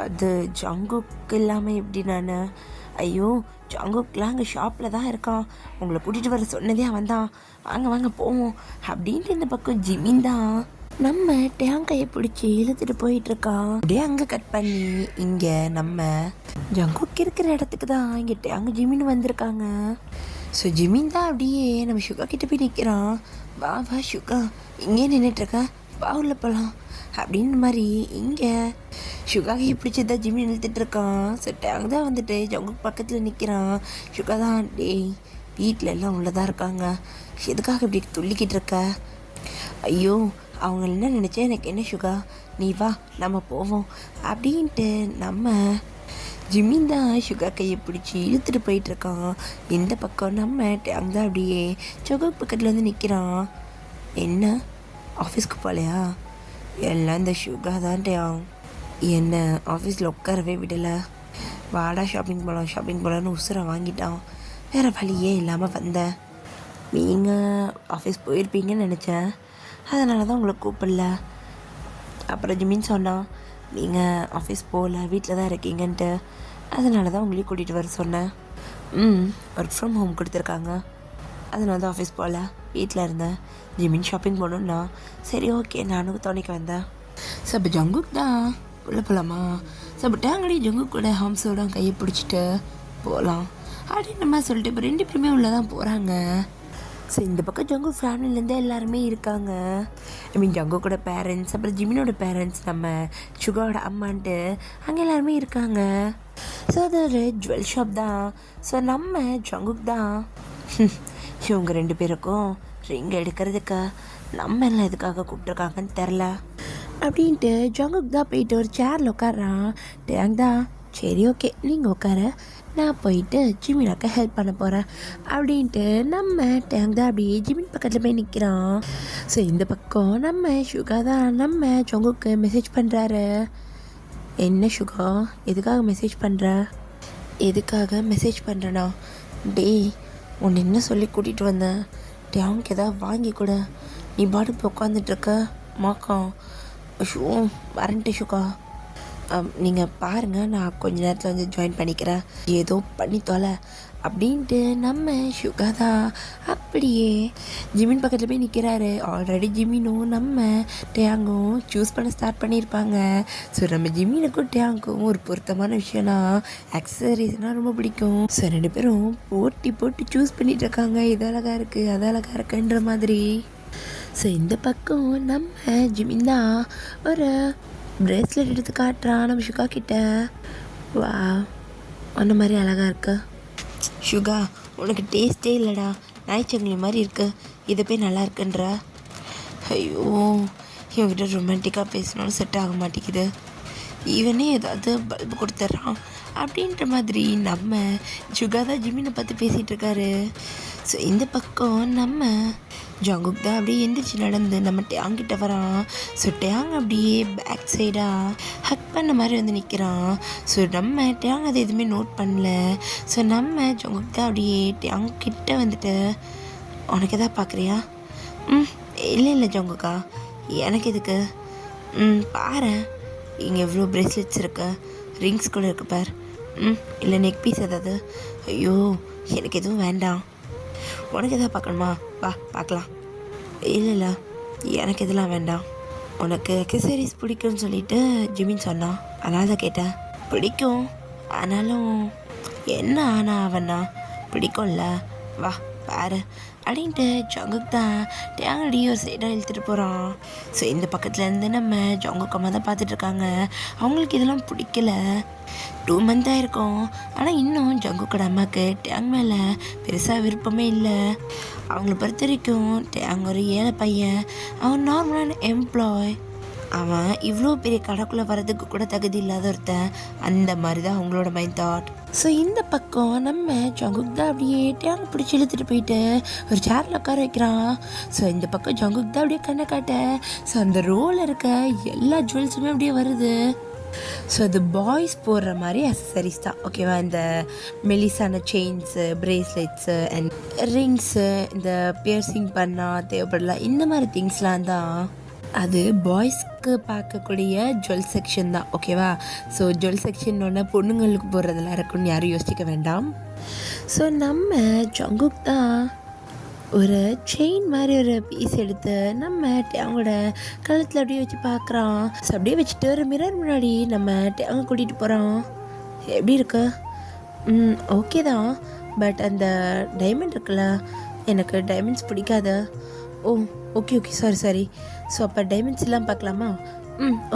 அது ஜங்குக்கு இல்லாமல் எப்படி நான்? ஐயோ ஜங்குக்லாம் அங்கே ஷாப்பில் தான் இருக்கான், உங்களை கூட்டிகிட்டு வர சொன்னதே அவன் தான். வாங்க போவோம் அப்படின்ட்டு இந்த பக்கம் ஜிமின் தான் நம்ம டேங் கையை பிடிச்சி இழுத்துட்டு போயிட்டுருக்கான். அப்படியே அங்கே கட் பண்ணி இங்கே நம்ம ஜங்குக்கு இருக்கிற இடத்துக்கு தான் இங்கே டேங் ஜிமின் வந்திருக்காங்க. ஸோ ஜிமின் தான் அப்படியே நம்ம சுகா கிட்ட போய் நிற்கிறான். வா சுகா, இங்கே நின்றுட்டுருக்க, வா உள்ள போகலாம் அப்படின்னு மாதிரி இங்கே சுகாவை பிடிச்சி தான் ஜிமின் இழுத்துட்ருக்கான். ஸோ டேங் தான் வந்துட்டு ஜங்குக்கு பக்கத்தில் நிற்கிறான். சுகா தான், டேய் வீட்டில் எல்லாம் உள்ளதாக இருக்காங்க, எதுக்காக இப்படி துள்ளிக்கிட்டு இருக்க? ஐயோ அவங்க என்ன நினச்சேன், எனக்கு என்ன சுகா, நீ வா நம்ம போவோம் அப்படின்ட்டு நம்ம ஜிமின் தான் சுகா கையை பிடிச்சி இழுத்துட்டு போயிட்டுருக்கான். இந்த பக்கம் நம்ம டேங் தான் அப்படியே சுகர் பக்கத்தில் வந்து நிற்கிறான். என்ன ஆஃபீஸ்க்கு போகலையா? எல்லாம் இந்த சுகா தான் டேங் என்ன ஆஃபீஸில் உட்காரவே விடலை. வாடா ஷாப்பிங் போகலான்னு உசுரை வாங்கிட்டான். வேறு வழியே இல்லாமல் வந்தேன். நீங்கள் ஆஃபீஸ் போயிருப்பீங்கன்னு நினச்சேன், அதனால தான் உங்களை கூப்பிடல. அப்புறம் ஜிமின் சொன்னான், நீங்கள் ஆஃபீஸ் போகல வீட்டில் தான் இருக்கீங்கன்ட்டு, அதனால தான் உங்களையும் கூட்டிகிட்டு வர சொன்னேன். ஒர்க் ஃப்ரம் ஹோம் கொடுத்துருக்காங்க, அதனால தான் ஆஃபீஸ் போகல, வீட்டில் இருந்தேன். ஜிமின் ஷாப்பிங் போகணுன்னா சரி ஓகே நானும் துணைக்கு வந்தேன். சப்போ ஜங்குக் தான் உள்ள போகலாமா? சப்போ டேங்கடி ஜங்குக் கூட ஹம்ஸோட கையை பிடிச்சிட்டு போகலாம் அப்படின்னு நம்ம சொல்லிட்டு இப்போ 2 பேருமே உள்ளே தான் போகிறாங்க. ஸோ இந்த பக்கம் ஜங்கு ஃபேமிலிலேருந்தே எல்லாருமே இருக்காங்க. ஜங்கு கூட பேரண்ட்ஸ், அப்புறம் ஜிமினோட பேரண்ட்ஸ், நம்ம சுகாவோட அம்மான்ட்டு அங்கே எல்லாருமே இருக்காங்க. ஸோ அது ஒரு ஜுவல் ஷாப் தான். ஸோ நம்ம ஜங்குக் தான் இவங்க 2 பேருக்கும் ரிங் எடுக்கிறதுக்கு நம்ம எல்லாம் எதுக்காக கூப்பிட்ருக்காங்கன்னு தெரில அப்படின்ட்டு ஜங்குக் தான் போயிட்டு ஒரு சேரில் உட்காடுறான். டேங் தான், சரி ஓகே நீங்கள் உட்கார, நான் போயிட்டு ஜிமினாக்க ஹெல்ப் பண்ண போகிறேன் அப்படின்ட்டு நம்ம டேங் தான் அப்படியே ஜிமின் பக்கத்தில் போய் நிற்கிறான். ஸோ இந்த பக்கம் நம்ம சுகா தான் நம்ம ஜங்குக்கு மெசேஜ் பண்ணுறாரு. என்ன சுகா, எதுக்காக மெசேஜ் பண்ணுற? எதுக்காக மெசேஜ் பண்ணுறேண்ணா? டேய், உன்னை என்ன சொல்லி கூட்டிகிட்டு வந்தேன்? டேங்க்கு எதாவது வாங்கி கூட, நீ பாட்டு போய் உட்காந்துட்ருக்க மாக்கா. ஷூ வரன்ட்டு சுகா. நீங்கள் பாருங்கள், நான் கொஞ்ச நேரத்தில் வந்து ஜாயின் பண்ணிக்கிறேன், ஏதோ பண்ணி தொலை அப்படின்ட்டு நம்ம சுகா தான் அப்படியே ஜிமின் பக்கத்தில் போய் நிற்கிறாரு. ஆல்ரெடி ஜிமினும் நம்ம டேங்கும் சூஸ் பண்ண ஸ்டார்ட் பண்ணியிருப்பாங்க. ஸோ நம்ம ஜிமினுக்கும் டேங்கும் ஒரு பொருத்தமான விஷயம்னா அக்சசரிஸ்னால் ரொம்ப பிடிக்கும். ஸோ 2 பேரும் போட்டு சூஸ் பண்ணிகிட்டு இருக்காங்க, இது அழகாக இருக்குது அது அழகாக இருக்குன்ற மாதிரி. ஸோ இந்த பக்கம் நம்ம ஜிமின் தான் ஒரு பிரேஸ்லெட் எடுத்து காட்டுறான் நம்ம சுகா கிட்ட. வா, அந்த மாதிரி அழகாக இருக்கு. சுகா, உனக்கு டேஸ்ட்டே இல்லைடா, நாய்ச்சங்கிலி மாதிரி இருக்கு, இதை போய் நல்லா இருக்குன்ற. ஐயோ, இவன்கிட்ட ரொமான்டிக்காக பேசினாலும் செட் ஆக மாட்டேங்குது, இவனே ஏதாவது பல்பு கொடுத்துட்றான் அப்படின்ற மாதிரி நம்ம சுகா தான் ஜிமினை பார்த்து பேசிகிட்டு இருக்காரு. ஸோ இந்த பக்கம் நம்ம ஜங்குக் தான் அப்படியே எந்திரிச்சு நடந்து நம்ம டேங்கிட்ட வரான். ஸோ டேங் அப்படியே பேக் சைடாக ஹக் பண்ண மாதிரி வந்து நிற்கிறான். ஸோ நம்ம டேங் அதை எதுவுமே நோட் பண்ணல. ஸோ நம்ம ஜங்குக் தான் அப்படியே டேங் கிட்ட வந்துட்டு, உனக்கு எதாவது பார்க்குறியா? இல்லை ஜங்குக்கா, எனக்கு எதுக்கு? பாரு, இங்கே எவ்வளோ ப்ரேஸ்லெட்ஸ் இருக்கு, ரிங்ஸ் கூட இருக்கு பார். இல்லை நெக் பீஸ் ஏதாவது? ஐயோ, எனக்கு எதுவும் வேண்டாம், உனக்கு எதாவது பார்க்கணுமா? வா பார்க்கலாம். இல்லை எனக்கு இதெல்லாம் வேண்டாம். உனக்கு அக்சசரிஸ் பிடிக்கும்னு சொல்லிட்டு ஜிமின் சொன்னான், அதனால தான் கேட்டேன். பிடிக்கும், ஆனாலும் என்ன ஆனா அவனா பிடிக்கும்ல, வா பாரு அப்படின்ட்டு ஜங்குக் தான் டேங்கடி ஒரு சைடாக இழுத்துட்டு போகிறான். ஸோ இந்த பக்கத்துலேருந்து நம்ம ஜங்குக் அம்மா தான் பார்த்துட்ருக்காங்க. அவங்களுக்கு இதெல்லாம் பிடிக்கல. 2 month ஆகிருக்கும், ஆனால் இன்னும் ஜங்குக்கோட அம்மாவுக்கு டேங் மேலே பெருசாக விருப்பமே இல்லை. அவங்கள பொறுத்த வரைக்கும் டேங் ஒரு ஏழை பையன், அவன் நார்மலான எம்ப்ளாய், அவன் இவ்வளோ பெரிய கடைக்குள்ளே வர்றதுக்கு கூட தகுதி இல்லாத ஒருத்தன், அந்த மாதிரி தான் அவங்களோட மைண்ட் தாட். ஸோ இந்த பக்கம் நம்ம ஜங்குக் தான் அப்படியே டேங் பிடிச்சி இழுத்துட்டு போயிட்டு ஒரு சேரில் உட்கார வைக்கிறான். ஸோ இந்த பக்கம் ஜங்குக் தான் அப்படியே கண்ணை காட்ட. ஸோ அந்த ரோலில் இருக்க எல்லா ஜுவல்ஸுமே அப்படியே வருது. ஸோ அது பாய்ஸ் போடுற மாதிரி அக்சசரிஸ் தான், ஓகேவா? இந்த மெலிசான செயின்ஸு, ப்ரேஸ்லெட்ஸு அண்ட் ரிங்ஸு, இந்த பியர்சிங் பண்ணால் தேவைப்படலாம், இந்த மாதிரி திங்ஸ்லாம் தான். அது பாய்ஸ்க்கு பார்க்கக்கூடிய ஜுவல் செக்ஷன் தான், ஓகேவா? ஸோ ஜுவல் செக்ஷன் ஒன்று பொண்ணுங்களுக்கு போடுறதெல்லாம் இருக்குன்னு யாரும் யோசிக்க வேண்டாம். ஸோ நம்ம ஜங்குக் தான் ஒரு செயின் மாதிரி ஒரு பீஸ் எடுத்து நம்ம அவங்களோட கழுத்தில் அப்படியே வச்சு பார்க்குறான். ஸோ அப்படியே வச்சுட்டு ஒரு மிரர் முன்னாடி நம்ம அவங்க கூட்டிகிட்டு போகிறோம். எப்படி இருக்கு? ஓகே தான், பட் அந்த டைமண்ட் இருக்குல்ல, எனக்கு டைமண்ட்ஸ் பிடிக்காது. ஓ ஓகே சாரி. ஸோ அப்போ டைமண்ட்ஸ் எல்லாம் பார்க்கலாமா?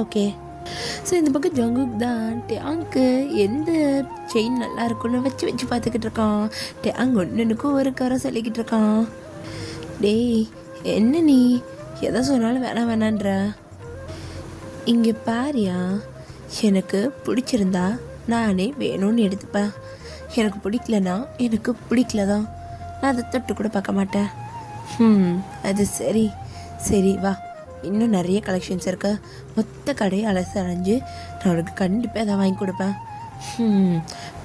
ஓகே. ஸோ இந்த பக்கம் ஜங்குக் தான் டேங்க்கு எந்த செயின் நல்லா இருக்குன்னு வச்சு பார்த்துக்கிட்டு இருக்கான். டேங் ஒன்றுக்கும் ஒரு கரை சொல்லிக்கிட்டு இருக்கான். டேய், என்ன நீ எதை சொன்னாலும் வேணான்ற? இங்கே பாரியா, எனக்கு பிடிச்சிருந்தா நானே வேணும்னு எடுத்துப்பேன், எனக்கு பிடிக்கலனா எனக்கு பிடிக்கல தான், நான் அதை தொட்டு கூட பார்க்க மாட்டேன். அது சரி வா, இன்னும் நிறைய கலெக்ஷன்ஸ் இருக்கு, மொத்த கடையை அலைஞ்சு நான் உனக்கு கண்டிப்பாக அதை வாங்கி கொடுப்பேன்.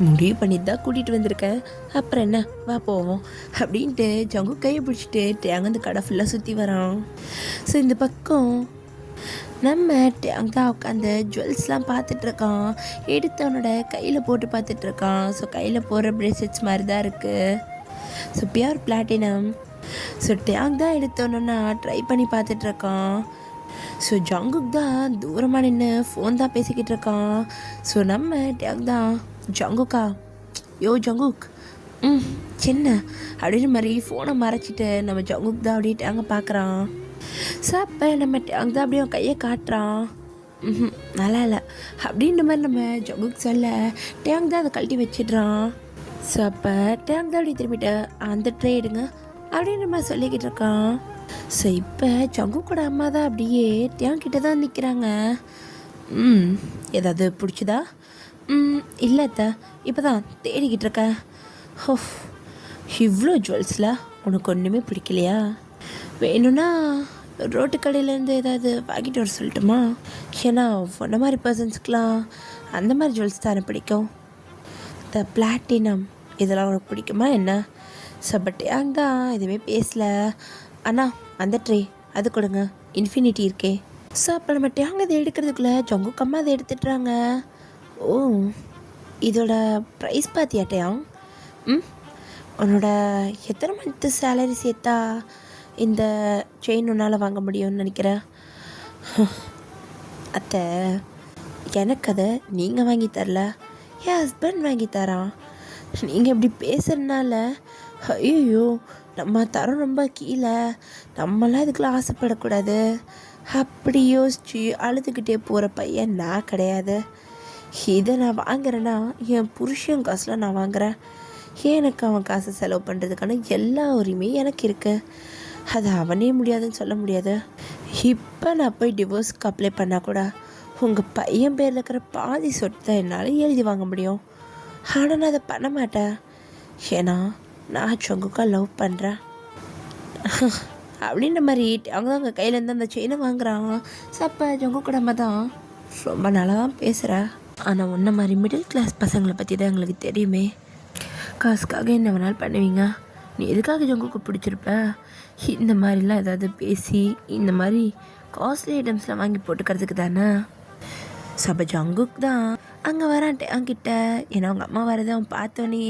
முடிவு பண்ணிட்டு தான் கூட்டிகிட்டு வந்திருக்கேன், அப்புறம் என்ன, வா போவோம் அப்படின்ட்டு ஜங்கு கையை பிடிச்சிட்டு டேங்க அந்த கடை ஃபுல்லாக சுற்றி வரான். ஸோ இந்த பக்கம் நம்ம டேங் தான் உட்காந்து ஜுவல்ஸ்லாம் பார்த்துட்ருக்கான். எடுத்தவனோட கையில் போட்டு பார்த்துட்ருக்கான். ஸோ கையில் போடுற ப்ரேஸ்லெட்ஸ் மாதிரி தான் இருக்குது. So pure platinum. So Tang தான் எடுத்தோன்னா ட்ரை பண்ணி பார்த்துட்ருக்கான். ஸோ ஜங்குக் தான் தூரமாக நின்று ஃபோன் தான் பேசிக்கிட்டு இருக்கான். ஸோ நம்ம டேங் தான், ஜங்குக்கா, யோ ஜங்குக், சின்ன அப்படின்னு மாதிரி ஃபோனை மறைச்சிட்டு நம்ம ஜங்குக் தான் அப்படியே டேங்கை பார்க்குறான். ஸோ அப்போ நம்ம டேங் தான் அப்படியே கையை காட்டுறான். நல்லா இல்லை அப்படின்ற மாதிரி நம்ம ஜங்குக் சொல்ல டேங் தான் அதை கழட்டி வச்சிடுறான். ஸோ அப்போ டேங் தான் அப்படி திரும்பிட்டு அந்த ட்ரே எடுங்க அப்படின்ற மாதிரி சொல்லிக்கிட்டு இருக்கான். ஸோ இப்போ ஜங்குக்கோட அம்மா தான் அப்படியே டேங் கிட்ட தான் நிற்கிறாங்க. ஏதாவது பிடிச்சதா? இல்லை அத்தை, இப்போ தான் தேடிக்கிட்டு இருக்கேன். ஹோ, இவ்வளோ ஜுவல்ஸில் உனக்கு ஒன்றுமே பிடிக்கலையா? வேணும்னா ரோட்டு கடையிலேருந்து ஏதாவது வாங்கிட்டு வர சொல்லட்டுமா? ஏன்னா உன்ன மாதிரி பர்சன்ஸ்க்கெலாம் அந்த மாதிரி ஜுவல்ஸ் தானே பிடிக்கும். இந்த பிளாட்டினம் இதெல்லாம் உனக்கு பிடிக்குமா என்ன? பட் ஏங்க தான் எதுவுமே பேசலை. அண்ணா அந்த ட்ரே அது கொடுங்க, இன்ஃபினிட்டி இருக்கே. ஸோ அப்போ நம்ம டேங்க அதை எடுக்கிறதுக்குள்ளே ஜங்குக்கம்மா அதை எடுத்துட்டுறாங்க. ஓ, இதோட ப்ரைஸ் பார்த்தியாட்டையாம்? உன்னோட எத்தனை மந்த்து சேலரி சேர்த்தா இந்த செயின் உன்னால் வாங்க முடியும்னு நினைக்கிறேன்? அத்தை, எனக்கு அதை நீங்கள் வாங்கி தரல, என் ஹஸ்பண்ட் வாங்கி தரான். நீங்கள் இப்படி பேசுகிறதுனால ஐயோ நம்ம தரம் ரொம்ப கீழே, நம்மளாம் இதுக்கெலாம் ஆசைப்படக்கூடாது அப்படி யோசித்து அழுதுகிட்டே போகிற பையன் நான் கிடையாது. இதை நான் வாங்குறேன்னா என் புருஷன் காசில் நான் வாங்குகிறேன். எனக்கு அவன் காசை செலவு பண்ணுறதுக்கான எல்லா உரிமையும் எனக்கு இருக்குது. அது அவனே முடியாதுன்னு சொல்ல முடியாது. இப்போ நான் போய் டிவோர்ஸ்க்கு அப்ளை பண்ணால் கூட உங்கள் பையன் பேரில் இருக்கிற பாதி சொத்து தான் என்னால் எழுதி வாங்க முடியும். ஆனால் நான் அதை பண்ண மாட்டேன். ஏன்னா நான் ஜங்குக்கா லவ் பண்ணுறேன் அப்படின்ற மாதிரி அவங்க தான் அவங்க கையிலேருந்து அந்த செயினை வாங்குறான். ஸோ அப்போ ஜங்குக்கூட அம்மா தான் ரொம்ப நல்லா தான் பேசுகிறேன். ஆனால் உன்ன மாதிரி மிடில் கிளாஸ் பசங்களை பற்றி தான் எங்களுக்கு தெரியுமே. காசுக்காக என்ன வேணாலும் பண்ணுவீங்க. நீ எதுக்காக ஜங்குக்கு பிடிச்சிருப்ப? இந்த மாதிரிலாம் ஏதாவது பேசி இந்த மாதிரி காஸ்ட்லி ஐட்டம்ஸ்லாம் வாங்கி போட்டுக்கிறதுக்கு தானே. சபை ஜங்குக்கு தான் அங்கே வரான் டேங்கிட்ட. ஏன்னா அவங்க அம்மா வரதை அவன் பார்த்தோன்னே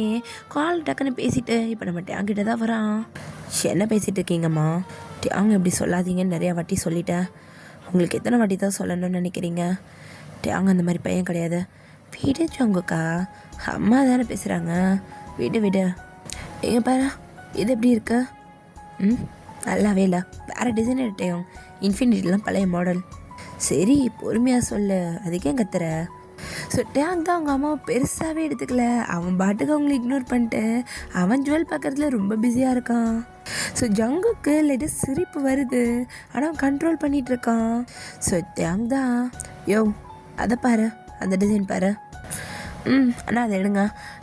கால் டக்குன்னு பேசிட்டு இப்போ நம்ம டேங்கிட்ட தான் வரான். என்ன பேசிகிட்டு இருக்கீங்கம்மா? டேங்க இப்படி சொல்லாதீங்கன்னு நிறையா வாட்டி சொல்லிட்டேன். உங்களுக்கு எத்தனை வாட்டி தான் சொல்லணும்னு நினைக்கிறீங்க? டேங்க அந்த மாதிரி பையன் கிடையாது. வீடு ஜங்குக்கா, அம்மா தானே பேசுகிறாங்க. விடு விடு. எங்க பாரு, இது எப்படி இருக்கு? நல்லாவே இல்லை, வேறு டிசைன் எடுட்டேன். இன்ஃபினிட்டிலாம் பழைய மாடல். சரி பொறுமையாக சொல்லு, அதுக்கே கத்துற. ஸோ டேங் தான் அவங்க அம்மாவை பெருசாகவே எடுத்துக்கல. அவன் பாட்டுக்கு அவங்களை இக்னோர் பண்ணிட்டு அவன் ஜுவல் பார்க்குறதுல ரொம்ப பிஸியாக இருக்கான். ஸோ ஜங்குக்கு லைட்டாக சிரிப்பு வருது, ஆனால் அவன் கண்ட்ரோல் பண்ணிகிட்ருக்கான். ஸோ டேங் தான், யோ அதை பாரு, அந்த டிசைன் பாரு, ஆனால் அதை எடுங்க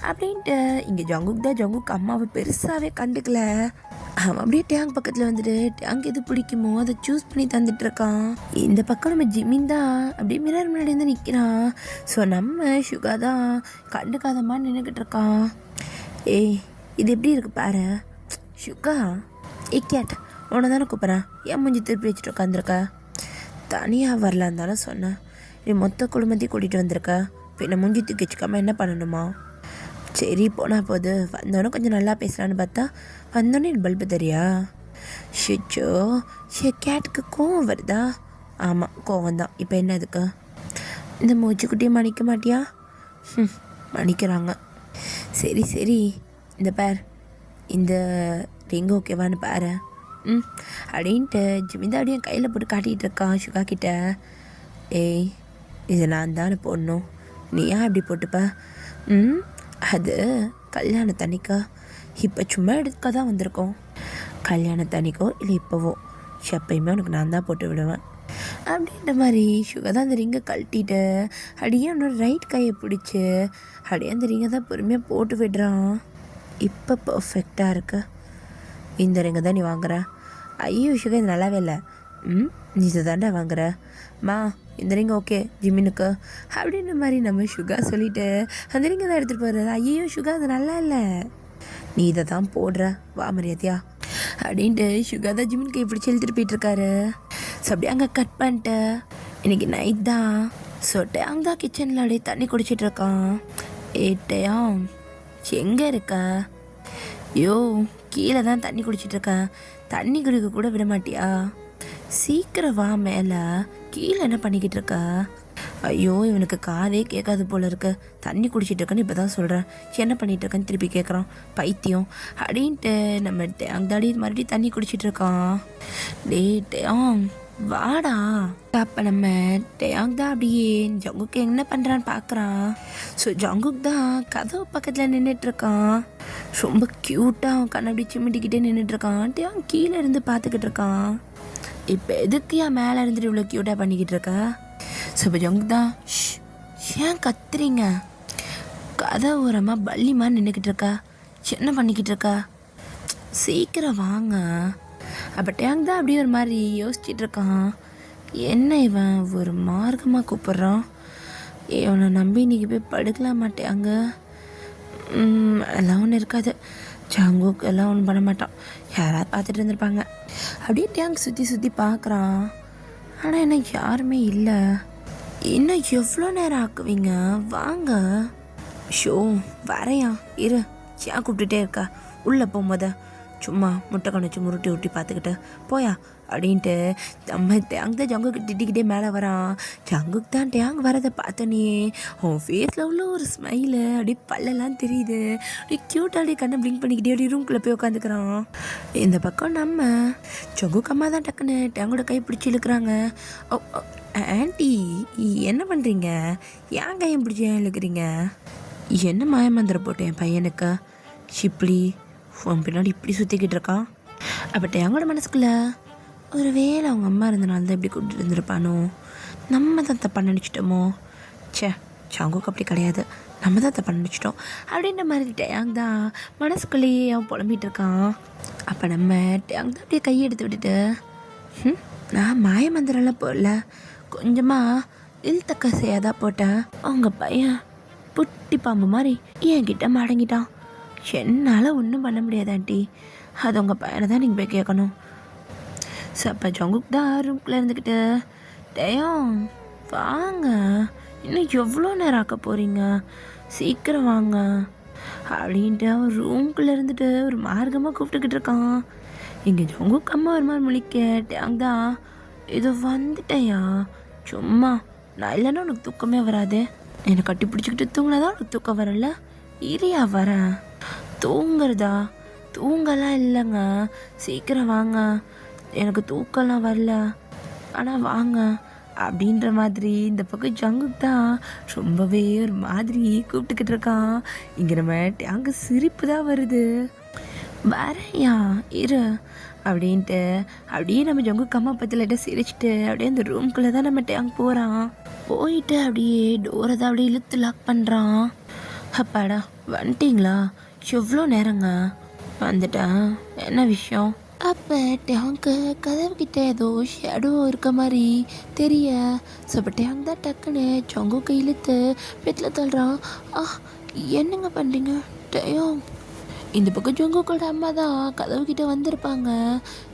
அப்படின்ட்டு. இங்கே ஜங்குக் தான் ஜங்குக்கு அம்மாவை பெருசாகவே கண்டுக்கல. அவன் அப்படியே டேங் பக்கத்தில் வந்துட்டு டேங்க் எது பிடிக்குமோ அதை சூஸ் பண்ணி தந்துட்டுருக்கான். இந்த பக்கம் நம்ம ஜிமின் தான் அப்படியே மிரர் முன்னாடி வந்து நிற்கிறான். ஸோ நம்ம சுகா தான் கண்டுக்காதம்மா நின்றுக்கிட்டு இருக்கான். ஏய் இது எப்படி இருக்கு பாரு. சுகா, ஏ கேட், உன்னை தானே கூப்பிட்றேன், ஏன் மூஞ்சி திருப்பி வச்சுட்டு உட்காந்துருக்க? தனியாக வரலான் தானே சொன்னேன். நீ மொத்த குடும்பத்தையும் கூட்டிகிட்டு வந்திருக்க, பின்ன மூஞ்சி தூக்கி வச்சுக்காம என்ன பண்ணணுமா? சரி போனால் போது, வந்தோடனே கொஞ்சம் நல்லா பேசலான்னு பார்த்தா வந்தோடனே பல்பு தெரியா? ஷிச்சோ, கேட்டுக்கு கோவம் வருதா? ஆமாம் கோவம் தான். இப்போ என்ன அதுக்கு? இந்த மூச்சுக்குட்டியை மன்னிக்க மாட்டியா? மன்னிக்கிறாங்க. சரி சரி, இந்த பார், இந்த ரிங் ஓகேவான்னு பாரு. அப்படின்ட்டு ஜிமிதா அப்படியே கையில் போட்டு காட்டிகிட்டு இருக்கான் சுகா கிட்ட. ஏய் இது நான் தானே போடணும், நீ ஏன் அப்படி போட்டுப்ப? அது கல்யாணத்தன்னைக்கா, இப்போ சும்மா எடுக்க தான் வந்திருக்கோம். கல்யாணத்தன்னைக்கோ இல்லை இப்போவோ எப்பயுமே உனக்கு நான் தான் போட்டு விடுவேன் அப்படின்ற மாதிரி சுகா தான் அந்த ரிங்கை கழட்டிட்டு அப்படியே அவனோட ரைட் கையை பிடிச்சி அப்படியே அந்த ரிங்கை தான் பொறுமையாக போட்டு விடுறான். இப்போ பர்ஃபெக்டாக இருக்கு, இந்த ரிங்கை தான் நீ வாங்குற. ஐயோ சுகா இது நல்லாவே இல்லை. நீ இதை தாண்டா வாங்குற மா, இந்த ரிங் ஓகே ஜிமினுக்கு அப்படின்ற மாதிரி நம்ம சுகா சொல்லிவிட்டு அந்த ரிங்கை தான் எடுத்துகிட்டு போகிறது. ஐயோ சுகா அது நல்லா இல்லை, நீ இதை தான் போடுற, வா மரியாதையா அப்படின்ட்டு சுகா தான் ஜிமினுக்கு எப்படி செலுத்திட்டு போயிட்டுருக்காரு. ஸோ அப்படியே அங்கே கட் பண்ணிட்டு இன்றைக்கி நைட் தான். ஸோ டேங் தான் கிச்சனில் அப்படியே தண்ணி குடிச்சிட்ருக்கான். ஏட்டையாம் எங்கே இருக்க? ஐயோ கீழே தான் தண்ணி குடிச்சிட்ருக்கேன், தண்ணி குடிக்க கூட விட மாட்டியா? சீக்கிரம் வா மேலே, கீழே என்ன பண்ணிக்கிட்டு இருக்க? ஐயோ இவனுக்கு காதே கேட்காது போல இருக்கு. தண்ணி குடிச்சிட்டு இருக்கேன்னு இப்போ தான் சொல்கிறேன், என்ன பண்ணிகிட்டு இருக்கேன்னு திருப்பி கேட்குறான், பைத்தியம் அப்படின்ட்டு. நம்ம டேங் தாடி மறுபடியும் தண்ணி குடிச்சிட்டு இருக்கான். டே டேங் வாடா. அப்போ நம்ம டேங் தான் அப்படியே ஜங்குக்கு என்ன பண்ணுறான்னு பார்க்குறான். ஸோ ஜங்குக் தான் கதவு பக்கத்தில் நின்றுட்டுருக்கான். ரொம்ப க்யூட்டாக அவன் கண்ணை அப்படி சிமிட்டிக்கிட்டே நின்றுட்டுருக்கான். டேங் கீழே இருந்து பார்த்துக்கிட்டு இருக்கான். இப்போ எதுக்கு என் மேலே இருந்துட்டு இவ்வளோ க்யூட்டாக பண்ணிக்கிட்டு இருக்கா? ஸோ இப்போ ஜங்குக் தான், ஏன் கத்துறீங்க? கதை ஓரமாக பள்ளிமா நின்றுக்கிட்டு இருக்கா. என்ன பண்ணிக்கிட்டு இருக்கா? சீக்கிரம் வாங்க. அப்போ டேங் தான் அப்படியே ஒரு மாதிரி யோசிச்சுட்டு இருக்கான். என்ன இவன் ஒரு மார்க்கமாக கூப்பிட்றான். இவனை நம்பி இன்றைக்கி போய் படுக்கலாம் மாட்டேங்க. எல்லாம் ஒன்றும் இருக்காது. ஜங்குக் எல்லாம் ஒன்றும் பண்ண மாட்டான். யாராவது பார்த்துட்டு இருந்திருப்பாங்க. அப்படியே டேங்க் சுற்றி சுற்றி பார்க்குறான். ஆனால் என்ன யாருமே இல்லை. இன்னும் எவ்வளோ நேரம் ஆக்குவீங்க? வாங்க. ஷோ வரையா இரு. ஏன் கூப்பிட்டுட்டே இருக்கா? உள்ளே போகும்போது சும்மா முட்டை கணிச்சு முருட்டி ஊட்டி பார்த்துக்கிட்டு போயா அப்படின்ட்டு நம்ம டேங் தான் ஜங்குக்கு திட்டிக்கிட்டே மேலே வரான். ஜங்குக்கு தான் டேங் வரதை பார்த்தோன்னே அவன் ஃபேஸில் உள்ள ஒரு ஸ்மைலு அப்படியே பல்லெல்லாம் தெரியுது. அப்படியே க்யூட்டாக அப்படியே கண்ணை பிளிங்க் பண்ணிக்கிட்டே அப்படியே ரூம்குள்ளே போய் உட்காந்துக்கிறான். இந்த பக்கம் நம்ம ஜங்குக்கு அம்மா தான் டக்குன்னு டேங்கோட கை பிடிச்சி இழுக்கிறாங்க. ஆண்டி என்ன பண்ணுறீங்க? ஏன் கையை பிடிச்சி ஏன் இழுக்கிறீங்க? என்ன மாயமந்திரம் போட்டேன் என் பையனுக்கு இப்படி உன் பின்னாடி இப்படி சுற்றிக்கிட்டு இருக்கான். அப்போ டேங்கோட மனசுக்குள்ளே ஒரு வேளை அவங்க அம்மா இருந்தனால தான் இப்படி கூப்பிட்டு இருந்திருப்பானோ, நம்ம தான் தப்பா நினச்சிட்டோமோ. ஜங்குக்கு அப்படி கிடையாது, நம்ம தான் தப்பா நினச்சிட்டோம் அப்படின்ற மாதிரி டேங் தான் மனசுக்குள்ளேயே அவன் புலம்பிகிட்டு இருக்கான். அப்போ நம்ம டேங் தான் அப்படியே கையை எடுத்து விட்டுட்டு நான் மாய மந்திரம்லாம் போடல, கொஞ்சமாக இழுத்தக்க செய்யாதான் போட்டேன். அவங்க பையன் புட்டி பாம்பு மாதிரி என்கிட்ட மடங்கிட்டான். என்னால் ஒன்றும் பண்ண முடியாது ஆண்டி, அது உங்கள் பையனை தான் நீங்கள் போய் கேட்கணும். அப்போ ஜங்குக் தான் ரூம்குள்ளே இருந்துக்கிட்டு டேயும் வாங்க, இன்னும் எவ்வளோ நேரம் ஆக்க போகிறீங்க, சீக்கிரம் வாங்க அப்படின்ட்டு அவன் ரூம்குள்ளே இருந்துட்டு ஒரு மார்க்கமாக கூப்பிட்டுக்கிட்டு இருக்கான். இங்கே ஜங்குக் அம்மா ஒரு மாதிரி முழிக்க டேங் தான் இது வந்துட்டேயா, சும்மா நான் இல்லைன்னா உனக்கு தூக்கமே வராது, என்னை கட்டி பிடிச்சிக்கிட்டு தூங்கினாதான் உனக்கு தூக்கம் வரல, இரியா வரேன். தூங்குறதா? தூங்கலாம் இல்லைங்க, சீக்கிரம் வாங்க, எனக்கு தூக்கம்லாம் வரல, ஆனால் வாங்க அப்படின்ற மாதிரி இந்த பக்கம் ஜங்குக் தான் ரொம்பவே ஒரு மாதிரி கூப்பிட்டுக்கிட்டு இருக்கான். இங்கே நம்ம டேங்கு சிரிப்பு தான் வருது. வரையா இரு அப்படின்ட்டு அப்படியே நம்ம ஜங்குக் அம்மா பற்றி லைட்டாக சிரிச்சிட்டு அப்படியே அந்த ரூம்குள்ளே தான் நம்ம டேங்க் போகிறான். போயிட்டு அப்படியே டோரை தான் அப்படியே இழுத்து லாக் பண்ணுறான். அப்பாடா வந்துட்டிங்களா, எவ்வளோ நேரங்க? வந்துட்டேன், என்ன விஷயம்? அப்போ டேங்க்கு கதவுக்கிட்ட ஏதோ ஷேடோ இருக்க மாதிரி தெரிய அப்போ டேங்க் தான் டக்குன்னு ஜங்குக்கு இழுத்து பெட்டில் தள்ளுறான். என்னங்க பண்ணுறீங்க டேங்? இந்த பக்கம் ஜங்குக்கோட அம்மா தான் கதவுக்கிட்ட வந்திருப்பாங்க.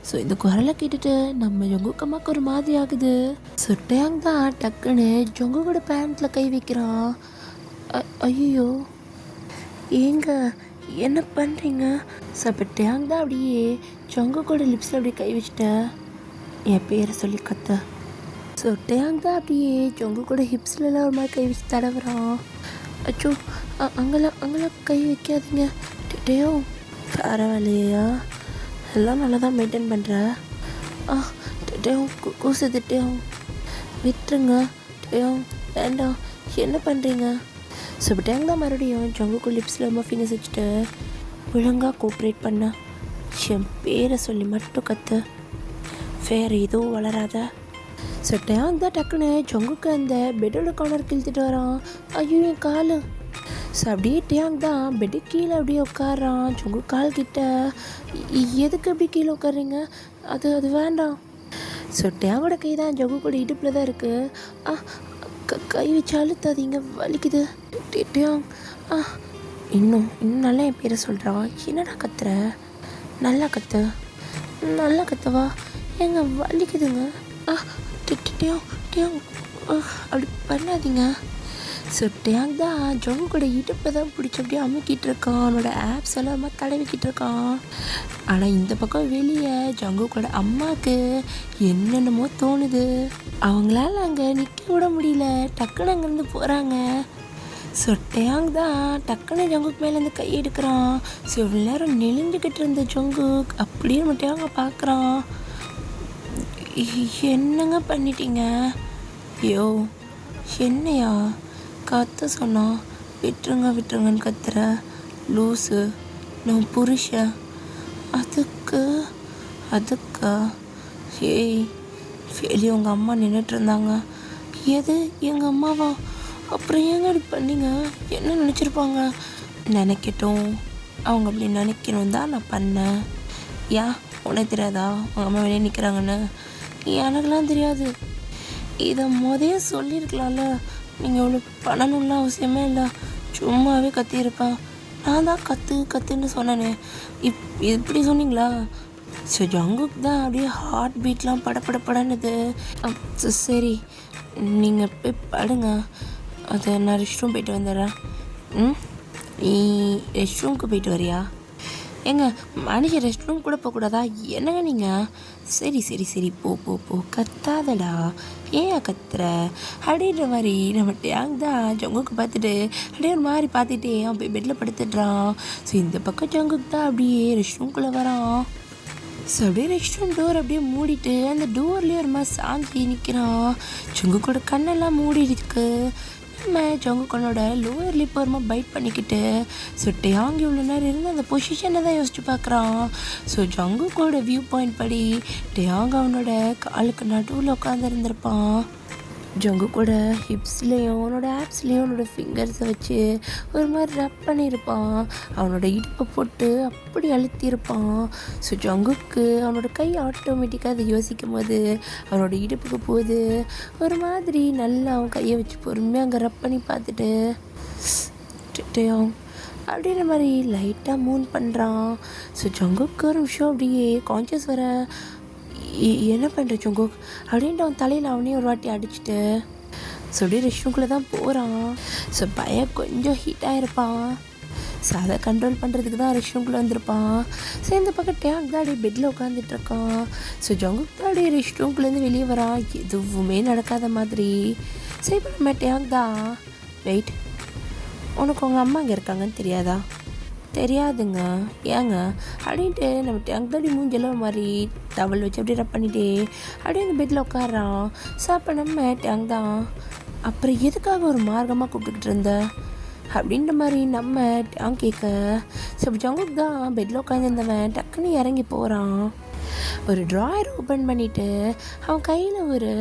ஸோ இந்த குரலை கேட்டுட்டு நம்ம ஜங்குக் அம்மாவுக்கு ஒரு மாதிரி ஆகுது. ஸோ டேங் தான் டக்குன்னு ஜங்குக்கோட பேண்ட்டில் கை வைக்கிறான். ஐயோ ஏங்க என்ன பண்ணுறீங்க? ஸோ அப்போ டேங் தான் அப்படியே ஜங்குக்கோட லிப்ஸில் அப்படியே கை வச்சுட்டேன், என் பேரை சொல்லி கத்த. ஸோ டேங் தான் அப்படியே ஜங்குக்கோட ஹிப்ஸ்லலாம் ஒரு மாதிரி கை வச்சு தடவுறான். அச்சோ அங்கெல்லாம் கை வைக்காதீங்க டேயோ. பரவாயில்லையா, எல்லாம் நல்லா தான் மெயின்டைன் பண்ணுற. டேயோ கூசுது டேயோ, விட்டுருங்க டேயோ, வேண்டாம், என்ன பண்ணுறீங்க? ஸோ இப்போ டேங் தான் மறுபடியும் ஜங்குக்கு லிப்ஸில் ரொம்ப ஃபிங்கர்ஸ் வச்சுட்டு ஒழுங்காக கோஆப்ரேட் பண்ண, என் பேரை சொல்லி மட்டும் கற்று, வேறு எதுவும் வளராத. ஸோ டேங் தான் டக்குன்னு ஜங்குக்கு அந்த பெட்டோட கார்னர் கிழித்துட்டு வரான். ஐயோ என் கால். ஸோ அப்படியே டேங் தான் பெட்டு கீழே அப்படியே உட்காரான் ஜங்கு கால் கிட்ட. எதுக்கு அப்படி கீழே உட்காருறீங்க? அது வேண்டாம். ஸோ டேங்கோட கை தான் ஜங்கு கூட இடுப்பில் தான் இருக்குது. கை வச்சு அழுத்தாதீங்க, வலிக்குது டேங். இன்னும் நல்லா என் பேரை சொல்கிறா. என்னடா கத்துற? நல்லா கத்து, நல்லா கத்தவா? ஏங்க வலிக்குதுங்க. டேங் அப்படி பண்ணாதீங்க. ஸோ டேங் தான் ஜங்கு கூட இடுப்பை தான் பிடிச்சி அப்படியே அமுக்கிட்டு இருக்கான், அவனோட ஆப்ஸ் எல்லாம் தடவிக்கிட்டு இருக்கான். ஆனால் இந்த பக்கம் வெளியே ஜங்கு கூட அம்மாவுக்கு என்னென்னமோ தோணுது. அவங்களால அங்கே நிற்க விட முடியல, டக்குன்னு அங்கேருந்து போகிறாங்க. ஸோ டேங் தான் டக்குன்னு ஜங்குக்கு மேலேருந்து கை எடுக்கிறான். ஸோ இவ்வளோ நேரம் நெளிஞ்சுக்கிட்டு இருந்த ஜங்குக் அப்படியே நம்ம டேங்கை பார்க்குறான். என்னங்க பண்ணிட்டீங்க? ஐயோ என்னையா கத்த சொன்னா? விட்டுருங்கன்னு கத்துற லூஸு, நான் புருஷன். அதுக்கா? ஏய் வெளியே உங்கள் அம்மா நின்றுட்டு இருந்தாங்க. எது எங்கள் அம்மாவா? அப்புறம் ஏங்க இப்படி பண்ணீங்க? என்ன நினச்சிருப்பாங்க? நினைக்கட்டும், அவங்க அப்படி நினைக்கணும் தான் நான் பண்ணேன். ஏன் உனக்கு தெரியாதா உங்கள் அம்மா வெளியே நிற்கிறாங்கன்னு? எனக்கெல்லாம் தெரியாது. இதை முதல்ல சொல்லியிருக்கலாம்ல. நீங்கள் இவ்வளோ பண்ணணும்லாம் அவசியமே இல்லை. சும்மாவே கத்தியிருப்பேன். நான் தான் கத்துன்னு சொன்னேனே. இப்படி சொன்னீங்களா? ஸோ ஜங்குக்கு தான் அப்படியே ஹார்ட் பீட்லாம் படப்படுது. சரி, நீங்கள் போய் படுங்க. அதை நான் ரெஸ்ட் ரூம் போயிட்டு வந்துடுறேன். நீ ரெஸ்ட் ரூமுக்கு போயிட்டு வரியா? ஏங்க மனுஷன் ரெஸ்ட் ரூம் கூட போகக்கூடாதா? என்னங்க நீங்கள்? சரி போ கத்தாதடா. ஏன் கத்துற? அப்படின்ற மாதிரி நம்ம டேங் தான் ஜங்குக்கு பார்த்துட்டு அப்படியே ஒரு மாதிரி பார்த்துட்டே அவன் போய் பெட்டில் படுத்துடுறான். ஸோ இந்த பக்கம் ஜங்குக்கு தான் அப்படியே ரெஸ்ட் ரூம்குள்ளே வரான். ஸோ அப்படியே ரெஸ்ட் ரூம் டோர் அப்படியே மூடிட்டு அந்த டோர்லேயே ஒரு மாதிரி சாஞ்சி நிற்கிறான். ஜங்குக்கோட கண்ணெல்லாம் மூடி இருக்கு. நம்ம ஜங்குக்கோனோட லோயர் லிப் ஒரு மாதிரி பைட் பண்ணிக்கிட்டு ஸோ டேங் இவ்வளோ நேரம் இருந்து அந்த பொசிஷனை தான் யோசிச்சு பார்க்குறான். ஸோ ஜங்குக்கோட வியூ பாயிண்ட் படி டேங் அவனோட காலுக்கு நடுவில் உட்காந்துருந்துருப்பான். ஜங்குக்கோட ஹிப்ஸ்லேயும் அவனோட ஆப்ஸ்லேயும் அவனோட ஃபிங்கர்ஸை வச்சு ஒரு மாதிரி ரப் பண்ணியிருப்பான். அவனோட இடுப்பை போட்டு அப்படி அழுத்தியிருப்பான். ஸோ ஜங்குக்கு அவனோட கை ஆட்டோமேட்டிக்காக அதை யோசிக்கும் போது அவனோட இடுப்புக்கு போகுது. ஒரு மாதிரி நல்லா அவன் கையை வச்சு பொறுமையாக அங்கே ரப் பண்ணி பார்த்துட்டு அப்படின்ற மாதிரி லைட்டாக மூன் பண்ணுறான். ஸோ ஜங்குக்கு ஒரு விஷயம் அப்படியே கான்ஷியஸ் வர என்ன பண்ணுற ஜங்குக் அப்படின்ட்டு அவன் தலையில் அவனே ஒரு வாட்டி அடிச்சுட்டு ஸோ அப்படியே ரெஸ்ட் ரூம்குள்ளே தான் போகிறான். ஸோ பையன் கொஞ்சம் ஹீட்டாக இருப்பான். ஸோ அதை கண்ட்ரோல் பண்ணுறதுக்கு தான் ரெஸ்ட் ரூம்குள்ளே வந்திருப்பான். ஸோ இந்த பக்கம் டேங் தான் அப்படியே பெட்டில் உட்காந்துட்ருக்கான். ஸோ ஜங்குக் தான் அப்படியே ரெஸ்ட் ரூம்குள்ளேருந்து வெளியே வரான். எதுவுமே நடக்காத மாதிரி. ஸோ இப்போ நம்ம டேங் தான் வெயிட், உனக்கு உங்கள் அம்மா அங்கே இருக்காங்கன்னு தெரியாதா? தெரியாதுங்க. ஏங்க அப்படின்ட்டு நம்ம டேங்க் தாடி மூஞ்செல்லாம் மாதிரி டவல் வச்சு அப்படியே ரப் பண்ணிட்டே அப்படியே அந்த பெட்டில் உட்காடுறான். ஸோ அப்போ நம்ம டேங்க் தான் அப்புறம் எதுக்காக ஒரு மார்க்கமாக கூப்பிட்டுக்கிட்டு இருந்த அப்படின்ற மாதிரி நம்ம டேங்க் கேட்க ஸோ ஜங்குக்கு தான் பெட்டில் உட்காந்துருந்தவன் டக்குன்னு இறங்கி போகிறான். ஒரு ட்ராயர் ஓப்பன் பண்ணிவிட்டு அவன் கையில் ஒரு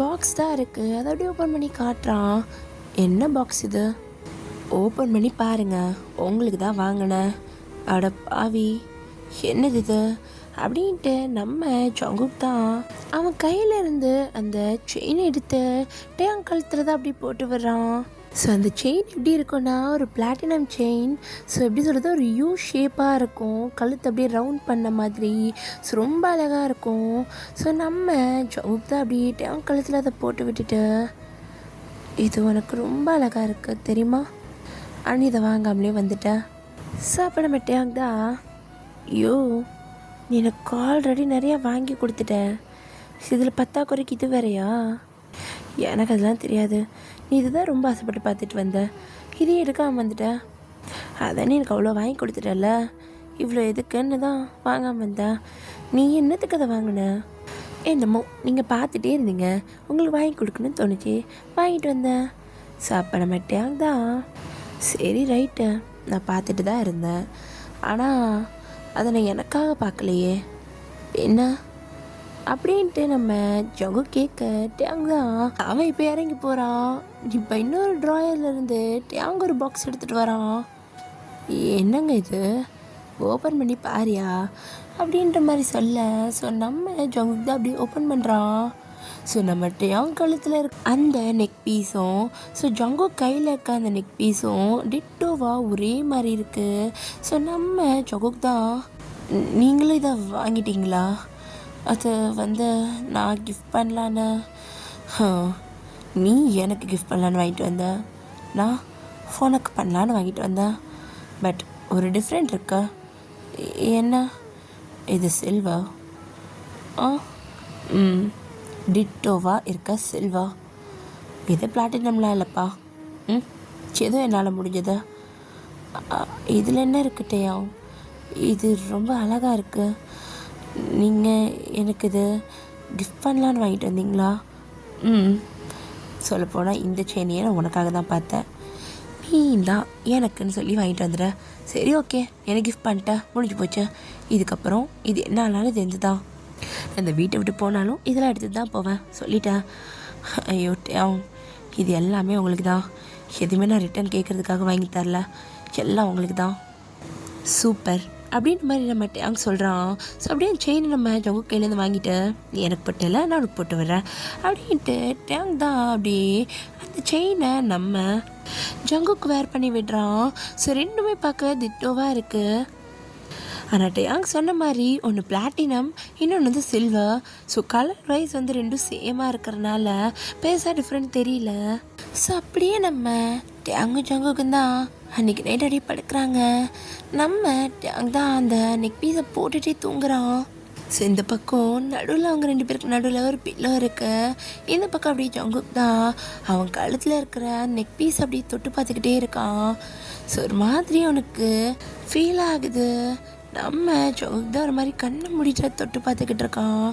பாக்ஸ் தான் இருக்குது. அதை அப்படியே ஓப்பன் பண்ணி காட்டுறான். என்ன பாக்ஸ் இது? ஓப்பன் பண்ணி பாருங்க, உங்களுக்கு தான் வாங்கினேன். அட பாவி, என்னது இது அப்படின்ட்டு நம்ம ஜங்குக் தான் அவன் கையில் இருந்து அந்த செயினை எடுத்து டேங் கழுத்தில் தான் அப்படி போட்டு வர்றான். ஸோ அந்த செயின் எப்படி இருக்குன்னா ஒரு பிளாட்டினம் செயின். ஸோ எப்படி சொல்கிறது, ஒரு யூ ஷேப்பாக இருக்கும், கழுத்து அப்படியே ரவுண்ட் பண்ண மாதிரி. ஸோ ரொம்ப அழகாக இருக்கும். ஸோ நம்ம ஜங்குக் தான் அப்படியே டேங் கழுத்தில் அதை போட்டு விட்டுட்டு இது உனக்கு ரொம்ப அழகாக இருக்குது தெரியுமா அண்ணி, இதை வாங்காமலே வந்துட்டேன். சாப்பிட மாட்டேன் தான். ஐயோ, நீ எனக்கு ஆல்ரெடி நிறையா வாங்கி கொடுத்துட்டேன். இதில் பத்தாக்குறைக்கு இது வேறையா? எனக்கு அதெல்லாம் தெரியாது. நீ இதுதான் ரொம்ப ஆசைப்பட்டு பார்த்துட்டு வந்த, இதே எடுக்காமல் வந்துட்டேன். அதானே எனக்கு அவ்வளோ வாங்கி கொடுத்துட்டல, இவ்வளோ எதுக்குன்னு தான் வாங்காமல் வந்தேன். நீ என்னத்துக்கு அதை வாங்கின? என்னமோ நீங்கள் பார்த்துட்டே இருந்தீங்க, உங்களுக்கு வாங்கி கொடுக்கணும்னு தோணுச்சு, வாங்கிட்டு வந்தேன். சாப்பிட மாட்டேன் தான். சரி ரைட்டு, நான் பார்த்துட்டு தான் இருந்தேன். ஆனால் அதை நான் எனக்காக பார்க்கலையே என்ன அப்படின்ட்டு நம்ம ஜங்கு கேட்க டேங் தான் அவன் இப்போ இறங்கி போகிறான். இப்போ இன்னொரு ட்ராயர்லேருந்து டேங் ஒரு பாக்ஸ் எடுத்துகிட்டு வரான். என்னங்க இது, ஓப்பன் பண்ணி பாரியா அப்படின்ற மாதிரி சொல்ல. ஸோ நம்ம ஜங்குக்கு தான் அப்படியே ஓப்பன் பண்ணுறான். ஸோ நம்ம டேங் கழுத்தில் இருக்க அந்த நெக் பீஸும் ஸோ ஜங்கோ கையில் இருக்க அந்த நெக் பீஸும் டிட்டோவாக ஒரே மாதிரி இருக்குது. ஸோ நம்ம ஜங்குக்கு தான் நீங்களும் இதை வாங்கிட்டீங்களா? அது நான் கிஃப்ட் பண்ணலான்னு. நீ எனக்கு கிஃப்ட் பண்ணலான்னு வாங்கிட்டு வந்த, நான் உனக்கு பண்ணலான்னு வாங்கிட்டு வந்தேன். பட் ஒரு டிஃப்ரெண்ட் இருக்கா? என்ன இது சில்வா? டிட்டோவாக இருக்க சில்வா. இது பிளாட்டினம்லாம் இல்லைப்பா. ஏதோ என்னால் முடிஞ்சது. இதில் என்ன இருக்குட்டையா? இது ரொம்ப அழகாக இருக்குது. நீங்கள் எனக்கு இது கிஃப்ட் பண்ணலான்னு வாங்கிட்டு வந்தீங்களா? சொல்லப்போனால் இந்த செயினையே நான் உனக்காக தான் பார்த்தேன். நீ தான் எனக்குன்னு சொல்லி வாங்கிட்டு வந்துடுற. சரி ஓகே, எனக்கு கிஃப்ட் பண்ணிட்டேன், முடிஞ்சு போச்சு. இதுக்கப்புறம் இது என்ன ஆனாலும் தெரிஞ்சு தான். அந்த வீட்டை விட்டு போனாலும் இதெல்லாம் எடுத்துகிட்டு தான் போவேன், சொல்லிட்டேன். ஐயோ இது எல்லாமே உங்களுக்கு தான். எதுவுமே நான் ரிட்டன் கேட்குறதுக்காக வாங்கி தரல, எல்லாம் உங்களுக்கு தான். சூப்பர் அப்படின்ற மாதிரி நம்ம டேங் சொல்கிறான். ஸோ அப்படியே செயின் நம்ம ஜங்குக் கையிலேருந்து வாங்கிட்டு, நீ எனக்கு போட்டல, நான் உனக்கு போட்டு விடுறேன் அப்படின்ட்டு டேங் தான் அப்படியே அந்த செயினை நம்ம ஜங்குக்கு வேர் பண்ணி விடுறான். ஸோ ரெண்டுமே பார்க்க திட்டோவாக இருக்குது. ஆனால் டேங் சொன்ன மாதிரி ஒன்று பிளாட்டினம், இன்னொன்று வந்து சில்வர். ஸோ கலர் வைஸ் வந்து ரெண்டும் சேமாக இருக்கிறனால பெருசாக டிஃப்ரெண்ட் தெரியல. ஸோ அப்படியே நம்ம டேங்கும் ஜங்குக்கும் தான் அன்றைக்கி நைட் அடி படுக்கிறாங்க. நம்ம டேங் தான் அந்த நெக் பீஸை போட்டுகிட்டே தூங்குறான். ஸோ இந்த பக்கம் நடுவில் அவங்க ரெண்டு பேருக்கு நடுவில் ஒரு பில்லோ இருக்கு. இந்த பக்கம் அப்படியே ஜங்குக் தான் அவன் கழுத்தில் இருக்கிற நெக் பீஸ் அப்படியே தொட்டு பார்த்துக்கிட்டே இருக்கான். ஸோ ஒரு மாதிரி அவனுக்கு ஃபீல் ஆகுது. நம்ம ஜங்குக் தான் ஒரு மாதிரி கண்ணை மூடிட்டு தொட்டு பார்த்துக்கிட்டு இருக்கான்.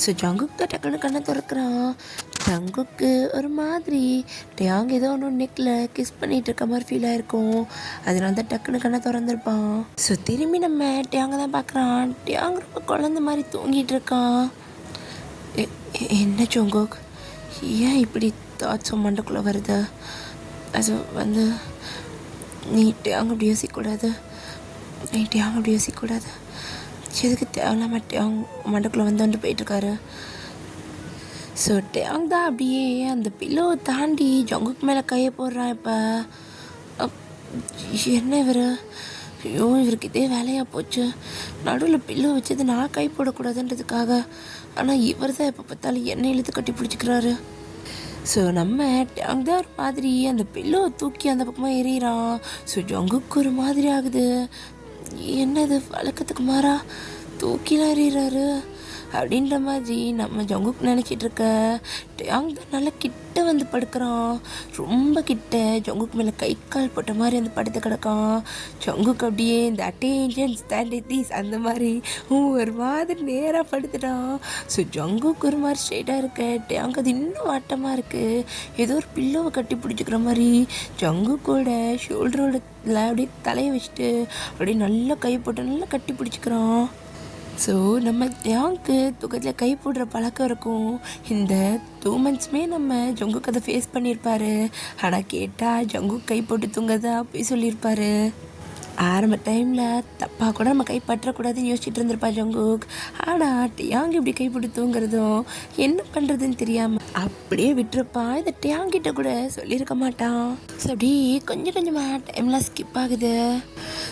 ஸோ ஜங்குக் தான் டக்குன்னு கண்ணை திறக்கிறான். ஜங்குக்கு ஒரு மாதிரி டேங் ஏதோ ஒன்று நெக்கில் கிஸ் பண்ணிகிட்டு இருக்க மாதிரி ஃபீல் ஆகிருக்கும். அதனால தான் டக்குன்னு கண்ணை திறந்துருப்பான். ஸோ திரும்பி நம்ம டேங்கை தான் பார்க்குறான். டேங் ரொம்ப குழந்த மாதிரி தூங்கிட்டு இருக்கான். என்ன ஜங்குக், ஏன் இப்படி தாட்ஸும் மண்டக்குள்ளே வருது? அது வந்து நீ டேங் அப்படி யோசிக்கக்கூடாது, எதுக்கு தேவையில்லாமல் டேங் மண்டக்குள்ளே வந்து போயிட்டுருக்காரு. ஸோ டேங் தான் அப்படியே அந்த பில்லோவை தாண்டி ஜங்குக் மேலே கையை போடுறான். இப்போ என்ன இவருக்கு இதே வேலையாக போச்சு. நடுவில் பில்லோ வச்சது நான் கை போடக்கூடாதுன்றதுக்காக. ஆனால் இவர் தான் எப்போ பார்த்தாலும் என்ன இழுத்து கட்டி பிடிச்சிக்கிறாரு. ஸோ நம்ம டேங் தான் ஒரு மாதிரி அந்த பில்லோவை தூக்கி அந்த பக்கமாக எறிகிறான். ஸோ ஜங்குக்கு ஒரு மாதிரி ஆகுது. என்னது வழக்கத்துக்கு மாறா தூக்கிலாம் எறிகிறாரு அப்படின்ற மாதிரி நம்ம ஜங்குக் நினச்சிட்டு இருக்க. டேங் தான் நல்லா கிட்ட வந்து படுக்கிறான். ரொம்ப கிட்ட ஜங்குக் மேலே கை கால் போட்ட மாதிரி அந்த படுத்து கிடக்கான். ஜங்குக் அப்படியே இந்த அட்டென்ஷன் ஸ்டாண்டர்டிஸ் அந்த மாதிரி ஒரு மாதிரி நேராக படுத்துட்டான். ஸோ ஜங்குக் ஒரு மாதிரி ஸ்ட்ரெயிட்டாக இருக்க, டேங் அது இன்னும் வாட்டமாக இருக்குது. ஏதோ ஒரு பில்லோவை கட்டி பிடிச்சிக்கிற மாதிரி ஜங்குக்கோட ஷோல்டரோட அப்படியே தலையை வச்சுட்டு அப்படியே நல்லா கை போட்டு நல்லா கட்டி பிடிச்சிக்கிறான். ஸோ நம்ம டேங்க்கு தூக்கத்தில் கை போடுற பழக்கம் இருக்கும். இந்த 2 monthsமே நம்ம ஜங்குக்கு அதை ஃபேஸ் பண்ணியிருப்பாரு. ஆனால் கேட்டால் ஜங்குக்கு கை போட்டு தூங்கதா போய் சொல்லியிருப்பாரு. ஆரம்ப டைமில் தப்பாக கூட நம்ம கை பற்றக்கூடாதுன்னு யோசிச்சுட்டு இருந்திருப்பா ஜங்குக். ஆனால் டேங் இப்படி கை போட்டு தூங்குறதும் என்ன பண்ணுறதுன்னு தெரியாமல் அப்படியே விட்டுருப்பான். இந்த டேங்கிட்ட கூட சொல்லியிருக்க மாட்டான். ஸோ அப்படியே கொஞ்சம் கொஞ்சமாக டைம்லாம் ஸ்கிப் ஆகுது.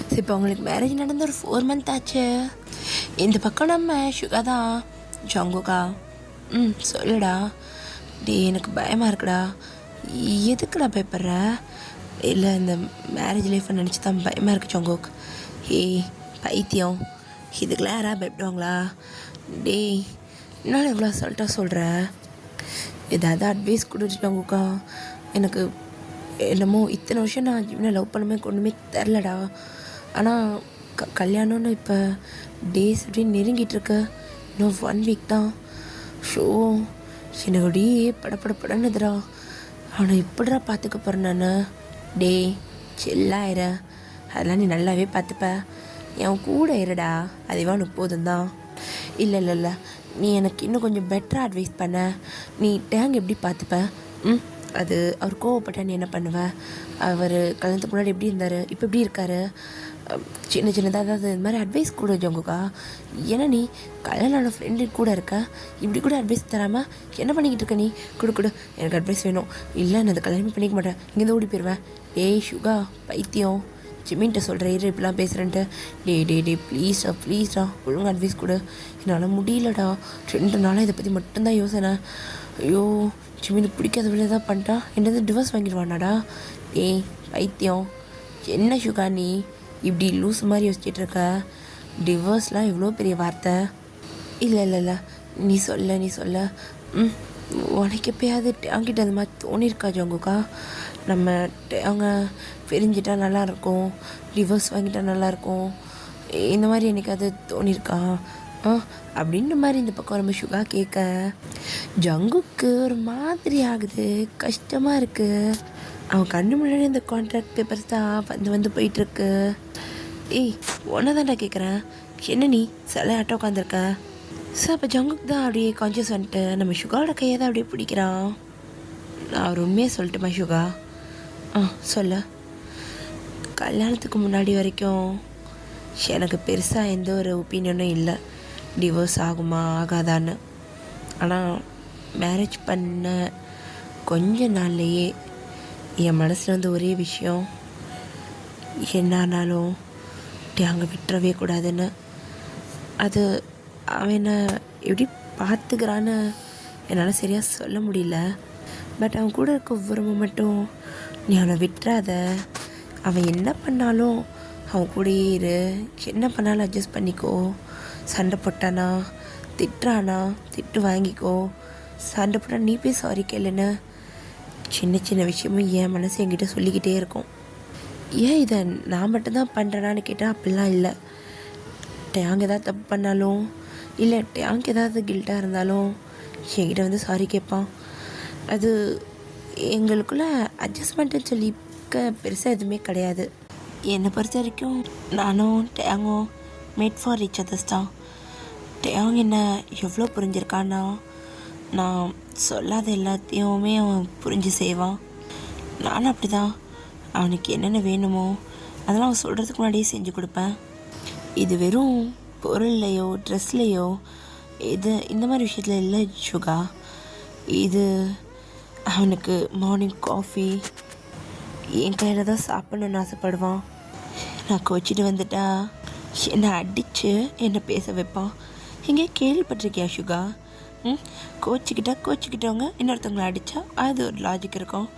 ஸோ இப்போ அவங்களுக்கு மேரேஜ் நடந்து ஒரு 4 month ஆச்சு. இந்த பக்கம் நம்ம சுகா தான். ஜங்குக்கா, சொல்லுடா. எனக்கு பயமாக இருக்குடா. எதுக்குடா பயப்படுற? இல்லை, இந்த மேரேஜ் லைஃப்பை நினச்சி தான் பயமாக இருக்குது ஜங்குக். பைத்தியம், இதுக்கெல்லாம் யாராவது பயப்படுவாங்களா? என்னால் எவ்வளோ அசால்ட்டாக சொல்கிற? ஏதாவது அட்வைஸ் கொடுத்து ஜங்குக்கா. எனக்கு என்னமோ இத்தனை வருஷம் நான் இவனை லவ் பண்ணுமே கொண்டுமே தெரிலடா. ஆனால் கல்யாணம்னு இப்போ டேஸ் அப்படின்னு நெருங்கிட்டுருக்கு. இன்னும் 1 week தான். ஷோ எனக்கு அப்படியே படப்படப்படன்னுதுடா. அவனை இப்படிடா பார்த்துக்க போகிறேன் நான். செல்லாயிர, அதெல்லாம் நீ நல்லாவே பார்த்துப்ப. என் கூட இருடா, அதுவே உனக்கு போதும் தான். இல்லை, நீ எனக்கு இன்னும் கொஞ்சம் பெட்டராக அட்வைஸ் பண்ண. நீ டேங் எப்படி பார்த்துப்ப? அது அவர் கோவப்பட்டா நீ என்ன பண்ணுவ? அவர் கல்யாணத்துக்கு முன்னாடி எப்படி இருந்தார், இப்போ எப்படி இருக்காரு? சின்னதாக அதாவது இது மாதிரி அட்வைஸ் கூட ஜங்குக்கா. ஏன்னா நீ கல்யாணம் ஃப்ரெண்டு கூட இருக்க, இப்படி கூட அட்வைஸ் தராமல் என்ன பண்ணிக்கிட்டு இருக்க நீ? கொடு எனக்கு அட்வைஸ் வேணும். இல்லை நான் அதை கல்யாணம் பண்ணிக்க மாட்டேன், இங்கேருந்து ஓடி போயிடுவேன். சுகா, பைத்தியம், ஜிமின்ட்ட சொல்கிறேன் இரு இப்படிலாம் பேசுகிறேன்ட்டு. ப்ளீஸ்டா ஒழுங்காக அட்வைஸ் கொடு. என்னால் முடியலடா. 2 நாளாக இதை பற்றி மட்டும்தான் யோசனை. ஐயோ, ஜிமினுக்கு பிடிக்காத வேலை தான் பண்ணிட்டா என்னது டிவோர்ஸ் வாங்கிடுவானாடா? பைத்தியம், என்ன சுகா நீ இப்படி லூஸ் மாதிரி யோசிச்சுட்டு இருக்க? டிவோர்ஸ்லாம் எவ்வளோ பெரிய வார்த்தை. இல்லை, நீ சொல்ல. உனக்கு எப்பயாவது டேங்கிட்ட அது மாதிரி தோணியிருக்கா ஜங்குக்கா? நம்ம அவங்க பிரிஞ்சிட்டா நல்லாயிருக்கும், டிவோர்ஸ் வாங்கிட்டா நல்லாயிருக்கும், இந்த மாதிரி எனக்கு அது தோணியிருக்கா அப்படின்ற மாதிரி இந்த பக்கம் ரொம்ப சுகா கேட்க ஜங்குக்கு ஒரு மாதிரி ஆகுது, கஷ்டமாக இருக்குது. அவன் கண்ணு முன்னாடி இந்த கான்ட்ராக்ட் பேப்பர்ஸ் தான் வந்து போயிட்டுருக்கு. ஒன்றை தான்டா கேட்குறேன், என்ன நீ சில ஆட்டோ உட்காந்துருக்க? ஸோ அப்போ ஜங்குக்கு தான் அப்படியே கான்ஷியஸ் வந்துட்டு நம்ம சுகாவோட கையை தான் அப்படியே பிடிக்கிறான். நான் ஒரு உண்மையாக சொல்லட்டுமா சுகா? சொல்ல. கல்யாணத்துக்கு முன்னாடி வரைக்கும் எனக்கு பெருசாக எந்த ஒரு ஒப்பீனியனும் இல்லை டிவோர்ஸ் ஆகுமா ஆகாதான்னு. ஆனால் மேரேஜ் பண்ண கொஞ்ச நாள்லையே என் மனசில் வந்து ஒரே விஷயம், என்ன ஆனாலும் அங்கே விட்டுறவே கூடாதுன்னு. அது அவனை எப்படி பார்த்துக்கிறான்னு என்னால் சரியாக சொல்ல முடியல. பட் அவன் கூட இருக்க ஒவ்வொரு மட்டும் நீ அவனை விட்டுறாத, அவன் என்ன பண்ணாலும் அவன் கூடயே இரு, என்ன பண்ணாலும் அட்ஜஸ்ட் பண்ணிக்கோ, சண்டை போட்டானா திட்டுறானா திட்டு வாங்கிக்கோ, சண்டை போட்டால் நீ போய் சாரி கேளுன்னு சின்ன சின்ன விஷயமும் என் மனசு என்கிட்ட சொல்லிக்கிட்டே இருக்கும். ஏன் இதை நான் மட்டும்தான் பண்ணுறேனான்னு கேட்டால் அப்படிலாம் இல்லை. டேங்க் ஏதாவது தப்பு பண்ணாலும் இல்லை டேங்க் ஏதாவது கில்ட்டாக இருந்தாலும் என்கிட்ட வந்து சாரி கேட்பான். அது எங்களுக்குள்ளே அட்ஜஸ்ட்மெண்ட்டுன்னு சொல்லிக்க பெருசாக எதுவுமே கிடையாது. என்னை பொறுத்த வரைக்கும் நானும் டேங்கும் மேட் ஃபார் ஈச் அதர்ஸ் தான். டேங் என்ன எவ்வளோ புரிஞ்சிருக்கான்னா, நான் சொல்லாத எல்லாத்தையுமே அவன் புரிஞ்சு செய்வான். நானும் அப்படி தான். அவனுக்கு என்னென்ன வேணுமோ அதெல்லாம் அவன் சொல்கிறதுக்கு முன்னாடியே செஞ்சு கொடுப்பேன். இது வெறும் பொருள்லையோ ட்ரெஸ்லையோ இது இந்த மாதிரி விஷயத்தில் இல்லை சுகா. இது அவனுக்கு மார்னிங் காஃபி என் கையில் தான் சாப்பிட்ணுன்னு ஆசைப்படுவான். நான் கோச்சிட்டு வந்துட்டா என்னை அடித்து என்னை பேச வைப்பான். எங்கே கேள்விப்பட்டிருக்கியா சுகா? கோச்சிக்கிட்டவங்க இன்னொருத்தவங்களை அடித்தா அது ஒரு லாஜிக் இருக்கும்.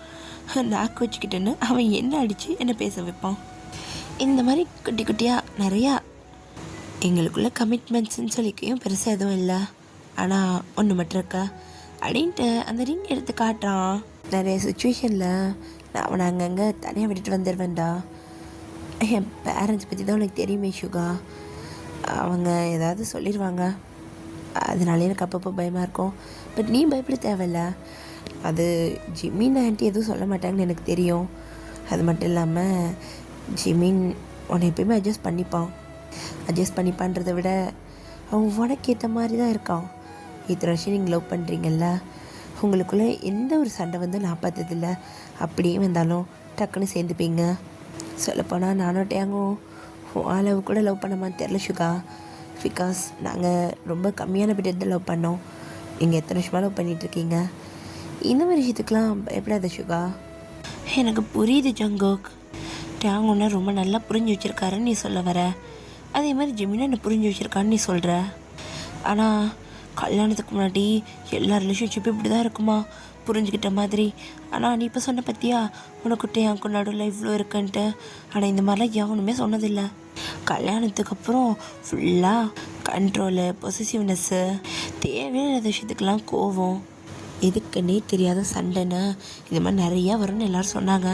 நான் கோச்சிக்கிட்டேன்னு அவன் என்ன அடித்து என்னை பேச வைப்பான். இந்த மாதிரி குட்டி குட்டியாக நிறையா எங்களுக்குள்ளே கமிட்மெண்ட்ஸ்ன்னு சொல்லிக்கையும் பெருசாக எதுவும் இல்லை. ஆனால் ஒன்று மட்டும் இருக்கா அப்படின்ட்டு அந்த ரிங் எடுத்து காட்டுறான். நிறைய சுச்சுவேஷனில் நான் அவனை அங்கங்கே தனியாக விட்டுட்டு வந்துடுவேன்டா. என் பேரண்ட்ஸ் பற்றி தான் உனக்கு தெரியுமே சுகா, அவங்க ஏதாவது சொல்லிடுவாங்க, அதனால எனக்கு அப்பப்போ பயமாக இருக்கும். பட் நீ பயப்பட தேவையில்ல. அது ஜிமின் ஆண்டி எதுவும் சொல்ல மாட்டாங்கன்னு எனக்கு தெரியும். அது மட்டும் இல்லாமல் ஜிமின் உன்னை எப்பயுமே அட்ஜஸ்ட் பண்ணிப்பான்றதை விட அவன் உனக்கு ஏற்ற மாதிரி தான் இருக்கான். இத்தனை வருஷம் நீங்கள் லவ் பண்ணுறீங்கல்ல, உங்களுக்குள்ளே எந்த ஒரு சண்டை வந்து நான் பார்த்ததில்ல. அப்படியே வந்தாலும் டக்குன்னு சேர்ந்துப்பீங்க. சொல்லப்போனால் நானும் டேங்கும் அளவு கூட லவ் பண்ணமான்னு தெரில சுகா. பிகாஸ் நாங்கள் ரொம்ப கம்மியான பீரியட் தான் லவ் பண்ணோம். நீங்கள் எத்தனை வருஷமாக லவ் பண்ணிகிட்ருக்கீங்க. இந்த மாதிரி விஷயத்துக்கெலாம் பயப்படாத சுகா. எனக்கு புரியுது ஜங்கோக், டேங் ஒன்று ரொம்ப நல்லா புரிஞ்சு வச்சுருக்காருன்னு நீ சொல்ல வர. அதே மாதிரி ஜிமினா என்ன புரிஞ்சு வச்சுருக்கான்னு நீ சொல்கிற. ஆனால் கல்யாணத்துக்கு முன்னாடி எல்லா ரிலேஷன்ஷிப்பும் இப்படி தான் இருக்குமா புரிஞ்சுக்கிட்ட மாதிரி. ஆனால் நீ இப்போ சொன்ன பற்றியா உனக்கு டேங்க்கு நடுவில் இவ்வளோ இருக்குன்ட்டு. ஆனால் இந்த மாதிரிலாம் எவனுமே சொன்னதில்லை. கல்யாணத்துக்கு அப்புறம் ஃபுல்லாக கண்ட்ரோலு பொசசிவ்னஸ்ஸு தேவையான விஷயத்துக்கெல்லாம் கோவம் எதுக்குன்னே தெரியாத சண்டைன்னு இது மாதிரி நிறையா வரும்னு எல்லோரும் சொன்னாங்க.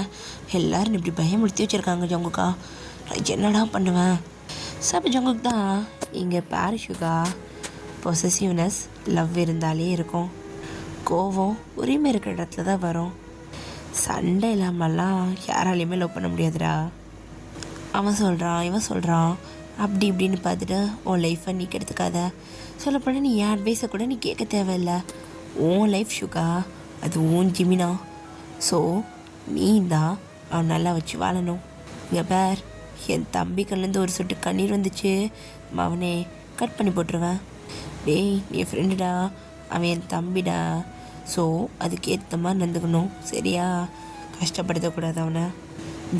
எல்லோரும் இப்படி பயமுறுத்தி வச்சுருக்காங்க ஜங்குக்கா. என்னடா பண்ணுவேன்? சாப்ப ஜங்குக்கு தான் இங்கே பாரு சுகா, பொசசிவ்னஸ் லவ் இருந்தாலே இருக்கும், கோவம் உரிமை இருக்கிற இடத்துல தான் வரும். சண்டை இல்லாமல்லாம் யாராலையுமே லவ் பண்ண முடியாதுடா. அவன் சொல்கிறான் இவன் சொல்கிறான் அப்படி இப்படின்னு பார்த்துட்டு உன் லைஃப்பை நீ கெடுத்துக்காத. சொல்லப்போனால் நீ என் அட்வைஸை கூட நீ கேட்க தேவையில்லை. உன் லைஃப் சுகா, அது உன் ஜிமினா. ஸோ நீ தான் அவன் நல்லா வச்சு வாழணும். இங்கே பேர் என் தம்பி கண்லேருந்து ஒரு சொட்டு கண்ணீர் வந்துச்சு, அவனே கட் பண்ணி போட்டுருவேன். டேய் நீ என் ஃப்ரெண்டுடா, அவன் என் தம்பிடா. ஸோ அதுக்கேற்ற மாதிரி நடந்துக்கணும், சரியா? கஷ்டப்படுத்தக்கூடாது அவனை.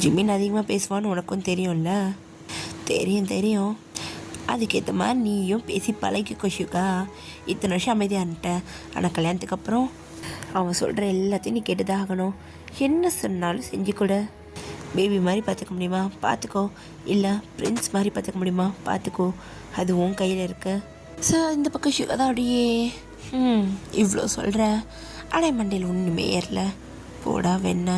ஜிமின் அதிகமாக பேசுவான்னு உனக்கும் தெரியும்ல? தெரியும். அதுக்கேற்ற மாதிரி நீயும் பேசி பழகிக்கோ சுகா. இத்தனை வருஷம் அமைதியாக இருந்துட்டேன். ஆனால் கல்யாணத்துக்கு அப்புறம் அவன் சொல்கிற எல்லாத்தையும் நீ கேட்டுதான் ஆகணும். என்ன சொன்னாலும் செஞ்சு கொடு. பேபி மாதிரி பார்த்துக்க முடியுமா பார்த்துக்கோ, இல்லை பிரின்ஸ் மாதிரி பார்த்துக்க முடியுமா பார்த்துக்கோ. அது உன் கையில் இருக்கு. ஸோ இந்த பக்கம் சுகா தான் அப்படியே இவ்வளோ சொல்கிற அடை மண்டையில் ஒன்றுமே ஏறல, போடா வெண்ண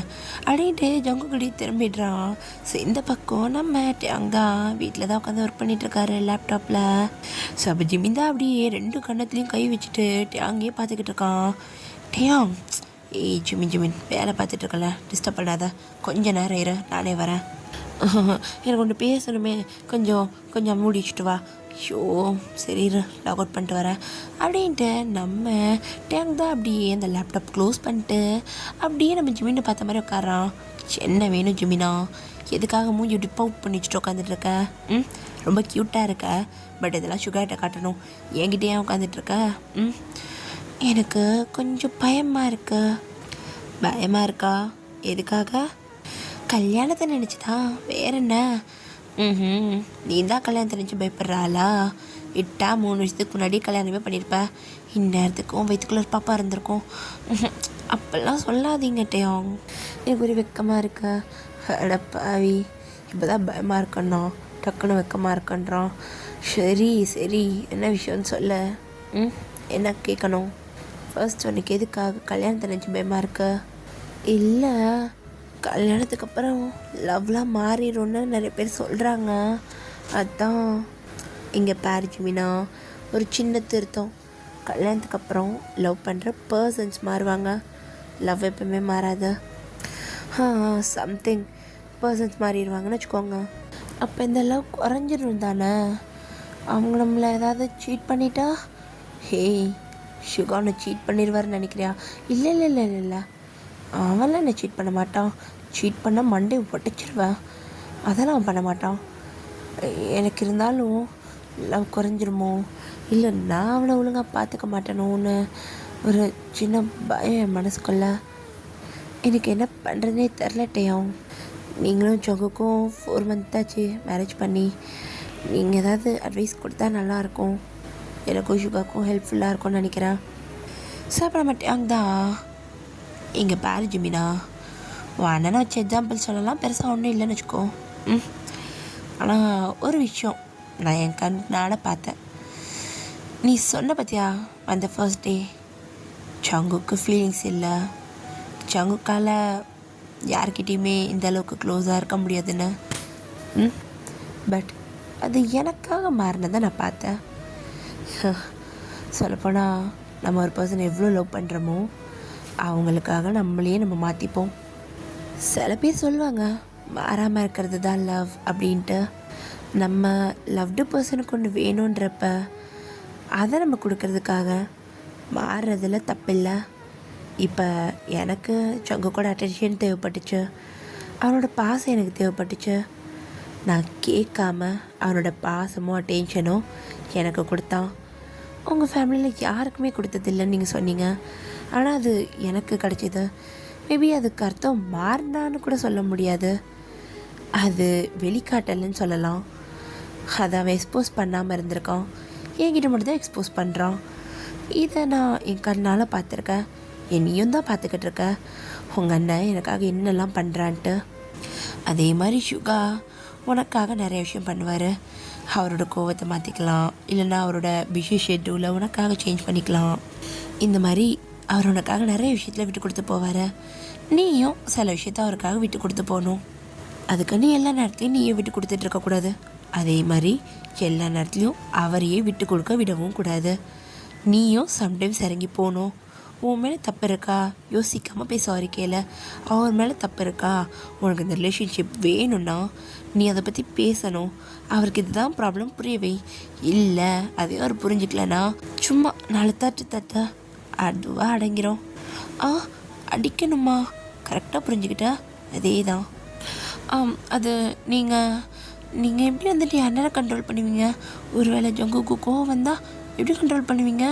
அப்படின்ட்டு ஜங்குக்குடி திரும்பிடுறான். ஸோ இந்த பக்கம் நம்ம அங்கே வீட்டில் தான் உட்காந்து ஒர்க் பண்ணிகிட்ருக்காரு லேப்டாப்பில். ஸோ அப்போ ஜிமின் தான் அப்படியே ரெண்டு கண்ணத்துலேயும் கை வச்சுட்டு அங்கேயே பார்த்துக்கிட்டு இருக்கான். டேயாங் ஏய் ஜிமின் வேலை பார்த்துட்ருக்கல, டிஸ்டர்ப் பண்ணாத, கொஞ்சம் நேரம் இரு, நானே வரேன். எனக்கு ஒன்று பேசணுமே, கொஞ்சம் மூடி வச்சுட்டு வா. ஷோ சரி லாக் அவுட் பண்ணிட்டு வரேன் அப்படின்ட்டு நம்ம டேங் தான் அப்படியே அந்த லேப்டாப் க்ளோஸ் பண்ணிட்டு அப்படியே நம்ம ஜிமினை பார்த்த மாதிரி உட்காரான். என்ன வேணும் ஜிமினா, எதுக்காக மூஞ்சி டிப் அவுட் பண்ணி வச்சுட்டு உட்காந்துட்ருக்க? ரொம்ப க்யூட்டாக இருக்க, பட் இதெல்லாம் சுகர்கிட்ட காட்டணும், என்கிட்டயே உட்காந்துட்ருக்க. எனக்கு கொஞ்சம் பயமாக இருக்கா? எதுக்காக? கல்யாணத்தை நினச்சிதான், வேற என்ன? நீ தான் கல்யாணத்தை நினச்சி பயப்படுறாளா? விட்டா 3 வருஷத்துக்கு முன்னாடி கல்யாணமே பண்ணியிருப்ப, இந்நேரத்துக்கும் வயிற்றுக்குள்ள பாப்பா இருந்திருக்கும். அப்பெல்லாம் சொல்லாதீங்க டேயோங், எனக்கு ஒரு வெக்கமாக இருக்க. அடப்பாவி, இப்போ தான் பயமாக இருக்கண்ணா, டக்குன்னு வெக்கமாக இருக்கன்றான். சரி என்ன விஷயம்னு சொல்ல. என்ன கேட்கணும்? ஃபர்ஸ்ட் உனக்கு எதுக்காக கல்யாணத்தை நினச்சி பயமாக இருக்க? இல்லை, கல்யாணத்துக்கு அப்புறம் லவ்லாம் மாறிடும்னு நிறைய பேர் சொல்கிறாங்க, அதான். இங்கே பாரு ஜிமினா, ஒரு சின்ன திருத்தம். கல்யாணத்துக்கு அப்புறம் லவ் பண்ணுற பர்சன்ஸ் மாறுவாங்க, லவ் எப்பவுமே மாறாது. சம்திங் பர்சன்ஸ் மாறிடுவாங்கன்னு வச்சுக்கோங்க. அப்போ இந்த லவ் குறைஞ்சிடும் தானே? அவங்க நம்மளை ஏதாவது சீட் பண்ணிட்டா? ஷுகானை சீட் பண்ணிடுவார்னு நினைக்கிறியா? இல்லை, அவன்லாம் என்னை சீட் பண்ண மாட்டான். சீட் பண்ண மண்டே உடச்சிருவேன், அதெல்லாம் அவன் பண்ண மாட்டான். எனக்கு இருந்தாலும் லவ் குறைஞ்சிருமோ, இல்லை நான் அவனை ஒழுங்காக பார்த்துக்க மாட்டேனோன்னு ஒரு சின்ன பயம் என் மனசுக்குள்ள. எனக்கு என்ன பண்ணுறதுனே தெரிலட்டையும். நீங்களும் ஜங்குக்கும் 4 months ஆச்சு மேரேஜ் பண்ணி. நீங்கள் ஏதாவது அட்வைஸ் கொடுத்தா நல்லாயிருக்கும், எனக்கும் ஷுகாக்கும் ஹெல்ப்ஃபுல்லாக இருக்கும்னு நினைக்கிறேன். சாப்பிட மாட்டேன் தான். இங்கே பாரு ஜிமினா, உன் அண்ணனை வச்சு எக்ஸாம்பிள் சொல்லலாம், பெருசாக ஒன்றும் இல்லைன்னு வச்சுக்கோ. ஆனால் ஒரு விஷயம் நான் என் கண்ணால் பார்த்தேன். நீ சொன்ன பார்த்தியா அந்த ஃபர்ஸ்ட் டே, ஜங்குக்கு ஃபீலிங்ஸ் இல்லை, ஜங்குக்கால் யார்கிட்டையுமே இந்த அளவுக்கு க்ளோஸாக இருக்க முடியாதுன்னு. பட் அது எனக்காக மாறினதை நான் பார்த்தேன். சொல்லப்போனால் நம்ம ஒரு பர்சன் எவ்வளோ லவ் பண்ணுறோமோ அவங்களுக்காக நம்மளையே நம்ம மாற்றிப்போம். சில பேர் சொல்லுவாங்க மாறாமல் இருக்கிறது தான் லவ் அப்படின்ட்டு. நம்ம லவ்டு பர்சனுக்கு ஒன்று வேணுன்றப்ப அதை நம்ம கொடுக்கறதுக்காக மாறுறதுல தப்பில்லை. இப்போ எனக்கு ஜங்கு கூட அட்டென்ஷன் தேவைப்பட்டுச்சு, அவனோட பாசம் எனக்கு தேவைப்பட்டுச்சு. நான் கேட்காம அவனோட பாசமோ அட்டென்ஷனோ எனக்கு கொடுத்தான். உங்கள் ஃபேமிலியில் யாருக்குமே கொடுத்ததில்லைன்னு நீங்கள் சொன்னீங்க, ஆனால் அது எனக்கு கிடச்சிது. மேபி அதுக்கு அர்த்தம் மாறினான்னு கூட சொல்ல முடியாது, அது வெளிக்காட்டலன்னு சொல்லலாம். அதை அவன் எக்ஸ்போஸ் பண்ணாமல் இருந்திருக்கான், என்கிட்ட மட்டும் தான் எக்ஸ்போஸ் பண்ணுறான். இதை நான் என் கண்ணால் பார்த்துருக்கேன், என்னையும் தான் பார்த்துக்கிட்டு இருக்க. உங்கள் அண்ணன் எனக்காக என்னெல்லாம் பண்ணுறான்ட்டு. அதே மாதிரி ஷுகா உனக்காக நிறைய விஷயம் பண்ணுவார். அவரோட கோவத்தை மாற்றிக்கலாம், இல்லைன்னா அவரோட பிஸி ஷெட்யூலை உனக்காக சேஞ்ச் பண்ணிக்கலாம். இந்த மாதிரி அவர் உனக்காக நிறைய விஷயத்தில் விட்டு கொடுத்து போவார். நீயும் சில விஷயத்த அவருக்காக விட்டு கொடுத்து போகணும். அதுக்கு நீ எல்லா நேரத்துலையும் நீயே விட்டு கொடுத்துட்டு இருக்கக்கூடாது. அதே மாதிரி எல்லா நேரத்துலையும் அவரையே விட்டு கொடுக்க விடவும் கூடாது. நீயும் சம்டைம்ஸ் இறங்கி போகணும். உன் மேலே தப்பு இருக்கா யோசிக்காமல் போய் சாரி கேளு. அவர் மேலே தப்பு இருக்கா, உனக்கு இந்த ரிலேஷன்ஷிப் வேணும்னா நீ அதை பற்றி பேசணும். அவருக்கு இதுதான் ப்ராப்ளம் புரியவை. இல்லை அதே அவர் புரிஞ்சுக்கலனா சும்மா 4 தட்டு அதுவாக அடங்கிறோம். அடிக்கணுமா? கரெக்டாக புரிஞ்சுக்கிட்டா அதே தான். அது நீங்கள் எப்படி வந்துட்டு அண்ணனை கண்ட்ரோல் பண்ணுவீங்க? ஒருவேளை ஜங்குக்கு கோவம் வந்தால் எப்படி கண்ட்ரோல் பண்ணுவீங்க?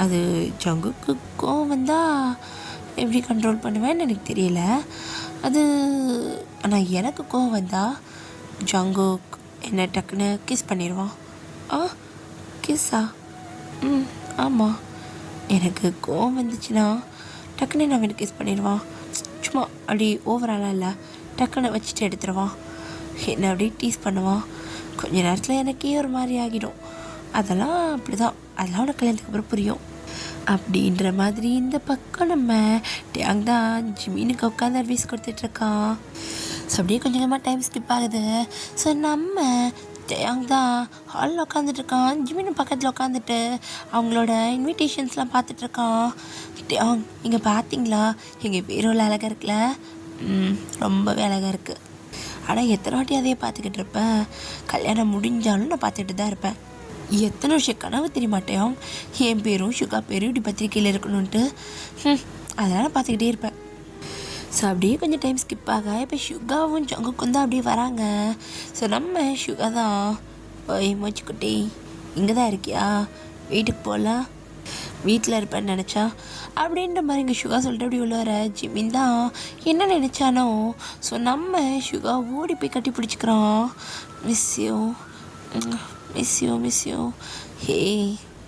அது ஜங்குக்கு கோவம் வந்தால் எப்படி கண்ட்ரோல் பண்ணுவேன்னு எனக்கு தெரியல. அது ஆனால் எனக்கு கோவம் வந்தால் ஜங்குக் என்ன டக்குன்னு கிஸ் பண்ணிடுவான். கிஸ்ஸா? ஆமாம், எனக்கு கோவம் வந்துச்சுன்னா டக்குன்னு நான் அவனுக்கு கிஸ் பண்ணிடுவான். சும்மா அப்படி ஓவராலாக இல்லை, டக்குன்னு வச்சுட்டு எடுத்துருவான். என்னை அப்படியே டீஸ் பண்ணுவான். கொஞ்ச நேரத்தில் எனக்கே ஒரு மாதிரி ஆகிடும். அதெல்லாம் அப்படி தான், அதெல்லாம் உனக்கு கல்யாணத்துக்கு அப்புறம் புரியும் அப்படின்ற மாதிரி. இந்த பக்கம் நம்ம டேங் தான் ஜிமினுக்கு உட்காந்து அட்வைஸ் கொடுத்துட்ருக்கான். ஸோ அப்படியே கொஞ்சம் கொஞ்சமாக டைம் ஸ்கிப் ஆகுது. ஸோ நம்ம டேங் தான் ஹாலில் உட்காந்துட்ருக்கான், ஜிமினு பக்கத்தில் உட்காந்துட்டு அவங்களோட இன்விடேஷன்ஸ்லாம் பார்த்துட்ருக்கான். டேங் இங்கே பார்த்தீங்களா, எங்கள் பேரோவில் அழகாக இருக்குல்ல? ரொம்பவே அழகாக இருக்குது. ஆனால் எத்தனை வாட்டி அதையே பார்த்துக்கிட்டு இருப்பேன், கல்யாணம் முடிஞ்சாலும் நான் பார்த்துட்டு தான் இருப்பேன். எத்தனை வருஷம் கனவு தெரிய மாட்டேன் என் பேரும் சுகா பேரும் இப்படி பத்திரிக்கையில் இருக்கணும்ன்ட்டு. அதனால் பார்த்துக்கிட்டே இருப்பேன். ஸோ அப்படியே கொஞ்சம் டைம் ஸ்கிப் ஆக இப்போ சுகாவும் ஜங்குக்கும் தான் அப்படியே வராங்க. ஸோ நம்ம சுகா தான், ஓய் மூச்சுக்குட்டி இங்கே தான் இருக்கியா, வீட்டுக்கு போகலாம், வீட்டில் இருப்பேன்னு நினச்சா அப்படின்ற மாதிரி இங்கே சுகா சொல்லிட்டு அப்படி உள்ள வர ஜிமின் தான் என்ன நினச்சானோ. ஸோ நம்ம சுகா ஓடி போய் கட்டி பிடிச்சிக்கிறோம். Miss you miss you miss you, hey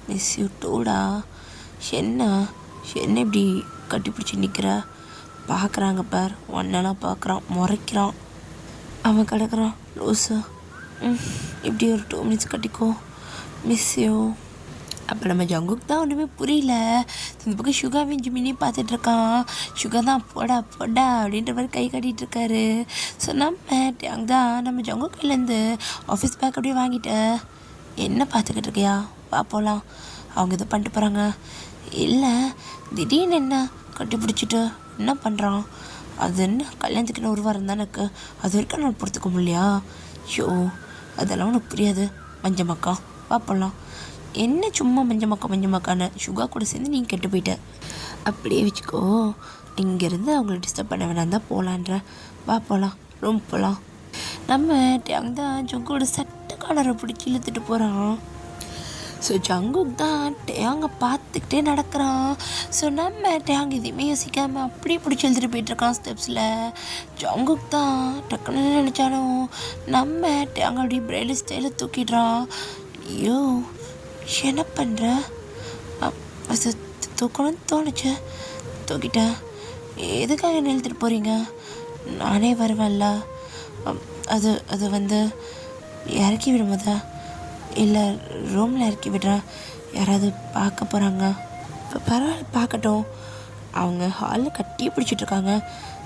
miss you டூடா. என்ன என்ன இப்படி கட்டி பிடிச்சி நிற்கிற, பார்க்குறாங்க பார், ஒன்னெல்லாம் பார்க்குறான், முறைக்கிறான், அவன் கிடக்குறான் லூஸு. இப்படி ஒரு 2 மினிட்ஸ் கட்டிக்கோ, மிஸ் யூ. அப்போ நம்ம ஜங்குக்கு தான் ஒன்றுமே புரியல. இந்த பக்கம் சுகாவையும் ஜிமினையும் பார்த்துட்ருக்கான். சுகா தான் போடா போடா அப்படின்ற மாதிரி கை காட்டிகிட்டு இருக்காரு. ஸோ நம்ம அங்கே தான் நம்ம ஜங்கு கையிலேருந்து ஆஃபீஸ் பேக் அப்படியே வாங்கிட்டேன். என்ன பார்த்துக்கிட்டு இருக்கியா, வா போகலாம். அவங்க இதை பண்ணிட்டு போகிறாங்க. இல்லை திடீர்னு என்ன கட்டி பிடிச்சிட்டு என்ன பண்ணுறான், அது என்ன கல்யாணத்துக்குன்னு ஒரு வாரம் தானே இருக்குது, அது வரைக்கும் நான் பொறுத்துக்க முடியலையா. ஷோ அதெல்லாம் உனக்கு புரியாது மஞ்ச மக்கா, வா போகலாம். என்ன சும்மா மஞ்ச மக்கான்னு சுகா கூட சேர்ந்து நீங்கள் கெட்டு போயிட்ட. அப்படியே வச்சுக்கோ, இங்கேருந்து அவங்கள டிஸ்டர்ப் பண்ண வேணாம் தான் போகலான்ற, வா போகலாம், ரூம் போகலாம். நம்ம டேங் தான் ஜங்கோட சட்டை காலரை பிடிச்சி இழுத்துட்டு போகிறான். ஸோ ஜங்குக் தான் டேங்கை பார்த்துக்கிட்டே நடக்கிறான். ஸோ நம்ம டேங் எதுவுமே யோசிக்காமல் அப்படியே பிடிச்சி எழுதிட்டு போயிட்டுருக்கான் ஸ்டெப்ஸில். ஜங்குக் தான் டக்குன்னு நினச்சாலும் நம்ம டேங் அப்படியே பிரைடல் ஸ்டைலில் தூக்கிடுறான். ஐயோ என்ன பண்ணுற, அது தூக்கணும்னு தோணுச்சு, தூக்கிட்டேன். எதுக்காக என்ன எழுதிட்டு போகிறீங்க, நானே வருவேன்ல. அது அது வந்து இறக்கி விடும்போதா, இல்லை ரூமில் இறக்கி விடுறா, யாராவது பார்க்க போகிறாங்க. இப்போ பரவாயில்ல பார்க்கட்டும், அவங்க ஹாலில் கட்டி பிடிச்சிட்ருக்காங்க,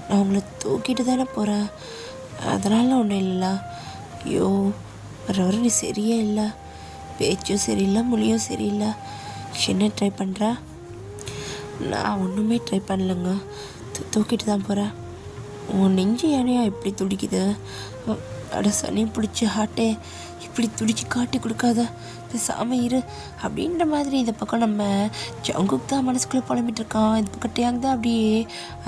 நான் உங்களை தூக்கிட்டு தானே போகிறேன், அதனால் ஒன்றும் இல்லை. ஐயோ வர நீ சரியே இல்லை, பேச்சும் சரியில்லை, மொழியும் சரியில்லை. என்ன ட்ரை பண்ணுற, நான் ஒன்றுமே ட்ரை பண்ணலைங்க, தூக்கிட்டு தான் போகிறேன். உன் நெஞ்சு ஏனையா இப்படி துடிக்குது, அட சனி பிடிச்சி ஹார்ட்டே இப்படி துடிச்சு காட்டி கொடுக்காத, பேசாமல் இரு அப்படின்ற மாதிரி. இந்த பக்கம் நம்ம ஜங்குக்கு தான் மனசுக்குள்ளே புலம்பிட்டு இருக்கான். இந்த பக்கம் டேங் தான் அப்படியே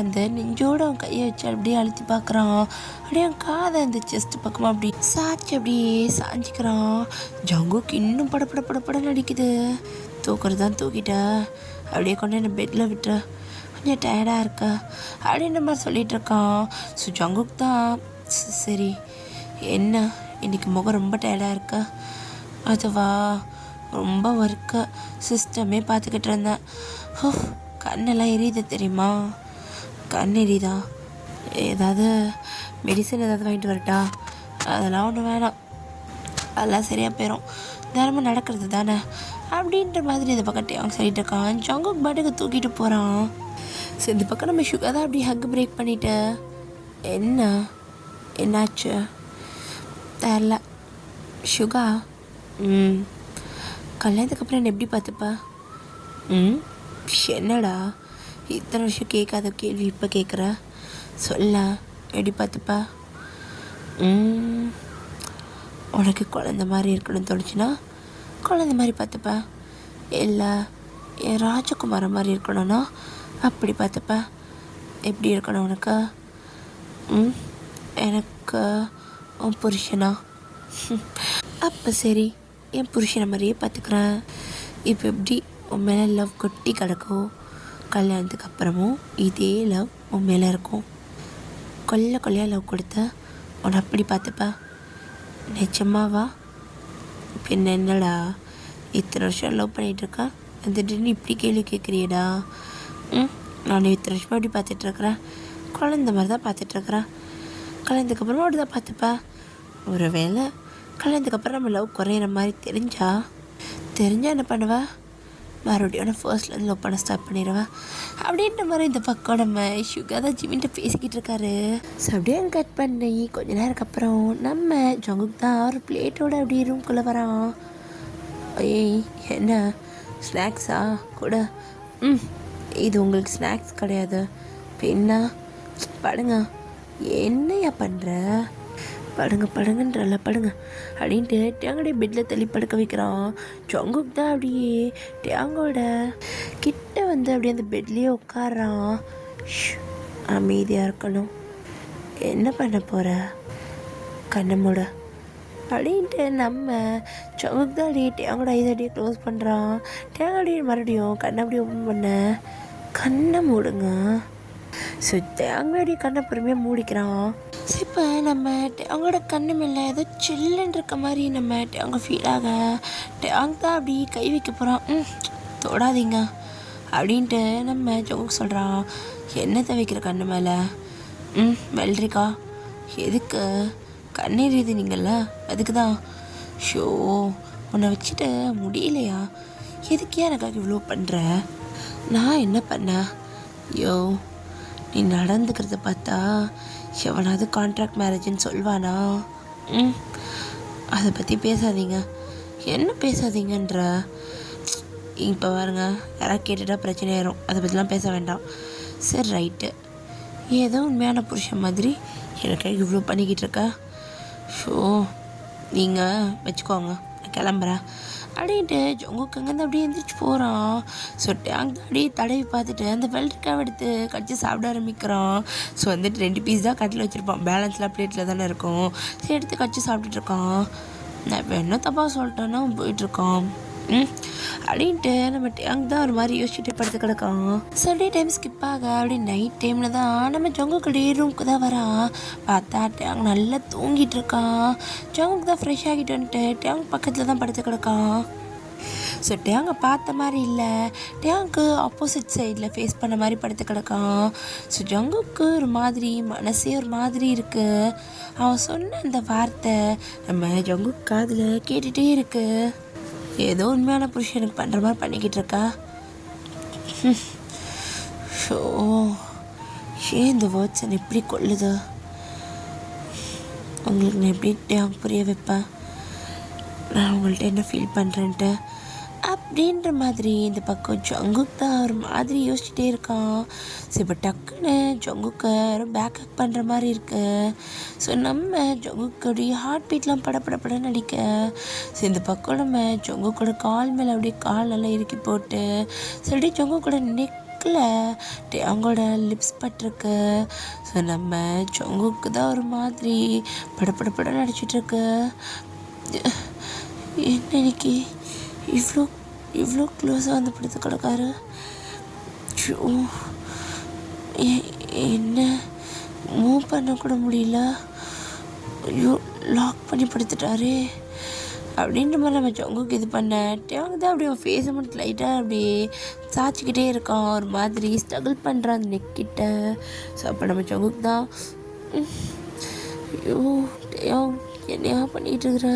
அந்த நெஞ்சோடு அவன் கையை வச்சு அப்படியே அழுத்தி பார்க்குறான். அப்படியே அவன் காதை அந்த செஸ்ட் பக்கமாக அப்படி சாய்ச்சி அப்படியே சாஞ்சிக்கிறான். ஜங்குக்கு இன்னும் படப்படன்னு அடிக்குது. தூக்குறது தான் தூக்கிட்ட, அப்படியே கொண்டு என்ன பெட்டில் விட்டு, கொஞ்சம் டயர்டாக இருக்கா அப்படின்ற மாதிரி சொல்லிகிட்டு இருக்கான். ஸோ ஜங்குக்கு தான் சரி என்ன இன்றைக்கி முகம் ரொம்ப டயர்டாக இருக்கா, அதுவா ரொம்ப ஒர்க்கு, சிஸ்டமே பார்த்துக்கிட்டு இருந்தேன், கண்ணெல்லாம் எரியுது தெரியுமா, கண் எரியுதா, ஏதாவது மெடிசன் ஏதாவது வாங்கிட்டு வரட்டா, அதெல்லாம் ஒன்றும் வேணாம், அதெல்லாம் சரியாக போயிடும், தினமும் நடக்கிறது தானே அப்படின்ற மாதிரி இந்த பக்கம் டேங் சொல்லிட்டு இருக்கான். ஜங்குக் பாட்டுக்கு தூக்கிட்டு போகிறான். ஸோ இந்த பக்கம் நம்ம சுகா தான் அப்படி ஹக் பிரேக் பண்ணிவிட்டு, என்னாச்சு தெரில சுகா, கல்யாணத்துக்கு அப்புறம் என்ன எப்படி பார்த்துப்பா, என்னடா இத்தனை வருஷம் கேட்காத கேள்வி இப்போ கேட்குற, சொல்ல எப்படி பார்த்துப்பா, உனக்கு குழந்த மாதிரி இருக்கணும்னு தோணுச்சுன்னா குழந்த மாதிரி பார்த்துப்பா, இல்லை என் ராஜகுமார மாதிரி இருக்கணும்னா அப்படி பார்த்துப்பா, எப்படி இருக்கணும் உனக்கு, எனக்கு உன் புருஷனா, அப்போ சரி என் புருஷனை மாதிரியே பார்த்துக்கிறேன். இப்போ எப்படி உன் மேலே லவ் கொட்டி கிடக்கும், கல்யாணத்துக்கு அப்புறமும் இதே லவ் உன் மேலே இருக்கும். கொல்லையாக லவ் கொடுத்த உன்னை அப்படி பார்த்துப்பா, நிஜமாவா, பின்ன என்னடா இத்தனை வருஷம் லவ் பண்ணிகிட்ருக்கேன், திடீர்னு இப்படி கேள்வி கேட்குறியடா, நான் இத்தனை வருஷமாக அப்படி பார்த்துட்ருக்குறேன், குழந்த மாதிரி தான் பார்த்துட்ருக்குறேன், கல்யாணத்துக்கு அப்புறமா அப்படி தான் பார்த்துப்பா, ஒரு வேளை கல்யாணத்துக்கு அப்புறம் நம்ம லவ் குறையிற மாதிரி தெரிஞ்சால் என்ன பண்ணுவா, மறுபடியும் நான் ஃபர்ஸ்ட்லேருந்து லவ் பண்ண ஸ்டார்ட் பண்ணிடுவேன் அப்படின்ற மாதிரி இந்த பக்கம் நம்ம சுகா தான் ஜிமின்ட்டு பேசிக்கிட்டு இருக்காரு. ஸோ அப்படியே கட் பண்ணி கொஞ்ச நேரத்துக்கு அப்புறம் நம்ம ஜங்குக்கு தான் ஒரு பிளேட்டோட அப்படியே ரூம்குள்ளே வரான். ஏய் என்ன ஸ்நாக்ஸா கூட, இது உங்களுக்கு ஸ்நாக்ஸ் கிடையாது, பின்னா படுங்க, என்னையா பண்ணுற, படுங்க படுங்கன்றல படுங்க அப்படின்ட்டு டேங்கோடைய பெட்டில் தள்ளி படுக்க வைக்கிறான். ஜங்குக் தான் அப்படியே டேங்கோட கிட்ட வந்து அப்படியே அந்த பெட்லேயே உட்காரான். அமைதியாக இருக்கணும். என்ன பண்ண போகிற? கண்ணை மூட அப்படின்ட்டு நம்ம ஜங்குக் தான் அப்படியே டேங்கோட ஐஸ் அப்படியே க்ளோஸ் பண்ணுறான். டேங்கோடைய மறுபடியும் கண்ணை அப்படியே ஓப்பன் பண்ண கண்ணை மூடுங்க. ஸோ டேங்கோடைய கண்ணை பொறுமையாக மூடிக்கிறான். ஸோ இப்போ நம்ம அவங்களோட கண்ணு மேலே ஏதோ சில்லுன்னு இருக்க மாதிரி நம்ம அவங்க ஃபீல் ஆக அவங்க தான் அப்படி கை வைக்க போகிறான். தொடாதீங்க அப்படின்ட்டு நம்ம ஜோக் சொல்கிறான். என்ன வைக்கிற கண்ணு மேலே? வெள்ளரிக்கா எதுக்கு? கண்ணீர் நீங்கள்ல அதுக்கு தான். ஷோ உன்னை வச்சுட்டு முடியலையா? எதுக்கே எனக்காக இவ்வளோ பண்ணுற? நான் என்ன பண்ணேன்? யோ நீ நடந்துக்கிறத பார்த்தா எவனாவது கான்ட்ராக்ட் மேரேஜ்னு சொல்வானா? அதை பற்றி பேசாதீங்க. என்ன பேசாதீங்கன்ற? இப்போ பாருங்க, யாராவது கேட்டுட்டா பிரச்சனை ஆயிரும். அதை பற்றிலாம் பேச வேண்டாம். சரி ரைட்டு. ஏதோ உண்மையான புருஷன் மாதிரி எனக்கு இவ்வளோ பண்ணிக்கிட்டு இருக்க. ஷோ நீங்கள் வச்சுக்கோங்க, நான் கிளம்புறேன் அப்படின்ட்டு ஜங்குக் அங்கேருந்து அப்படியே எழுந்திரிச்சு போகிறான். ஸோ டேங்க் தான் அப்படியே தடவி பார்த்துட்டு அந்த வெள்ளரிக்காவை எடுத்து கடிச்சு சாப்பிட ஆரம்பிக்கிறான். ஸோ வந்துட்டு 2 பீஸ் தான் கட்டில் வச்சுருப்பான், பேலன்ஸ்லாம் பிளேட்டில் தானே இருக்கும். சரி எடுத்து கடிச்சு சாப்பிட்டுட்ருக்கான். நான் இப்போ என்ன தப்பாக சொல்லிட்டேன்னா போயிட்டுருக்கான். அப்படின்ட்டு நம்ம டேங்க் தான் ஒரு மாதிரி யோசிச்சுட்டு படுத்து கிடக்கான். சண்டே டைம் ஸ்கிப் ஆக அப்படி நைட் டைமில் தான் நம்ம ஜங்குக்குடைய ரூமுக்கு தான் வரான். பார்த்தா டேங்க் நல்லா தூங்கிட்டு இருக்கான். ஜங்குக்கு தான் ஃப்ரெஷ் ஆகிட்டு வந்துட்டு டேங்க் பக்கத்தில் தான் படுத்து கிடக்கான். ஸோ டேங்கை பார்த்த மாதிரி இல்லை, டேங்க்கு ஆப்போசிட் சைடில் ஃபேஸ் பண்ண மாதிரி படுத்து கிடக்கான். ஸோ ஜங்குக்கு ஒரு மாதிரி மனசே ஒரு மாதிரி இருக்குது. அவன் சொன்ன அந்த வார்த்தை நம்ம ஜங்குக்கு காதில் கேட்டுகிட்டே இருக்கு. ஏதோ உண்மையான புருஷனுக்கு பண்ணுற மாதிரி பண்ணிக்கிட்டு இருக்கா. ஷோ ஏன் இந்த வேர்ட்ஸ் என்னை எப்படி கொள்ளுது? உங்களுக்கு நான் எப்படி டேங்க் புரிய வைப்பேன் நான் உங்கள்கிட்ட என்ன ஃபீல் பண்ணுறேன்ட்டு அப்படின்ற மாதிரி. இந்த பக்கம் ஜங்குக் தான் ஒரு மாதிரி யோசிச்சுட்டே இருக்கான். ஸோ இப்போ டக்குன்னு ஜங்குக்கை பேக்கப் பண்ணுற மாதிரி இருக்கு. ஸோ நம்ம ஜங்குக்கோடைய ஹார்ட் பீட்லாம் படப்படப்படன்னு அடிக்க. ஸோ இந்த பக்கம் நம்ம ஜங்குக்கோட கால் மேலே அப்படியே கால் நல்லா இறுக்கி போட்டு சொல்லி ஜங்குக்கோட நெக்கில் அவங்களோட லிப்ஸ் பட்டிருக்கு. ஸோ நம்ம ஜங்குக்கு தான் ஒரு மாதிரி படப்படப்படன்னு அடிச்சிட்ருக்கு. என்ன இன்னைக்கு இவ்வளோ க்ளோஸாக வந்து படுத்து கிடக்காரு? என்ன மூவ் பண்ண கூட முடியல. ஐயோ லாக் பண்ணி படுத்துட்டாரே அப்படின்ற மாதிரி நம்ம ஜங்குக்கு இது பண்ண டேங்க் தான் அப்படியே ஃபேஸை மட்டும் லைட்டாக அப்படியே சாய்ச்சிக்கிட்டே இருக்கான். ஒரு மாதிரி ஸ்ட்ரகிள் பண்ணுறான் அந்த நெக்கிட்ட. ஸோ அப்போ நம்ம ஜங்குக்கு தான் ஐயோ டேங்க் என்னையா பண்ணிகிட்டு இருக்கிற?